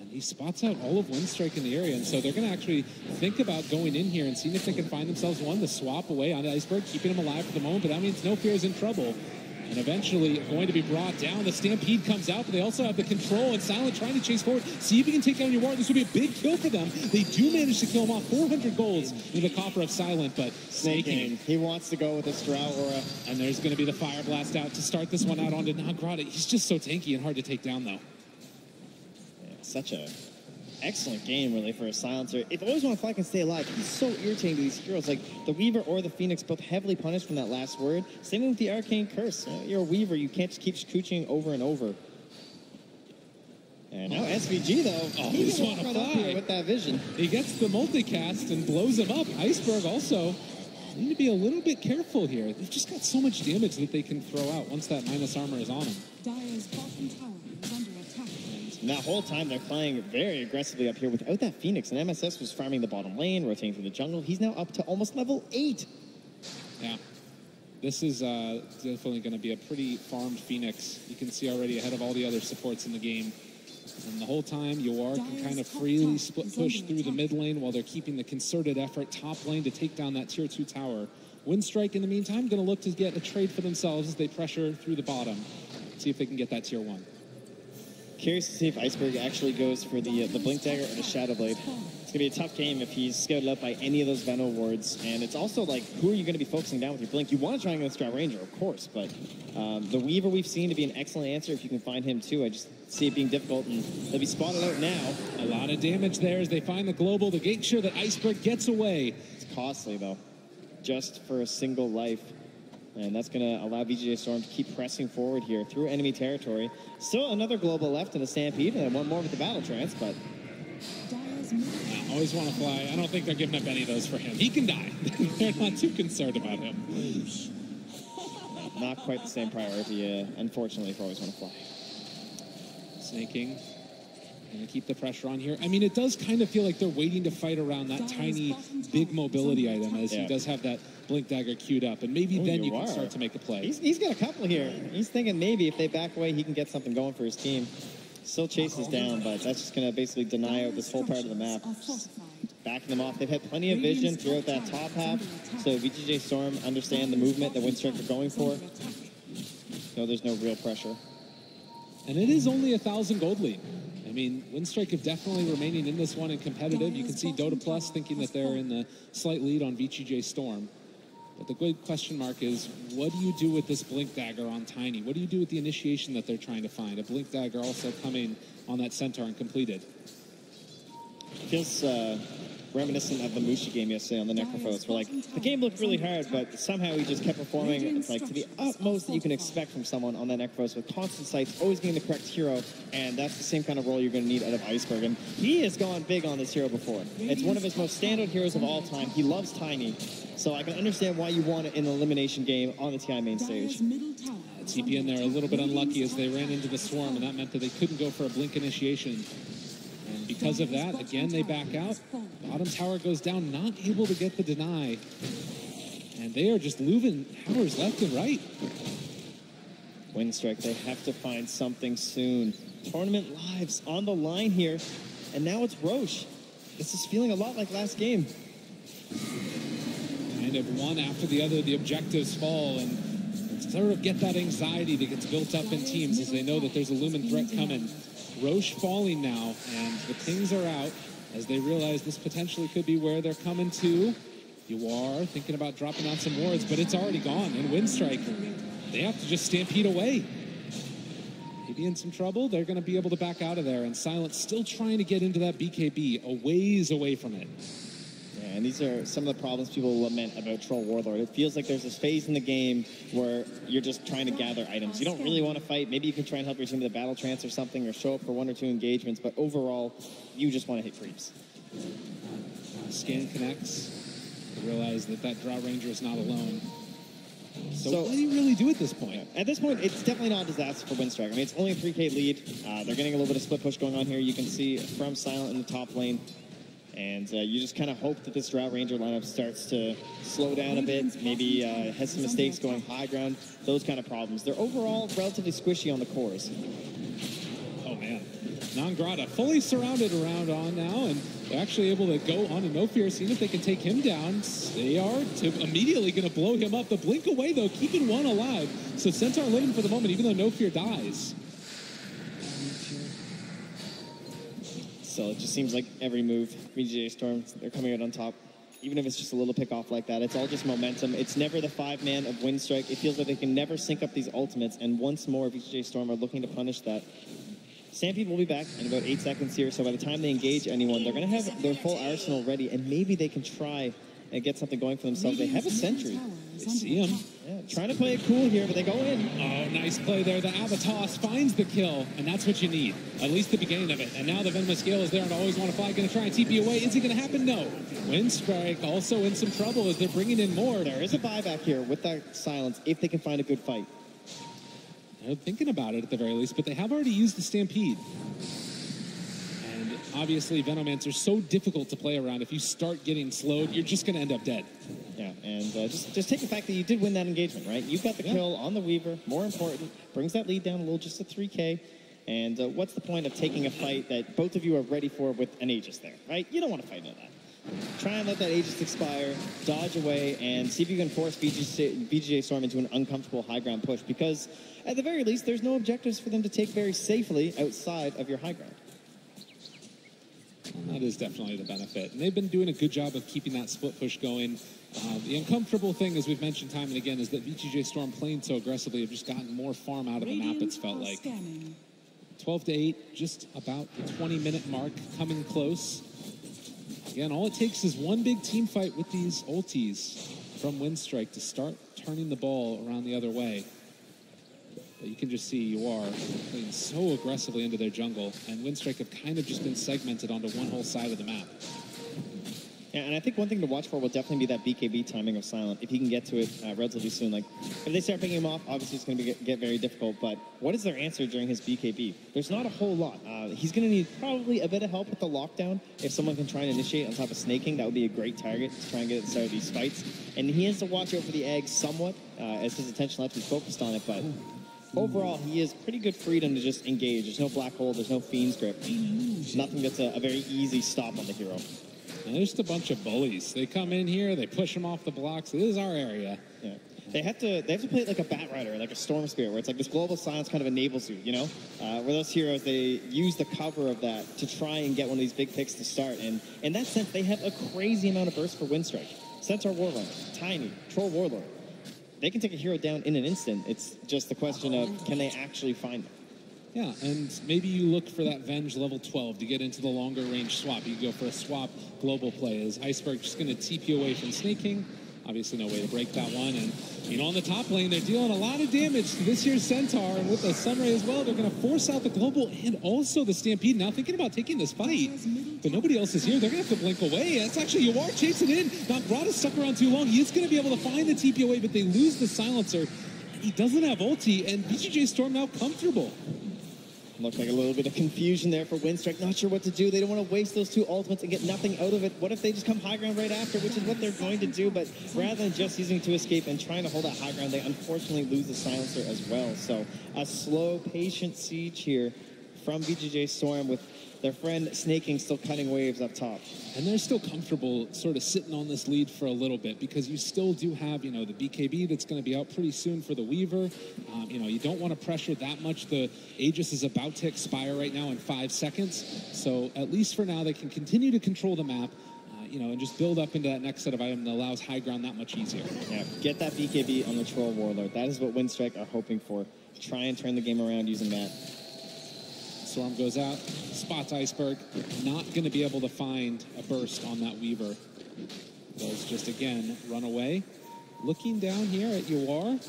and he spots out all of Windstrike in the area, and so they're going to actually think about going in here and seeing if they can find themselves one to swap away onto Iceberg, keeping him alive for the moment, but that means No Fear is in trouble. And eventually going to be brought down. The Stampede comes out, but they also have the control, and Silent trying to chase forward. See if he can take down UR. This would be a big kill for them. They do manage to kill him off. 400 golds in the coffer of Silent, but snaking. He wants to go with this Drow Aura. And there's going to be the Fire Blast out to start this one out onto Nagrada. He's just so tanky and hard to take down, though. Yeah, such a excellent game, really, for a Silencer. If Always Want to Fly can stay alive, he's so irritating to these heroes. Like, the Weaver or the Phoenix both heavily punished from that last word. Same with the Arcane Curse. You're a Weaver, you can't just keep scooching over and over. And now SVG, though, he's right up here with that vision. He gets the multicast and blows him up. Iceberg also need to be a little bit careful here. They've just got so much damage that they can throw out once that minus armor is on him. Dire's bottom tower is under attack. And that whole time they're playing very aggressively up here without that Phoenix. And MSS was farming the bottom lane, rotating through the jungle. He's now up to almost level 8. Yeah. This is definitely going to be a pretty farmed Phoenix. You can see already ahead of all the other supports in the game. And the whole time, UR can kind of freely push through the mid lane while they're keeping the concerted effort top lane to take down that tier 2 tower. Windstrike, in the meantime, going to look to get a trade for themselves as they pressure through the bottom. See if they can get that tier 1. Curious to see if Iceberg actually goes for the Blink Dagger or the Shadow Blade. going to be a tough game if he's scouted out by any of those Venom wards. And it's also like, who are you going to be focusing down with your Blink? You want to try and go with Scout Ranger, of course, but the Weaver we've seen to be an excellent answer if you can find him too. I just see it being difficult, and they'll be spotted out now. A lot of damage there as they find the global to make sure that Iceberg gets away. It's costly, though, just for a single life. And that's going to allow VGJ Storm to keep pressing forward here through enemy territory. Still another global left in the Stampede, and one more with the Battle Trance, but... I always want to fly. I don't think they're giving up any of those for him. He can die. They're not too concerned about him. Not quite the same priority, unfortunately, for always want to fly. Snaking. Going to keep the pressure on here. I mean, it does kind of feel like they're waiting to fight around that tiny, big mobility item, as he does have that Blink Dagger queued up, and maybe then you can start to make a play. He's got a couple here. He's thinking maybe if they back away, he can get something going for his team. Still chases down, but that's just going to basically deny out this whole part of the map. Backing them off. They've had plenty of vision throughout that top half, so VGJ Storm understand the movement that WINSTRIKE are going for. No, there's no real pressure. And it is only 1,000 gold lead. I mean, WINSTRIKE have definitely remaining in this one and competitive. You can see Dota Plus thinking that they're in the slight lead on VGJ Storm. But the good question mark is, what do you do with this Blink Dagger on Tiny? What do you do with the initiation that they're trying to find? A Blink Dagger also coming on that Centaur and completed. Feels reminiscent of the Mushi game yesterday on the Necrophos, where like the game looked really hard, but somehow he just kept performing it's like to the utmost that you can expect from someone on that Necrophos with constant sights, always getting the correct hero, and that's the same kind of role you're going to need out of Iceberg. And he has gone big on this hero before. It's one of his most standout heroes of all time. He loves Tiny, so I can understand why you want it in an elimination game on the TI main stage. TP in there a little bit unlucky as they ran into the swarm, and that meant that they couldn't go for a Blink initiation. And because of that, again, they back out. Bottom tower goes down, not able to get the deny. And they are just losing towers left and right. WINSTRIKE, they have to find something soon. Tournament lives on the line here. And now it's Roche. This is feeling a lot like last game. Kind of one after the other, the objectives fall, and sort of get that anxiety that gets built up in teams as they know that there's a Lumen threat coming. Roche falling now, and the pings are out as they realize this potentially could be where they're coming to. You are thinking about dropping out some wards, but it's already gone. And WINSTRIKE, they have to just stampede away. Maybe in some trouble, they're going to be able to back out of there. And Silent still trying to get into that BKB, a ways away from it. Yeah, and these are some of the problems people lament about Troll Warlord. It feels like there's this phase in the game where you're just trying to gather items. You don't really want to fight. Maybe you can try and help your team with a battle trance or something, or show up for 1 or 2 engagements, but overall, you just want to hit creeps. Scan connects. You realize that that Drow Ranger is not alone. So what do you really do at this point? At this point, it's definitely not a disaster for WINSTRIKE. I mean, it's only a 3K lead. They're getting a little bit of split push going on here. You can see from Silent in the top lane. And you just kind of hope that this Drow Ranger lineup starts to slow down a bit, maybe has some mistakes going high ground, those kind of problems. They're overall relatively squishy on the cores. Oh, man. Nangrata fully surrounded around on now, and they're actually able to go on to No Fear, seeing if they can take him down. They are immediately going to blow him up. The blink away, though, keeping one alive. So Centaur living for the moment, even though No Fear dies. So it just seems like every move, VGJ Storm, they're coming out on top. Even if it's just a little pick off like that, it's all just momentum. It's never the 5-man of WINSTRIKE. It feels like they can never sync up these ultimates, and once more, VGJ Storm are looking to punish that. Stampede will be back in about 8 seconds here, so by the time they engage anyone, they're going to have their full arsenal ready, and maybe they can try and get something going for themselves. They have a sentry. They see him. Yeah, trying to play it cool here, but they go in. Oh, nice play there. The Avatos finds the kill, and that's what you need. At least the beginning of it. And now the Venomous Gale is there and always want to fly. Going to try and TP away. Is it going to happen? No. WINSTRIKE also in some trouble as they're bringing in more. There is a buyback here with that silence if they can find a good fight. They're thinking about it at the very least, but they have already used the Stampede. And obviously, Venomancer is so difficult to play around. If you start getting slowed, you're just going to end up dead. Yeah, and just take the fact that you did win that engagement, right? You got the kill on the Weaver. More important, brings that lead down a little, just to 3K. And what's the point of taking a fight that both of you are ready for with an Aegis there, right? You don't want to fight into that. Try and let that Aegis expire, dodge away, and see if you can force VGJ Storm into an uncomfortable high ground push, because at the very least, there's no objectives for them to take very safely outside of your high ground. That is definitely the benefit. And they've been doing a good job of keeping that split push going. The uncomfortable thing, as we've mentioned time and again, is that VGJ Storm playing so aggressively have just gotten more farm out of the map, it's felt like. 12-8, just about the 20-minute mark, coming close. Again, all it takes is one big team fight with these ultis from WINSTRIKE to start turning the ball around the other way. But you can just see you are playing so aggressively into their jungle, and WINSTRIKE have kind of just been segmented onto one whole side of the map. Yeah, and I think one thing to watch for will definitely be that BKB timing of Silent. If he can get to it relatively soon. Like, if they start picking him off, obviously it's going to get very difficult. But what is their answer during his BKB? There's not a whole lot. He's going to need probably a bit of help with the lockdown. If someone can try and initiate on top of snaking, that would be a great target to try and get at the start of these fights. And he has to watch out for the eggs somewhat, as his attention will have to be focused on it. But overall, he has pretty good freedom to just engage. There's no black hole. There's no Fiend's Grip. Nothing that's a very easy stop on the hero. And there's just a bunch of bullies. They come in here, they push them off the blocks. This is our area. Yeah. They have to play it like a Bat Rider, like a Storm Spirit, where it's like this global silence kind of enables you, you know? Where those heroes, they use the cover of that to try and get one of these big picks to start. And in that sense, they have a crazy amount of burst for WINSTRIKE. Centaur Warrunner, Tiny, Troll Warlord. They can take a hero down in an instant. It's just the question of, can they actually find them? Yeah, and maybe you look for that Venge level 12 to get into the longer range swap. You go for a swap global play. Is Iceberg just going to TP you away from snaking? Obviously no way to break that one. And, you know, on the top lane, they're dealing a lot of damage to this year's Centaur. And with the Sunray as well, they're going to force out the global and also the Stampede. Now thinking about taking this fight, but nobody else is here. They're going to have to blink away. That's actually, you are chasing in. Not Grot is stuck around too long. He is going to be able to find the TP away, but they lose the silencer. He doesn't have ulti, and VGJ Storm now comfortable. Looked like a little bit of confusion there for WINSTRIKE. Not sure what to do. They don't want to waste those two ultimates and get nothing out of it. What if they just come high ground right after, which is what they're going to do. But rather than just using to escape and trying to hold that high ground, they unfortunately lose the silencer as well. So a slow, patient siege here from VGJ Storm with their friend Snaking still cutting waves up top. And they're still comfortable sort of sitting on this lead for a little bit because you still do have, you know, the BKB that's going to be out pretty soon for the Weaver. You know, you don't want to pressure that much. The Aegis is about to expire right now in 5 seconds. So at least for now, they can continue to control the map, you know, and just build up into that next set of items that allows high ground that much easier. Yeah, get that BKB on the Troll Warlord. That is what WINSTRIKE are hoping for. Try and turn the game around using that. Storm goes out, spots Iceberg, not going to be able to find a burst on that Weaver. Does just, again, run away. Looking down here at Yawar,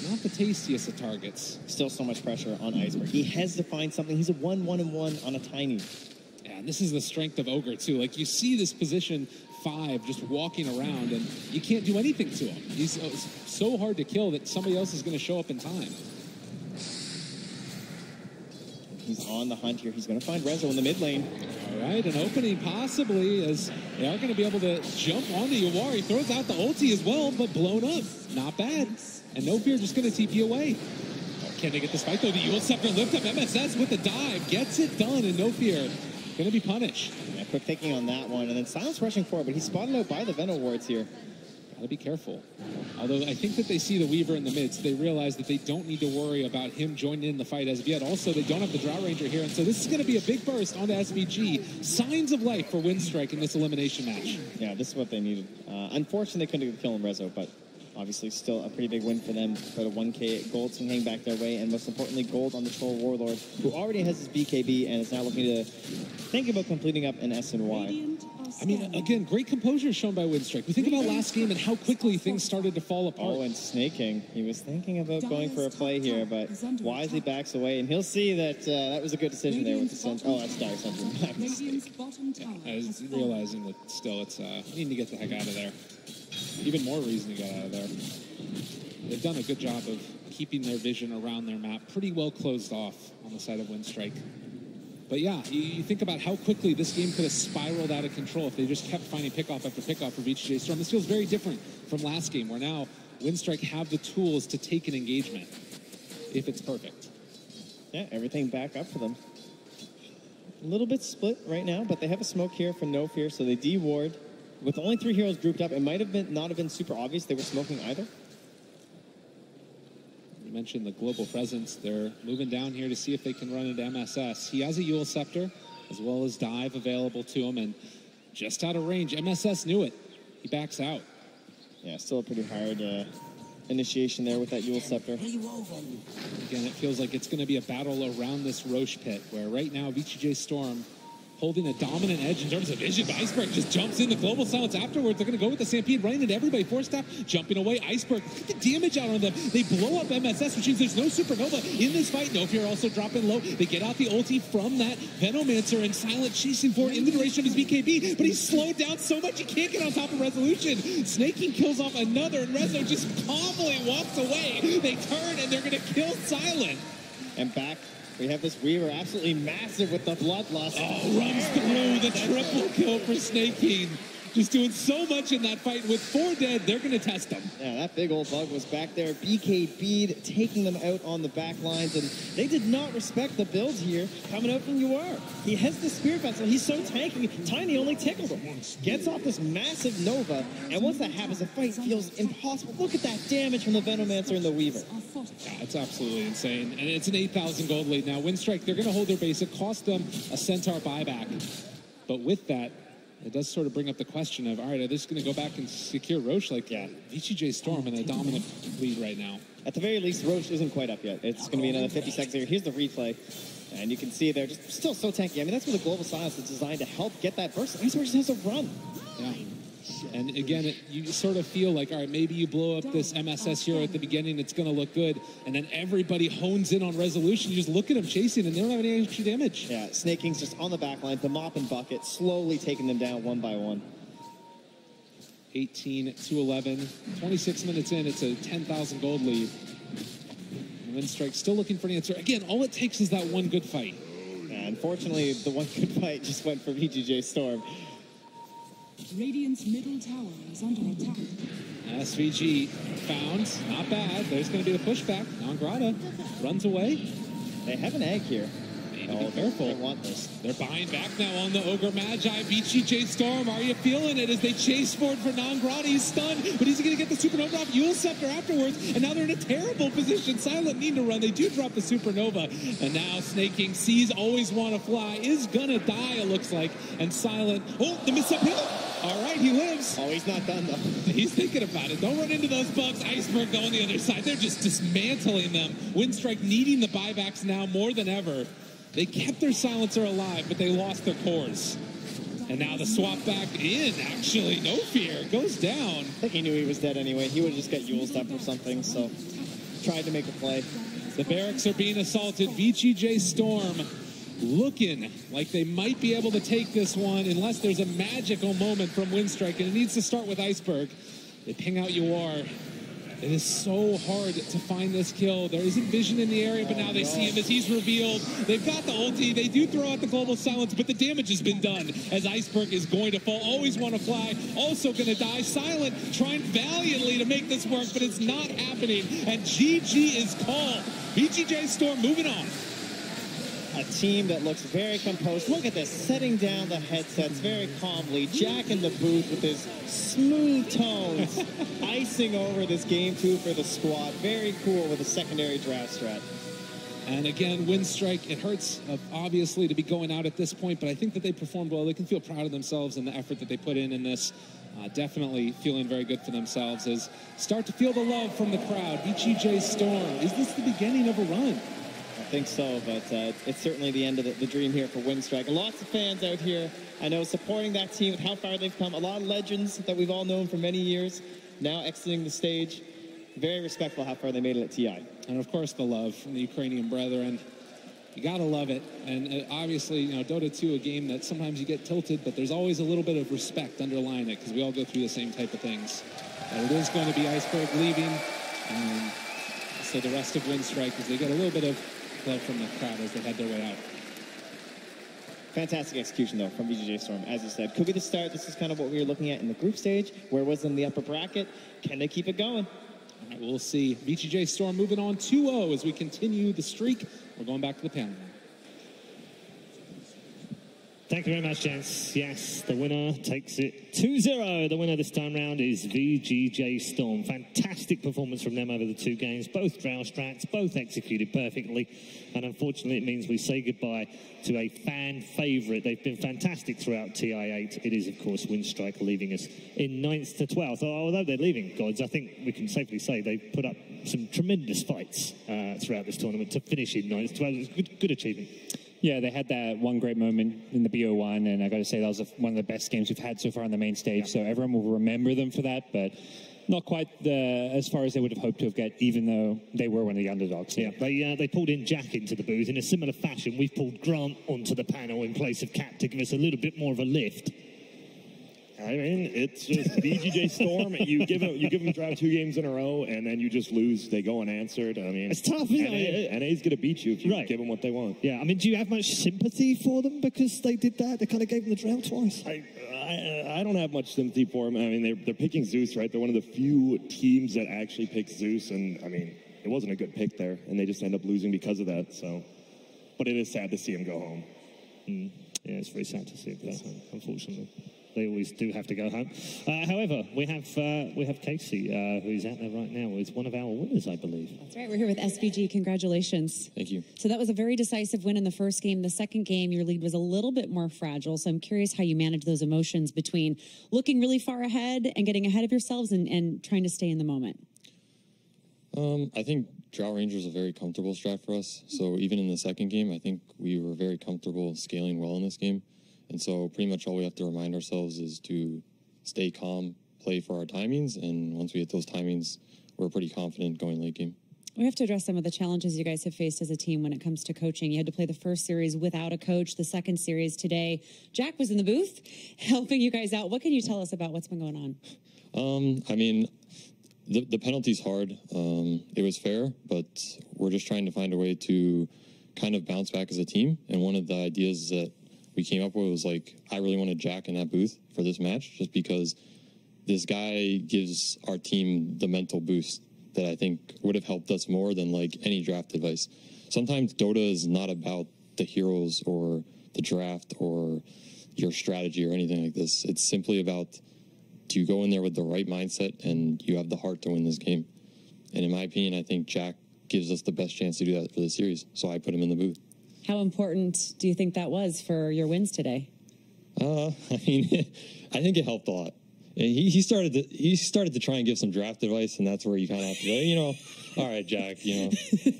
not the tastiest of targets. Still so much pressure on Iceberg. He has to find something. He's a 1-1-1 on a Tiny. Yeah, and this is the strength of Ogre, too. Like, you see this position 5 just walking around, and you can't do anything to him. He's so hard to kill that somebody else is going to show up in time. He's on the hunt here. He's going to find Rezo in the mid lane. All right, an opening possibly, as they are going to be able to jump onto Yawar. He throws out the ulti as well, but blown up. Not bad. And No Fear just going to TP away. Can they get this fight, though? The Yule Scepter lift up MSS with the dive. Gets it done, and No Fear going to be punished. Yeah, quick thinking on that one. And then Silence rushing forward, but he's spotted out by the Venom wards here. Got to be careful. Although I think that they see the Weaver in the midst, they realize that they don't need to worry about him joining in the fight as of yet. Also, they don't have the Drow Ranger here, and so this is going to be a big burst onto SVG. Signs of life for WINSTRIKE in this elimination match. Yeah, this is what they needed. Unfortunately, they couldn't kill him Rezo, but obviously still a pretty big win for them. Put a 1K gold swing back their way, and most importantly, gold on the Troll Warlord, who already has his BKB and is now looking to think about completing up an SNY. I mean, again, great composure shown by WINSTRIKE. We think about last game and how quickly things started to fall apart. Oh, and Snaking. He was thinking about going for a play here, but wisely backs away, and he'll see that that was a good decision there with the Centaur. Oh, that's Dire Centaur. I was realizing that still it's needing to get the heck out of there. Even more reason to get out of there. They've done a good job of keeping their vision around their map pretty well closed off on the side of WINSTRIKE. But yeah, you think about how quickly this game could have spiraled out of control if they just kept finding pickoff after pickoff for VGJ Storm. This feels very different from last game, where now WINSTRIKE have the tools to take an engagement, if it's perfect. Yeah, everything back up for them. A little bit split right now, but they have a smoke here for No Fear, so they de-ward. With only 3 heroes grouped up, it might have been not have been super obvious they were smoking either. You mentioned the global presence. They're moving down here to see if they can run into MSS. He has a Yule Scepter. as well as dive available to him, and just out of range. MSS knew it. He backs out. Yeah, still a pretty hard initiation there with that Yule Scepter. Again, it feels like it's going to be a battle around this Roche pit, where right now VGJ Storm holding a dominant edge in terms of vision, but Iceberg just jumps in the global silence afterwards. They're going to go with the Stampede, running into everybody. Force Staff jumping away. Iceberg, get the damage out on them. They blow up MSS, which means there's no Supernova in this fight. No Fear also dropping low. They get out the ulti from that Venomancer, and Silent chasing for it in the duration of his BKB, but he's slowed down so much he can't get on top of Resolution. Snaking kills off another, and Rezo just calmly walks away. They turn, and they're going to kill Silent. And back, we have this Weaver absolutely massive with the Bloodlust. Oh, runs through the triple kill for Snake King. Just doing so much in that fight. With 4 dead, they're going to test them. Yeah, that big old bug was back there. BKB'd, taking them out on the back lines, and they did not respect the build here coming out from UR. He has the Spirit Vessel. He's so tanky. Tiny only tickled him. Gets off this massive Nova, and once that happens, the fight feels impossible. Look at that damage from the Venomancer and the Weaver. Yeah, it's absolutely insane. And it's an 8,000 gold lead now. Winstrike, they're going to hold their base. It cost them a Centaur buyback. But with that, it does sort of bring up the question of, all right, are they just going to go back and secure Roche? Like, yeah, VGJ Storm in a dominant lead right now. At the very least, Roche isn't quite up yet. It's going to be another 50 seconds here. Here's the replay. And you can see they're just still so tanky. I mean, that's where the Global Silence is designed to help get that burst. Iceberg just has to run. Yeah. And again, you sort of feel like, all right, maybe you blow up this MSS hero at the beginning, it's going to look good. And then everybody hones in on Resolution. You just look at them chasing, and they don't have any extra damage. Yeah, Snake King's just on the back line, the mop and bucket, slowly taking them down one by one. 18 to 11. 26 minutes in, it's a 10,000 gold lead. And Winstrike still looking for an answer. Again, all it takes is that one good fight. Yeah, unfortunately, the one good fight just went for VGJ Storm. Radiant's middle tower is under attack. SVG found. Not bad. There's going to be the pushback. Nangrata runs away. They have an egg here. Be careful. They want this. They're buying back now on the Ogre Magi. VGJ Storm, are you feeling it as they chase forward for Nangrata? He's stunned, but he's going to get the Supernova off Yule Scepter afterwards, and now they're in a terrible position. Silent need to run. They do drop the Supernova, and now Snake King sees Always Want to Fly, is going to die, it looks like, and Silent, oh, the miss up hill. All right, he lives. Oh, he's not done, though. He's thinking about it. Don't run into those bugs. Iceberg, though, on the other side. They're just dismantling them. Winstrike needing the buybacks now more than ever. They kept their silencer alive, but they lost their cores. And now the swap back in, actually. No Fear. Goes down. I think he knew he was dead anyway. He would have just got Yule's up or something, so tried to make a play. The barracks are being assaulted. VGJ Storm looking like they might be able to take this one unless there's a magical moment from Winstrike, and it needs to start with Iceberg. They ping out UR. It is so hard to find this kill. There isn't vision in the area, but now they see him as he's revealed. They've got the ulti. They do throw out the Global Silence, but the damage has been done as Iceberg is going to fall. Always Want to Fly, also going to die. Silent trying valiantly to make this work, but it's not happening. And GG is called. VGJ Storm moving on. A team that looks very composed. Look at this, setting down the headsets very calmly. Jack in the booth with his smooth tones, icing over this game 2 for the squad. Very cool with a secondary draft strat. And again, Winstrike, it hurts obviously to be going out at this point, but I think that they performed well. They can feel proud of themselves and the effort that they put in this. Definitely feeling very good for themselves as start to feel the love from the crowd. VGJ Storm, is this the beginning of a run? I think so, but it's certainly the end of the dream here for Winstrike. Lots of fans out here, I know, supporting that team with how far they've come. A lot of legends that we've all known for many years now exiting the stage. Very respectful how far they made it at TI. And of course the love from the Ukrainian brethren. You gotta love it. And obviously, you know, Dota 2, a game that sometimes you get tilted, but there's always a little bit of respect underlying it because we all go through the same type of things. But it is going to be Iceberg leaving. And so the rest of Winstrike, as they get a little bit of love from the crowd as they head their way out. Fantastic execution, though, from VGJ Storm. As you said, could be the start. This is kind of what we were looking at in the group stage. Where was in the upper bracket? Can they keep it going? All right, we'll see. VGJ Storm moving on 2-0 as we continue the streak. We're going back to the panel. Thank you very much, gents. Yes, the winner takes it 2-0. The winner this time round is VGJ Storm. Fantastic performance from them over the 2 games. Both drow strats, both executed perfectly. And unfortunately, it means we say goodbye to a fan favourite. They've been fantastic throughout Ti8. It is, of course, WINSTRIKE leaving us in 9th to 12th. Although they're leaving, gods, I think we can safely say they've put up some tremendous fights throughout this tournament to finish in 9th to 12th. It's a good achievement. Yeah, they had that one great moment in the BO1, and I got to say that was one of the best games we've had so far on the main stage. So everyone will remember them for that, but not quite as far as they would have hoped to have got, even though they were one of the underdogs. Yeah, they pulled in Jack into the booth in a similar fashion. We've pulled Grant onto the panel in place of Cap to give us a little bit more of a lift. I mean, it's just VGJ Storm. You give them drive 2 games in a row, and then you just lose. They go unanswered. I mean, it's tough, isn't it? NA's going to beat you if you give them what they want. Yeah, I mean, do you have much sympathy for them because they did that? They kind of gave them the drought twice. I don't have much sympathy for them. I mean, they're picking Zeus, right? They're one of the few teams that actually pick Zeus, and I mean, it wasn't a good pick there, and they just end up losing because of that. So, but it is sad to see him go home. Yeah, it's very sad to see it go home, unfortunately. They always do have to go home. However, we have Casey, who's out there right now, who's one of our winners, I believe. That's right. We're here with SVG. Congratulations. Thank you. So that was a very decisive win in the first game. The second game, your lead was a little bit more fragile. So I'm curious how you manage those emotions between looking really far ahead and getting ahead of yourselves and trying to stay in the moment. I think Drow Ranger is a very comfortable strat for us. So even in the second game, I think we were very comfortable scaling well in this game. And so pretty much all we have to remind ourselves is to stay calm, play for our timings, and once we hit those timings, we're pretty confident going late game. We have to address some of the challenges you guys have faced as a team when it comes to coaching. You had to play the first series without a coach, the second series today. Jack was in the booth helping you guys out. What can you tell us about what's been going on? I mean, the penalty's hard. It was fair, but we're just trying to find a way to kind of bounce back as a team. And one of the ideas that we came up with was like, I really wanted Jack in that booth for this match just because this guy gives our team the mental boost that I think would have helped us more than like any draft advice. Sometimes Dota is not about the heroes or the draft or your strategy or anything like this. It's simply about, do you go in there with the right mindset and you have the heart to win this game? And in my opinion, I think Jack gives us the best chance to do that for the series. So I put him in the booth. How important do you think that was for your wins today? I mean, I think it helped a lot. And he started to try and give some draft advice, and that's where you kind of have to go, you know, all right, Jack, you know.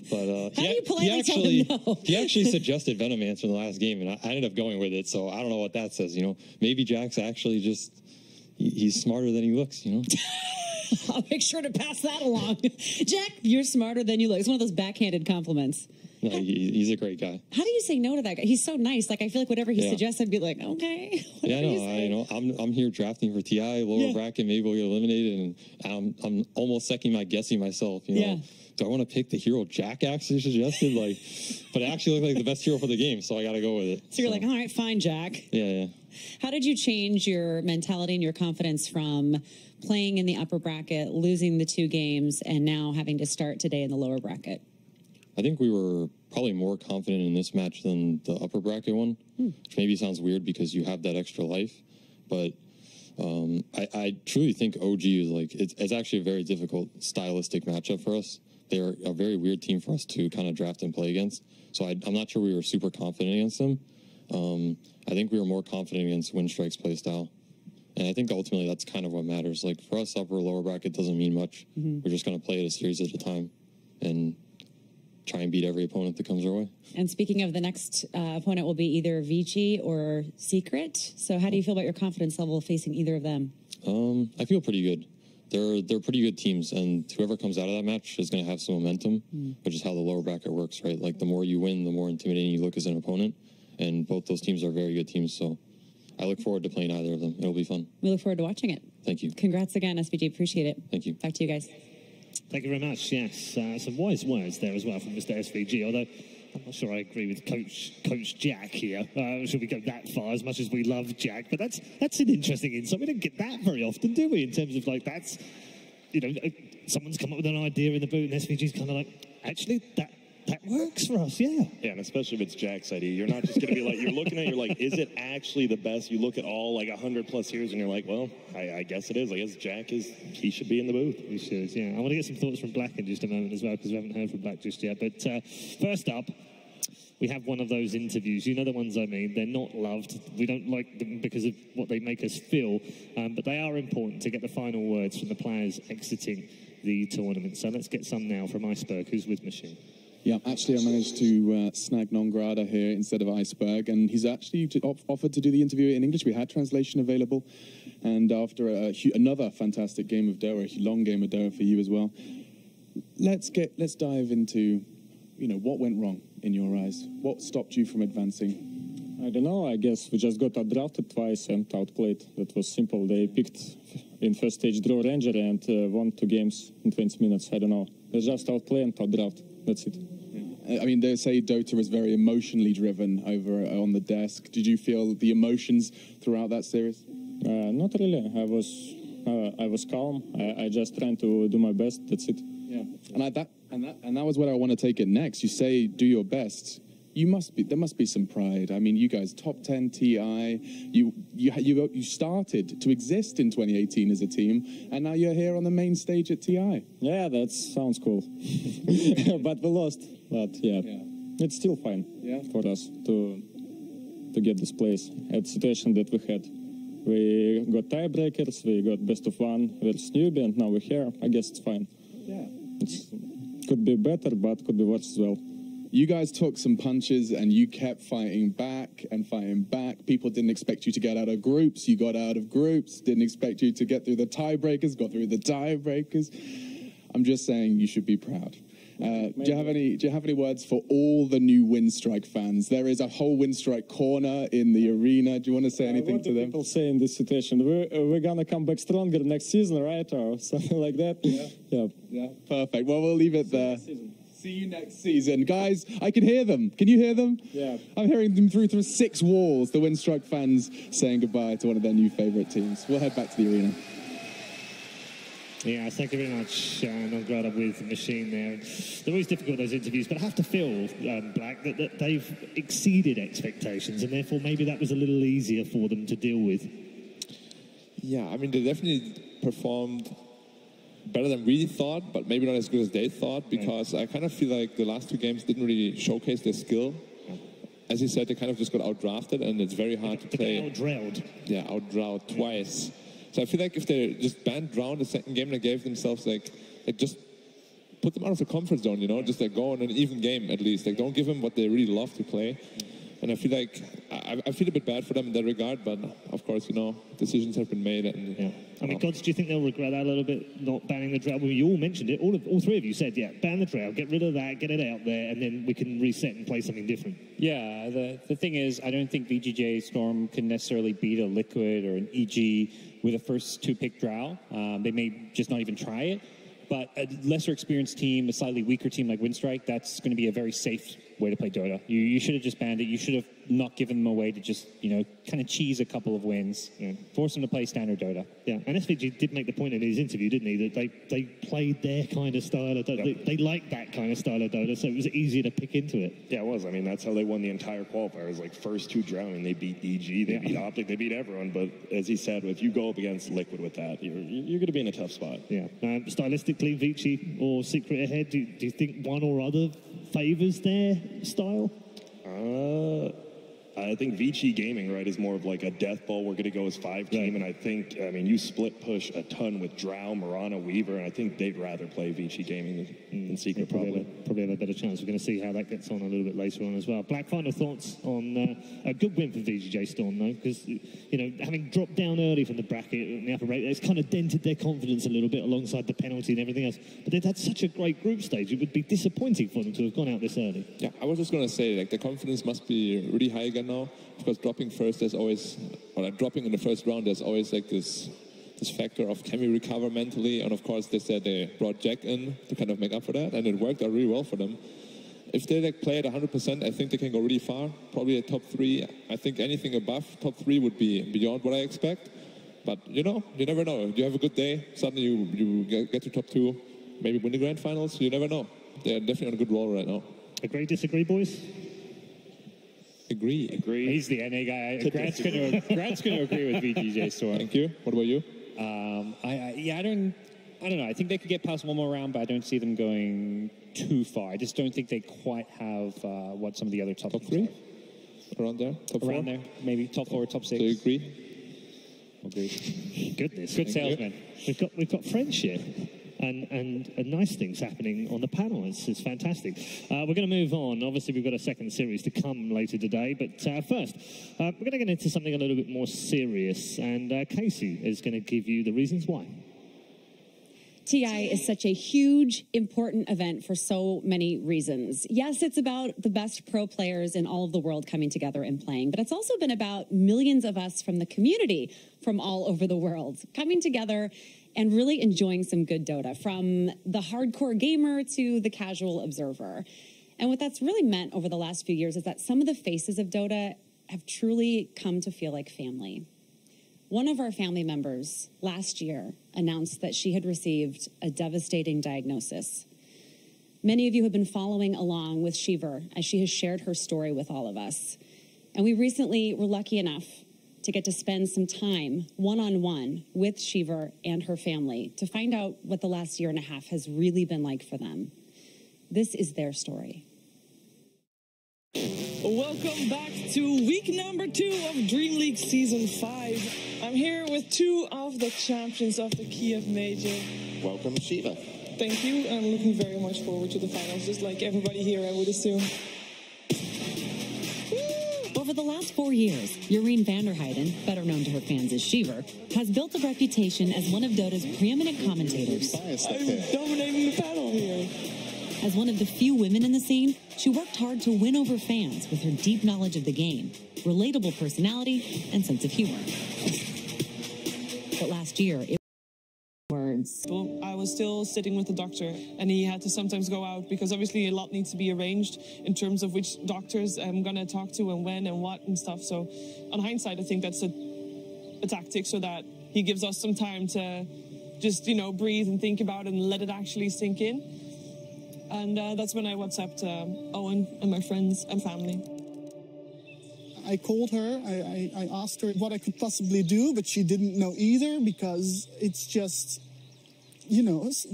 But How do you politely tell him no? he actually suggested Venomancer in the last game, and I ended up going with it. So I don't know what that says. You know, maybe Jack's actually just he's smarter than he looks. You know. I'll make sure to pass that along. Jack, you're smarter than you look. It's one of those backhanded compliments. No, he's a great guy. How do you say no to that guy? He's so nice. Like, I feel like whatever he suggests, I'd be like, okay. Yeah, no, I'm here drafting for TI, lower bracket, maybe we'll get eliminated, and I'm almost second guessing myself, you know. Do I want to pick the hero Jack actually suggested? Like, but it actually looked like the best hero for the game, so I got to go with it. So you're like, all right, fine, Jack. Yeah. How did you change your mentality and your confidence from playing in the upper bracket, losing the 2 games, and now having to start today in the lower bracket? I think we were probably more confident in this match than the upper bracket one, which maybe sounds weird because you have that extra life. But I truly think OG is like, it's actually a very difficult stylistic matchup for us. They're a very weird team for us to kind of draft and play against. So I'm not sure we were super confident against them. I think we were more confident against WINSTRIKE's play style. And I think ultimately that's kind of what matters. Like for us, upper or lower bracket doesn't mean much. We're just going to play it a series at a time and try and beat every opponent that comes our way. And speaking of, the next opponent will be either Vici or Secret. So how do you feel about your confidence level facing either of them? I feel pretty good. They're pretty good teams, and whoever comes out of that match is going to have some momentum, which is how the lower bracket works, right? Like the more you win, the more intimidating you look as an opponent, and both those teams are very good teams, so I look forward to playing either of them. It'll be fun. We look forward to watching it. Thank you. Congrats again, SVG. Appreciate it. Thank you. Back to you guys. Thank you very much. Yes, some wise words there as well from Mr. SVG, although I'm not sure I agree with Coach Jack here. Should we go that far, as much as we love Jack? But that's an interesting insight. We don't get that very often, do we? In terms of like, that's, you know, someone's come up with an idea in the booth and SVG's kind of like, actually, that works for us, yeah. Yeah, and especially if it's Jack's idea. You're not just going to be like, you're looking at it, you're like, is it actually the best? You look at all like 100+ years and you're like, well, I guess it is. I guess Jack is, he should be in the booth. He should, yeah. I want to get some thoughts from Black in just a moment as well, because we haven't heard from Black just yet. But first up, we have one of those interviews. You know the ones I mean. They're not loved. We don't like them because of what they make us feel. But they are important to get the final words from the players exiting the tournament. So let's get some now from Iceberg, who's with Machine. Yeah, actually, I managed to snag Non-Grada here instead of Iceberg, and he's actually offered to do the interview in English. We had translation available, and after another fantastic game of Dota, a long game of Dota for you as well, let's dive into, you know, what went wrong in your eyes. What stopped you from advancing? I don't know. I guess we just got outdrafted twice and outplayed. That was simple. They picked in first stage Draw Ranger and won 2 games in 20 minutes. I don't know. They just outplay and outdraft. That's it. I mean, they say Dota is very emotionally driven over on the desk. Did you feel the emotions throughout that series? Not really. I was calm. I just trying to do my best. That's it. Yeah. And that was where I want to take it next. You say do your best. There must be some pride. I mean, you guys, top 10 TI. You started to exist in 2018 as a team, and now you're here on the main stage at TI. Yeah, that sounds cool. But we lost. But yeah, it's still fine for us to get this place. At the situation that we had, we got tiebreakers, we got best of 1 versus newbie, and now we're here. I guess it's fine. Yeah, it could be better, but could be worse as well. You guys took some punches and you kept fighting back and fighting back. People didn't expect you to get out of groups. You got out of groups. Didn't expect you to get through the tiebreakers. Got through the tiebreakers. I'm just saying you should be proud. Do you have any words for all the new WINSTRIKE fans? There is a whole WINSTRIKE corner in the arena. Do you want to say anything to them? People say in this situation, we're gonna come back stronger next season, right, or something like that. Yeah. Perfect. Well, we'll leave it there. See you next season. Guys, I can hear them. Can you hear them? Yeah. I'm hearing them through 6 walls, the WINSTRIKE fans saying goodbye to one of their new favourite teams. We'll head back to the arena. Yeah, thank you very much, Non-Grada with the Machine there. They're always difficult, those interviews, but I have to feel, Black, that they've exceeded expectations, and therefore maybe that was a little easier for them to deal with. Yeah, I mean, they definitely performed better than we thought, but maybe not as good as they thought, because I kind of feel like the last 2 games didn't really showcase their skill. As you said, they kind of just got outdrafted, and it's very hard to play. Out-drilled. Yeah, out-drilled twice. So I feel like if they just banned Drown the second game, they gave themselves like just put them out of the comfort zone, you know, just like go on an even game at least. Like don't give them what they really love to play. And I feel like I feel a bit bad for them in that regard, but of course, you know, decisions have been made. And I mean, Gods, do you think they'll regret that a little bit, not banning the Drow? Well, you all mentioned it. All 3 of you said, yeah, ban the Drow, get rid of that, get it out there, and then we can reset and play something different. Yeah, the thing is, I don't think VGJ Storm can necessarily beat a Liquid or an EG with a first 2-pick Drow. They may just not even try it. But a lesser experienced team, a slightly weaker team like WINSTRIKE, that's going to be a very safe way to play Dota. You should have just banned it. You should have not given them a way to just, you know, kind of cheese a couple of wins. Yeah. Force them to play standard Dota. Yeah, and SVG did make the point in his interview, didn't he, that they played their kind of style of Dota. They liked that kind of style of Dota, so it was easier to pick into it. Yeah, it was. I mean, that's how they won the entire qualifiers. Like, first 2 drowning, they beat EG, they beat Optic, they beat everyone. But as he said, if you go up against Liquid with that, you're going to be in a tough spot. Yeah. Stylistically, Vici or Secret ahead, do you think one or other favours their style? I think Vici Gaming, right, is more of like a death ball. We're going to go as 5 team, and I think, I mean, you split push a ton with Drow, Mirana, Weaver, and I think they'd rather play Vici Gaming than Secret, probably. Probably have a better chance. We're going to see how that gets on a little bit later on as well. Black, final thoughts on a good win for VGJ Storm, though, because, you know, having dropped down early from the bracket in the upper rate, it's kind of dented their confidence a little bit alongside the penalty and everything else. But they've had such a great group stage, it would be disappointing for them to have gone out this early. Yeah, I was just going to say, like, the confidence must be really high again now. Because dropping first, there's always, or like dropping in the first round, there's always like this factor of can we recover mentally? And of course, they said they brought Jack in to kind of make up for that, and it worked out really well for them. If they like play at 100%, I think they can go really far. Probably a top 3. I think anything above top 3 would be beyond what I expect. But you know, you never know. You have a good day, suddenly you get to top 2, maybe win the grand finals. You never know. They're definitely on a good roll right now. Agree, disagree, boys? Agree. He's the NA guy. Grant's going to agree with VGJ Storm. Thank you. What about you? I don't know. I think they could get past one more round, but I don't see them going too far. I just don't think they quite have what some of the other top three around there. Top around four? there, maybe top 4, top 6. Do you agree? Goodness, Good salesman. We've got friendship and nice things happening on the panel. It's fantastic. We're going to move on. Obviously, we've got a second series to come later today, but first, we're going to get into something a little bit more serious, and Casey is going to give you the reasons why. TI is such a huge, important event for so many reasons. Yes, it's about the best pro players in all of the world coming together and playing, but it's also been about millions of us from the community from all over the world coming together and really enjoying some good Dota, from the hardcore gamer to the casual observer. And what that's really meant over the last few years is that some of the faces of Dota have truly come to feel like family. One of our family members last year announced that she had received a devastating diagnosis. Many of you have been following along with Shiver as she has shared her story with all of us. And we recently were lucky enough to get to spend some time one-on-one with Shiver and her family to find out what the last year and a half has really been like for them. This is their story. Welcome back to week number 2 of Dream League Season 5. I'm here with 2 of the champions of the Kiev Major. Welcome, Shiva. Thank you. I'm looking very much forward to the finals, just like everybody here, I would assume. Over the last 4 years, Joreen Vanderheiden, better known to her fans as Shiver, has built a reputation as one of Dota's preeminent commentators. I'm dominating the panel here. As one of the few women in the scene, she worked hard to win over fans with her deep knowledge of the game, relatable personality, and sense of humor. But last year, it words. Well, I was still sitting with the doctor, and he had to sometimes go out because obviously a lot needs to be arranged in terms of which doctors I'm going to talk to and when and what and stuff. So on hindsight, I think that's a tactic so that he gives us some time to just, breathe and think about it and let it actually sink in. And that's when I WhatsApped Owen and my friends and family. I called her, I asked her what I could possibly do, but she didn't know either because it's just,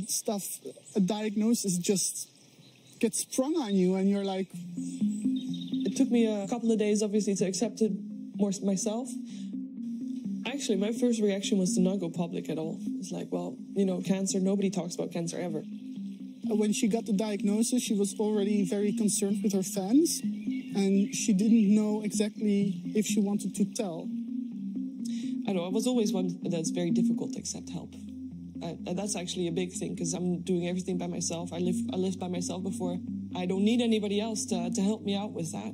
stuff, a diagnosis just gets sprung on you and you're like... It took me a couple of days, obviously, to accept it more myself. Actually, my first reaction was to not go public at all. It's like, well, cancer, nobody talks about cancer ever. When she got the diagnosis, she was already very concerned with her fans, and she didn't know exactly if she wanted to tell. I know, I was always one that's very difficult to accept help. That's actually a big thing, because I'm doing everything by myself. I lived by myself before. I don't need anybody else to help me out with that.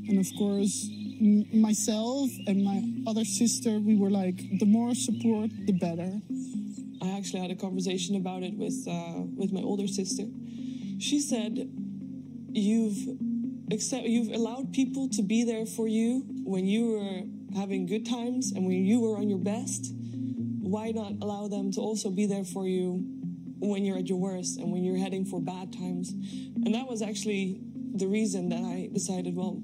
And of course, myself and my other sister, we were like, the more support, the better. I actually had a conversation about it with my older sister. She said, you've allowed people to be there for you when you were having good times and when you were on your best. Why not allow them to also be there for you when you're at your worst and when you're heading for bad times? And that was actually the reason that I decided, well,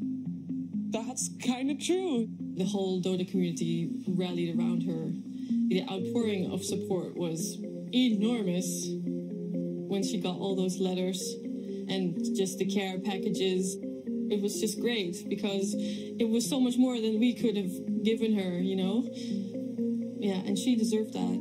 that's kind of true. The whole Dota community rallied around her. The outpouring of support was enormous when she got all those letters and just the care packages. It was just great because it was so much more than we could have given her, Yeah, and she deserved that.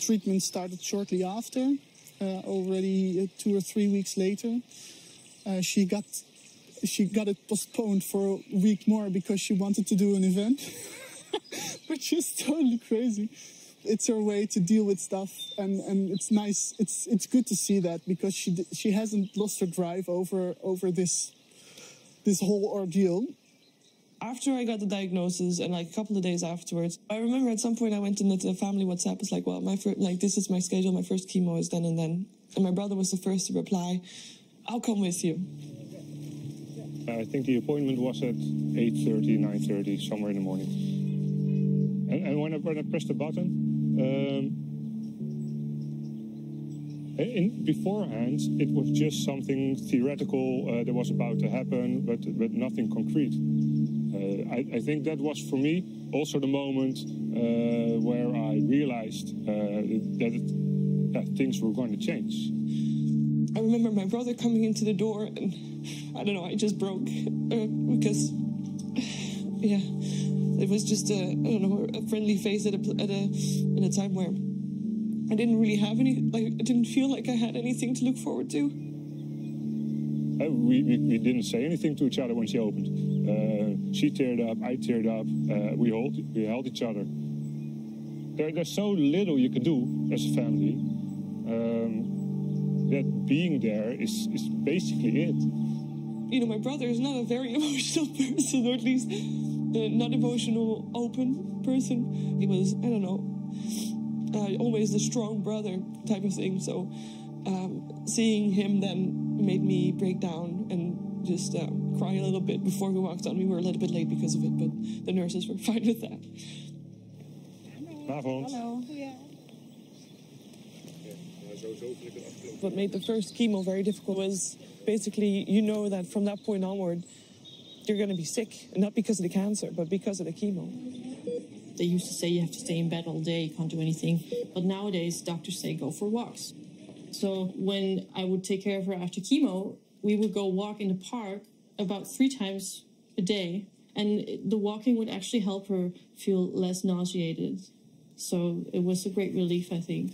Treatment started shortly after, already 2 or 3 weeks later. She got it postponed for a week more because she wanted to do an event, which is totally crazy. It's her way to deal with stuff, and it's nice. It's good to see that because she hasn't lost her drive over this whole ordeal. After I got the diagnosis and like a couple of days afterwards, I remember at some point I went into the family WhatsApp. It's like, well, this is my schedule. My first chemo is then and then. And my brother was the first to reply, I'll come with you. I think the appointment was at 8:30, 9:30, somewhere in the morning. And when I pressed the button, Beforehand, it was just something theoretical that was about to happen, but nothing concrete. I think that was for me also the moment where I realized that things were going to change. I remember my brother coming into the door, and I don't know, I just broke because, yeah, it was just a friendly face in a time where I didn't really have I didn't feel like I had anything to look forward to. We didn't say anything to each other when she opened. She teared up, I teared up, we held each other. There's so little you can do as a family. That being there is basically it. You know, my brother is not a very emotional person, or at least not emotional, open person. He was, I don't know, always the strong brother type of thing. So seeing him then made me break down and just cry a little bit before we walked on. We were a little bit late because of it, but the nurses were fine with that. Hello. Yeah. What made the first chemo very difficult was basically, you know that from that point onward, you're going to be sick. Not because of the cancer, but because of the chemo. They used to say you have to stay in bed all day, you can't do anything. But nowadays, doctors say go for walks. So when I would take care of her after chemo, we would go walk in the park about 3 times a day. And the walking would actually help her feel less nauseated. So it was a great relief, I think.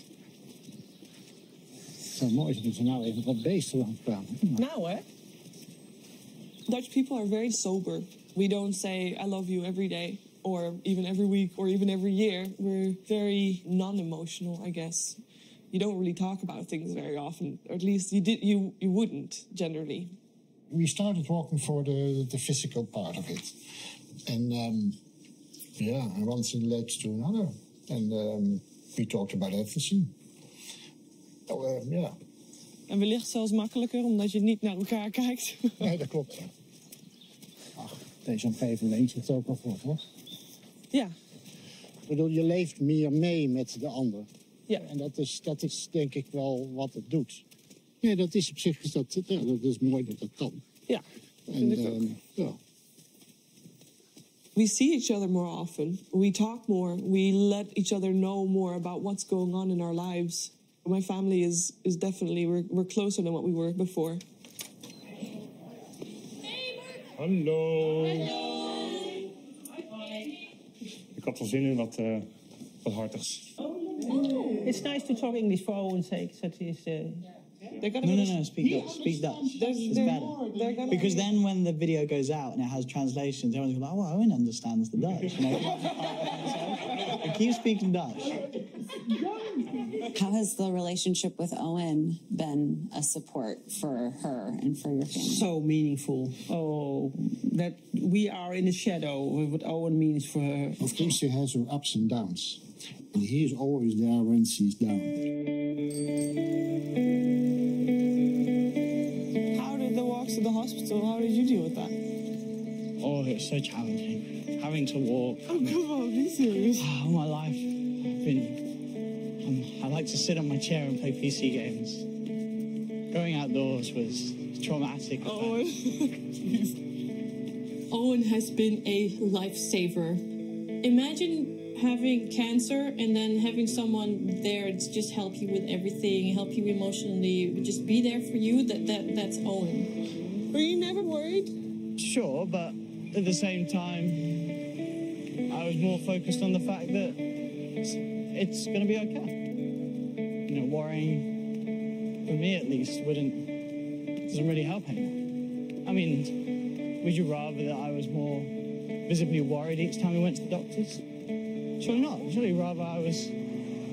Zo mooi is dat er nou even wat beesten aan kwamen. Now, Dutch people are very sober. We don't say, I love you every day, or even every week, or even every year. We're very non-emotional, I guess. You don't really talk about things very often, or at least you wouldn't, generally. We started walking for the physical part of it. And, and one thing led to another. And we talked about everything. En wellicht zelfs makkelijker, omdat je niet naar elkaar kijkt. Nee, dat klopt. Ach, deze omgeving leent zich ook wel voor, hoor. Ja. Ik bedoel, je leeft meer mee met de ander. Ja. En dat is denk ik wel wat het doet. Ja, dat is op zich, dat is mooi dat dat kan. Ja, dat vind ik ook. Ja. We see each other more often. We talk more. We let each other know more about what's going on in our lives. My family is definitely, we're closer than what we were before. Hallo. Ik had wel zin in wat hartigs. It's nice to talk English for our own sake. So No, speak Dutch. Speak Dutch. It's better. Because then when the video goes out and it has translations, everyone's like, oh, Owen understands the Dutch. You know? So keep speaking Dutch. How has the relationship with Owen been a support for her and for your family? So meaningful. Oh, that we are in the shadow with what Owen means for her. Of course, she has her ups and downs. And he is always there when she's down. How did the walks to the hospital, how did you deal with that? Oh, it's so challenging. Having to walk. Oh, come on, be serious. All my life, I've been... I like to sit on my chair and play PC games. Going outdoors was traumatic. Owen has been a lifesaver. Imagine having cancer and then having someone there to just help you with everything, help you emotionally, just be there for you. That's Owen. Were you never worried? Sure, but at the same time, I was more focused on the fact that it's going to be okay. You know, worrying, for me at least, doesn't really help anyone. I mean, would you rather that I was more visibly worried each time we went to the doctors? Surely not. Surely rather I was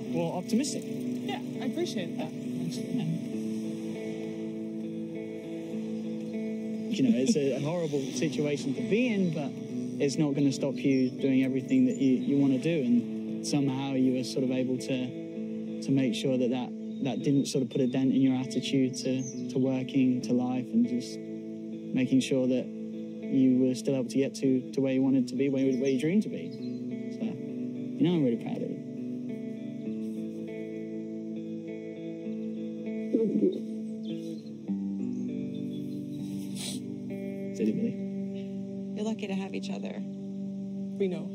more optimistic. Yeah, I appreciate that. You know, it's a horrible situation to be in, but it's not going to stop you doing everything that you want to do. And somehow you were sort of able to make sure that didn't sort of put a dent in your attitude to working, to life, and just making sure that you were still able to get to where you wanted to be, where you dreamed to be. So, you know, I'm really proud of you. lucky to have each other. We know.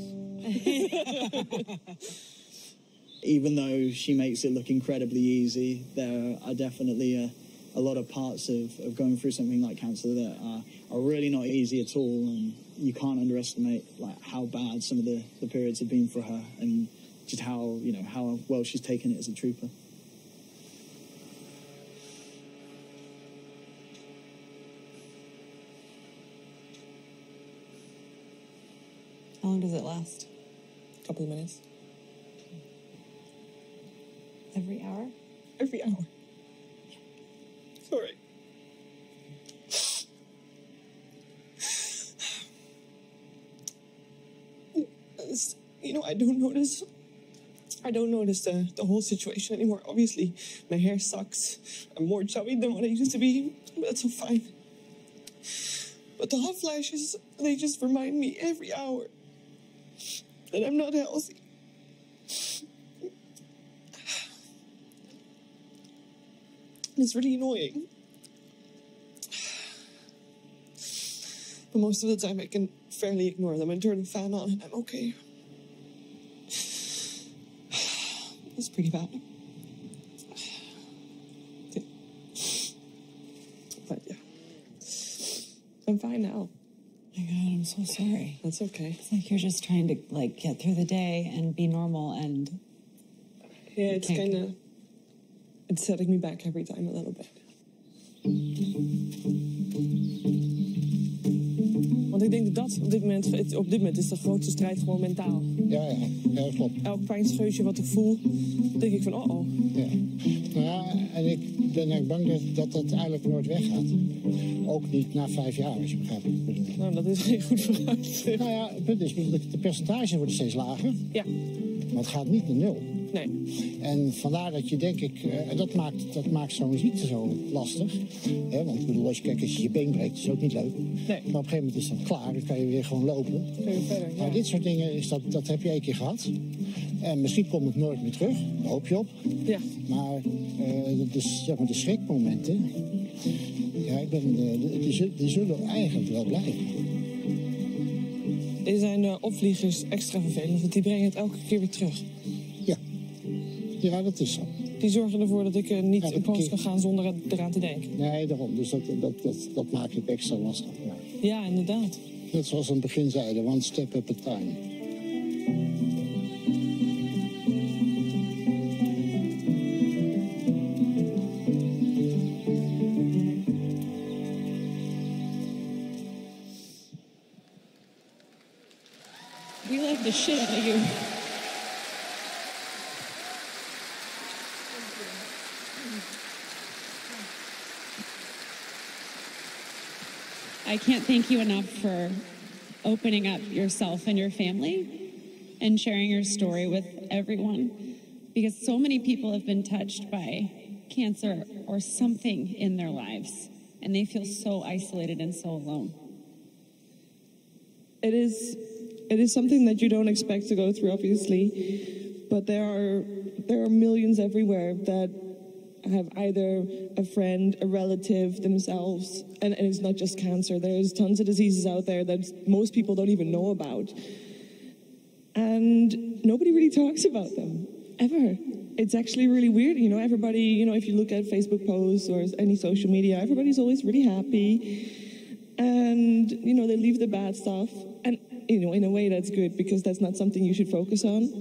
Even though she makes it look incredibly easy, there are definitely a lot of parts of going through something like cancer that are really not easy at all, and you can't underestimate like how bad some of the periods have been for her, and just how well she's taken it as a trooper. How long does it last? A couple of minutes. Every hour? Every hour. Sorry. I don't notice the whole situation anymore. Obviously, my hair sucks. I'm more chubby than what I used to be, but that's all fine. But the hot flashes, they just remind me every hour that I'm not healthy. It's really annoying. But most of the time I can fairly ignore them and turn the fan on and I'm okay. It's pretty bad. But yeah. I'm fine now. Oh my God, I'm so sorry. That's okay. It's like you're just trying to get through the day and be normal, and yeah, it's kind of, it's setting me back every time a little bit. Want ik denk dat op dit moment is de grootste strijd gewoon mentaal. Ja, dat klopt. Elk pijnsgeusje wat ik voel, denk ik van oh. Ja. Nou ja, en ik ben ook bang dat dat eigenlijk nooit weggaat. Ook niet na 5 jaar, als je begrijpt wat ik bedoel. Nou, dat is geen goed vooruitzicht. Nou ja, het punt is, de percentages worden steeds lager. Ja. Maar het gaat niet naar 0. Nee. En vandaar dat je, denk ik, dat maakt zo'n ziekte zo lastig. Want ik bedoel, als je je been breekt, is het ook niet leuk. Nee. Maar op een gegeven moment is dat klaar, dan kan je weer gewoon lopen. Kun je verder, maar dit soort dingen, dat heb je 1 keer gehad. En misschien komt het nooit meer terug, daar hoop je op. Ja. Maar zeg maar de schrikmomenten, ja, die zullen eigenlijk wel blijven. Er zijn opvliegers extra vervelend, want die brengen het elke keer weer terug. Ja, dat is zo. Die zorgen ervoor dat ik niet op post kan gaan zonder eraan te denken. Nee, daarom. Dus dat maakt het extra lastig. Ja, inderdaad. Net zoals we aan het begin zeiden, one step at a time. we love the shit out of you. I can't thank you enough for opening up yourself and your family and sharing your story with everyone, because so many people have been touched by cancer or something in their lives, and they feel so isolated and so alone. It is something that you don't expect to go through, obviously, but there are millions everywhere that have either a friend, a relative, themselves, and it's not just cancer. There's tons of diseases out there that most people don't even know about. And nobody really talks about them, ever. It's actually really weird. You know, everybody, you know, if you look at Facebook posts or any social media, everybody's always really happy. And, you know, they leave the bad stuff. And, you know, in a way that's good, because that's not something you should focus on.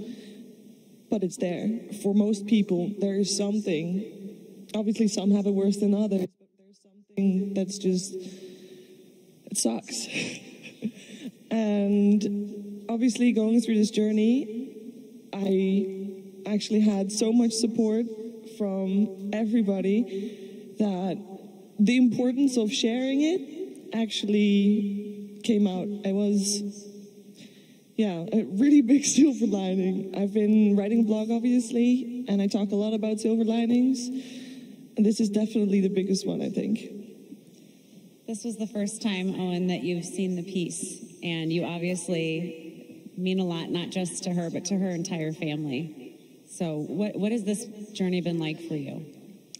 But it's there. For most people, there is something. Obviously, some have it worse than others, but there's something that's just, it sucks. And obviously, going through this journey, I actually had so much support from everybody that the importance of sharing it actually came out. It was, yeah, a really big silver lining. I've been writing a blog, obviously, and I talk a lot about silver linings. And this is definitely the biggest one, I think. This was the first time, Owen, that you've seen the piece, and you obviously mean a lot, not just to her, but to her entire family. So what has this journey been like for you?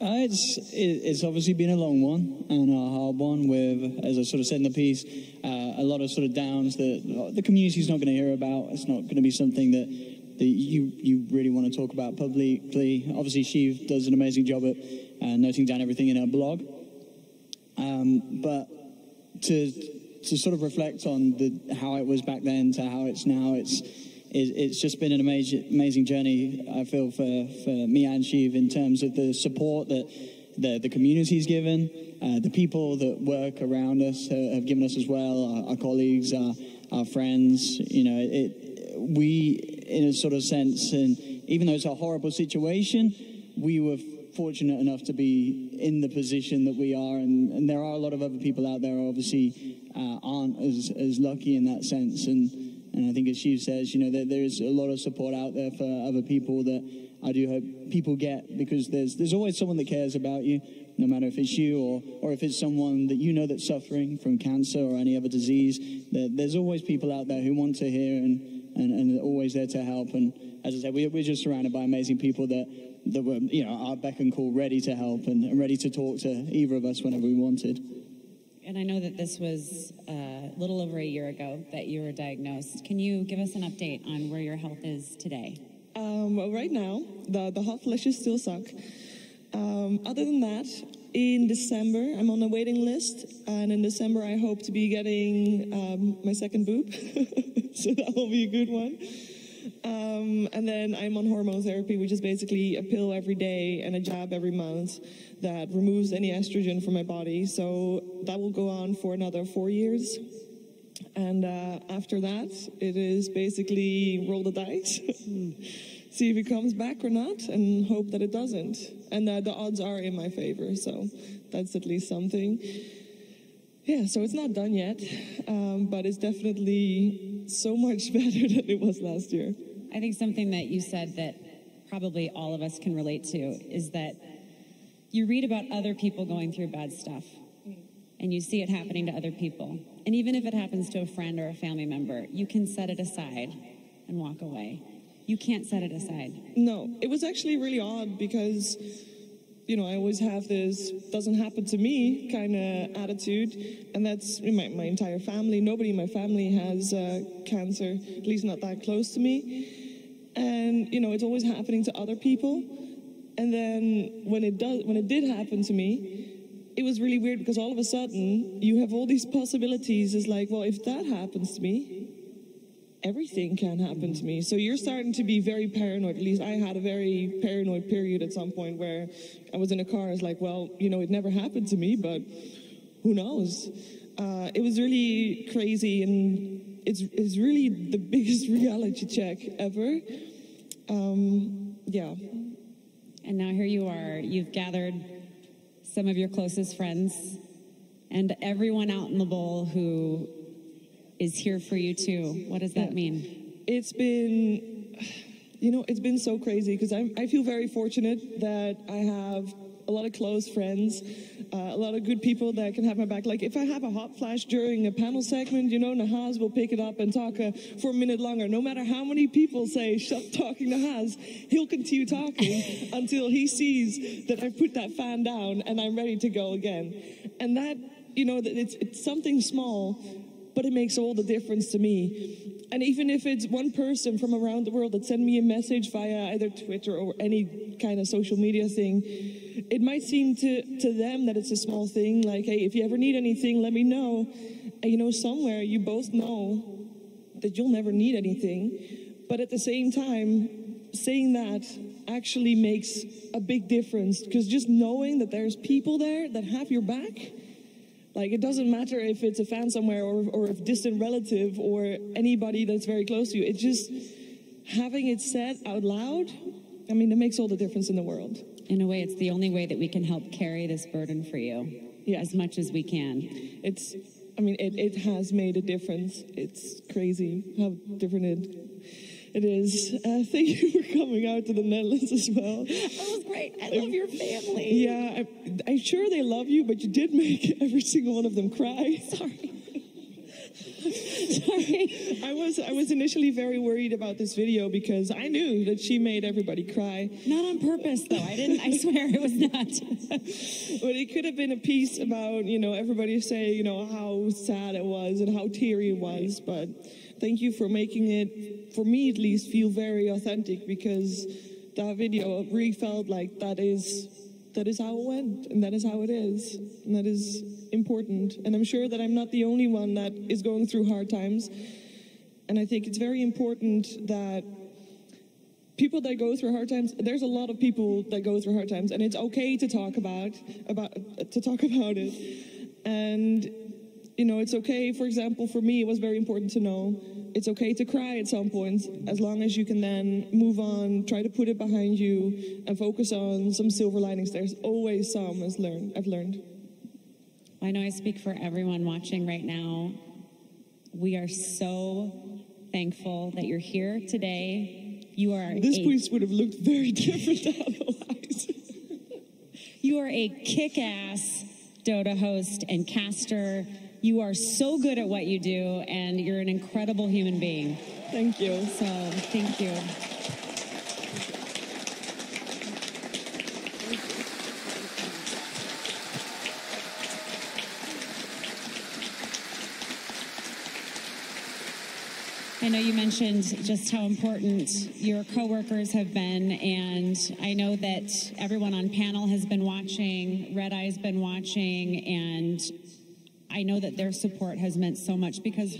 It's obviously been a long one and a hard one with, as I sort of said in the piece, a lot of sort of downs that the community's not going to hear about. It's not going to be something that you really want to talk about publicly. Obviously, Shiv does an amazing job at noting down everything in her blog. But to sort of reflect on how it was back then to how it's now, it's just been an amazing journey, I feel, for me and Shiv in terms of the support that the community's given, the people that work around us have given us as well, our colleagues, our friends. You know, we, in a sort of sense, and even though it's a horrible situation, we were fortunate enough to be in the position that we are, and there are a lot of other people out there who obviously aren't as lucky in that sense, and I think, as Shiv says, you know, there's a lot of support out there for other people that I do hope people get, because there's always someone that cares about you, no matter if it's you or if it's someone that you know that's suffering from cancer or any other disease. There's always people out there who want to hear and always there to help. And as I said, we're just surrounded by amazing people that were, you know, our beck and call, ready to help and ready to talk to either of us whenever we wanted. And I know that this was a little over a year ago that you were diagnosed. Can you give us an update on where your health is today? Well, right now, the hot flashes still suck. Other than that, in December, I'm on a waiting list, and in December I hope to be getting my second boob, so that will be a good one. And then I'm on hormone therapy, which is basically a pill every day and a jab every month that removes any estrogen from my body. So that will go on for another 4 years. And after that, it is basically roll the dice, see if it comes back or not, and hope that it doesn't. And the odds are in my favor, so that's at least something. Yeah, so it's not done yet, but it's definitely so much better than it was last year. I think something that you said that probably all of us can relate to is that you read about other people going through bad stuff, and you see it happening to other people. And even if it happens to a friend or a family member, you can set it aside and walk away. You can't set it aside. No, it was actually really odd because, you know, I always have this doesn't happen to me kind of attitude, and that's in my entire family. Nobody in my family has cancer, at least not that close to me. And, you know, it's always happening to other people. And then when it did happen to me, it was really weird because all of a sudden you have all these possibilities. It's like, well, if that happens to me, everything can happen to me. So you're starting to be very paranoid. At least I had a very paranoid period at some point where I was in a car. I was like, well, you know, it never happened to me, but who knows? It was really crazy, and it's really the biggest reality check ever. Yeah. And now here you are. You've gathered some of your closest friends and everyone out in the bowl who is here for you too. What does that mean? It's been, you know, it's been so crazy because I feel very fortunate that I have a lot of close friends, a lot of good people that can have my back. Like if I have a hot flash during a panel segment, you know, Nahaz will pick it up and talk for a minute longer. No matter how many people say, shut talking Nahaz, he'll continue talking until he sees that I put that fan down and I'm ready to go again. And that, you know, it's something small, but it makes all the difference to me. And even if it's one person from around the world that send me a message via either Twitter or any kind of social media thing, it might seem to them that it's a small thing, like, hey, if you ever need anything, let me know. And, you know, somewhere you both know that you'll never need anything. But at the same time, saying that actually makes a big difference, because just knowing that there's people there that have your back, like, it doesn't matter if it's a fan somewhere or a distant relative or anybody that's very close to you. It's just having it said out loud, I mean, it makes all the difference in the world. In a way, it's the only way that we can help carry this burden for you, as much as we can. It has made a difference. It's crazy how different it is. Thank you for coming out to the Netherlands as well. That was great. I love your family. Yeah, I'm sure they love you, but you did make every single one of them cry. Sorry. Sorry. I was initially very worried about this video because I knew that she made everybody cry. Not on purpose, though. I swear it was not. But it could have been a piece about, everybody say, how sad it was and how teary it was. But thank you for making it, for me at least, feel very authentic, because that video really felt like that is how it went, and that is how it is, and that is important. And I'm sure that I'm not the only one that is going through hard times. And I think it's very important that people that go through hard times, there's a lot of people that go through hard times, and it's okay to talk about it. And it's okay. For example, for me, it was very important to know it's okay to cry at some points, as long as you can then move on, try to put it behind you, and focus on some silver linings. There's always some, I've learned. I know I speak for everyone watching right now. We are so thankful that you're here today. You are this quiz would have looked very different otherwise. You are a kick-ass Dota host and caster. You are so good at what you do, and you're an incredible human being. Thank you. So, thank you. I know you mentioned just how important your coworkers have been, and I know that everyone on panel has been watching, Red Eye's been watching, and I know that their support has meant so much, because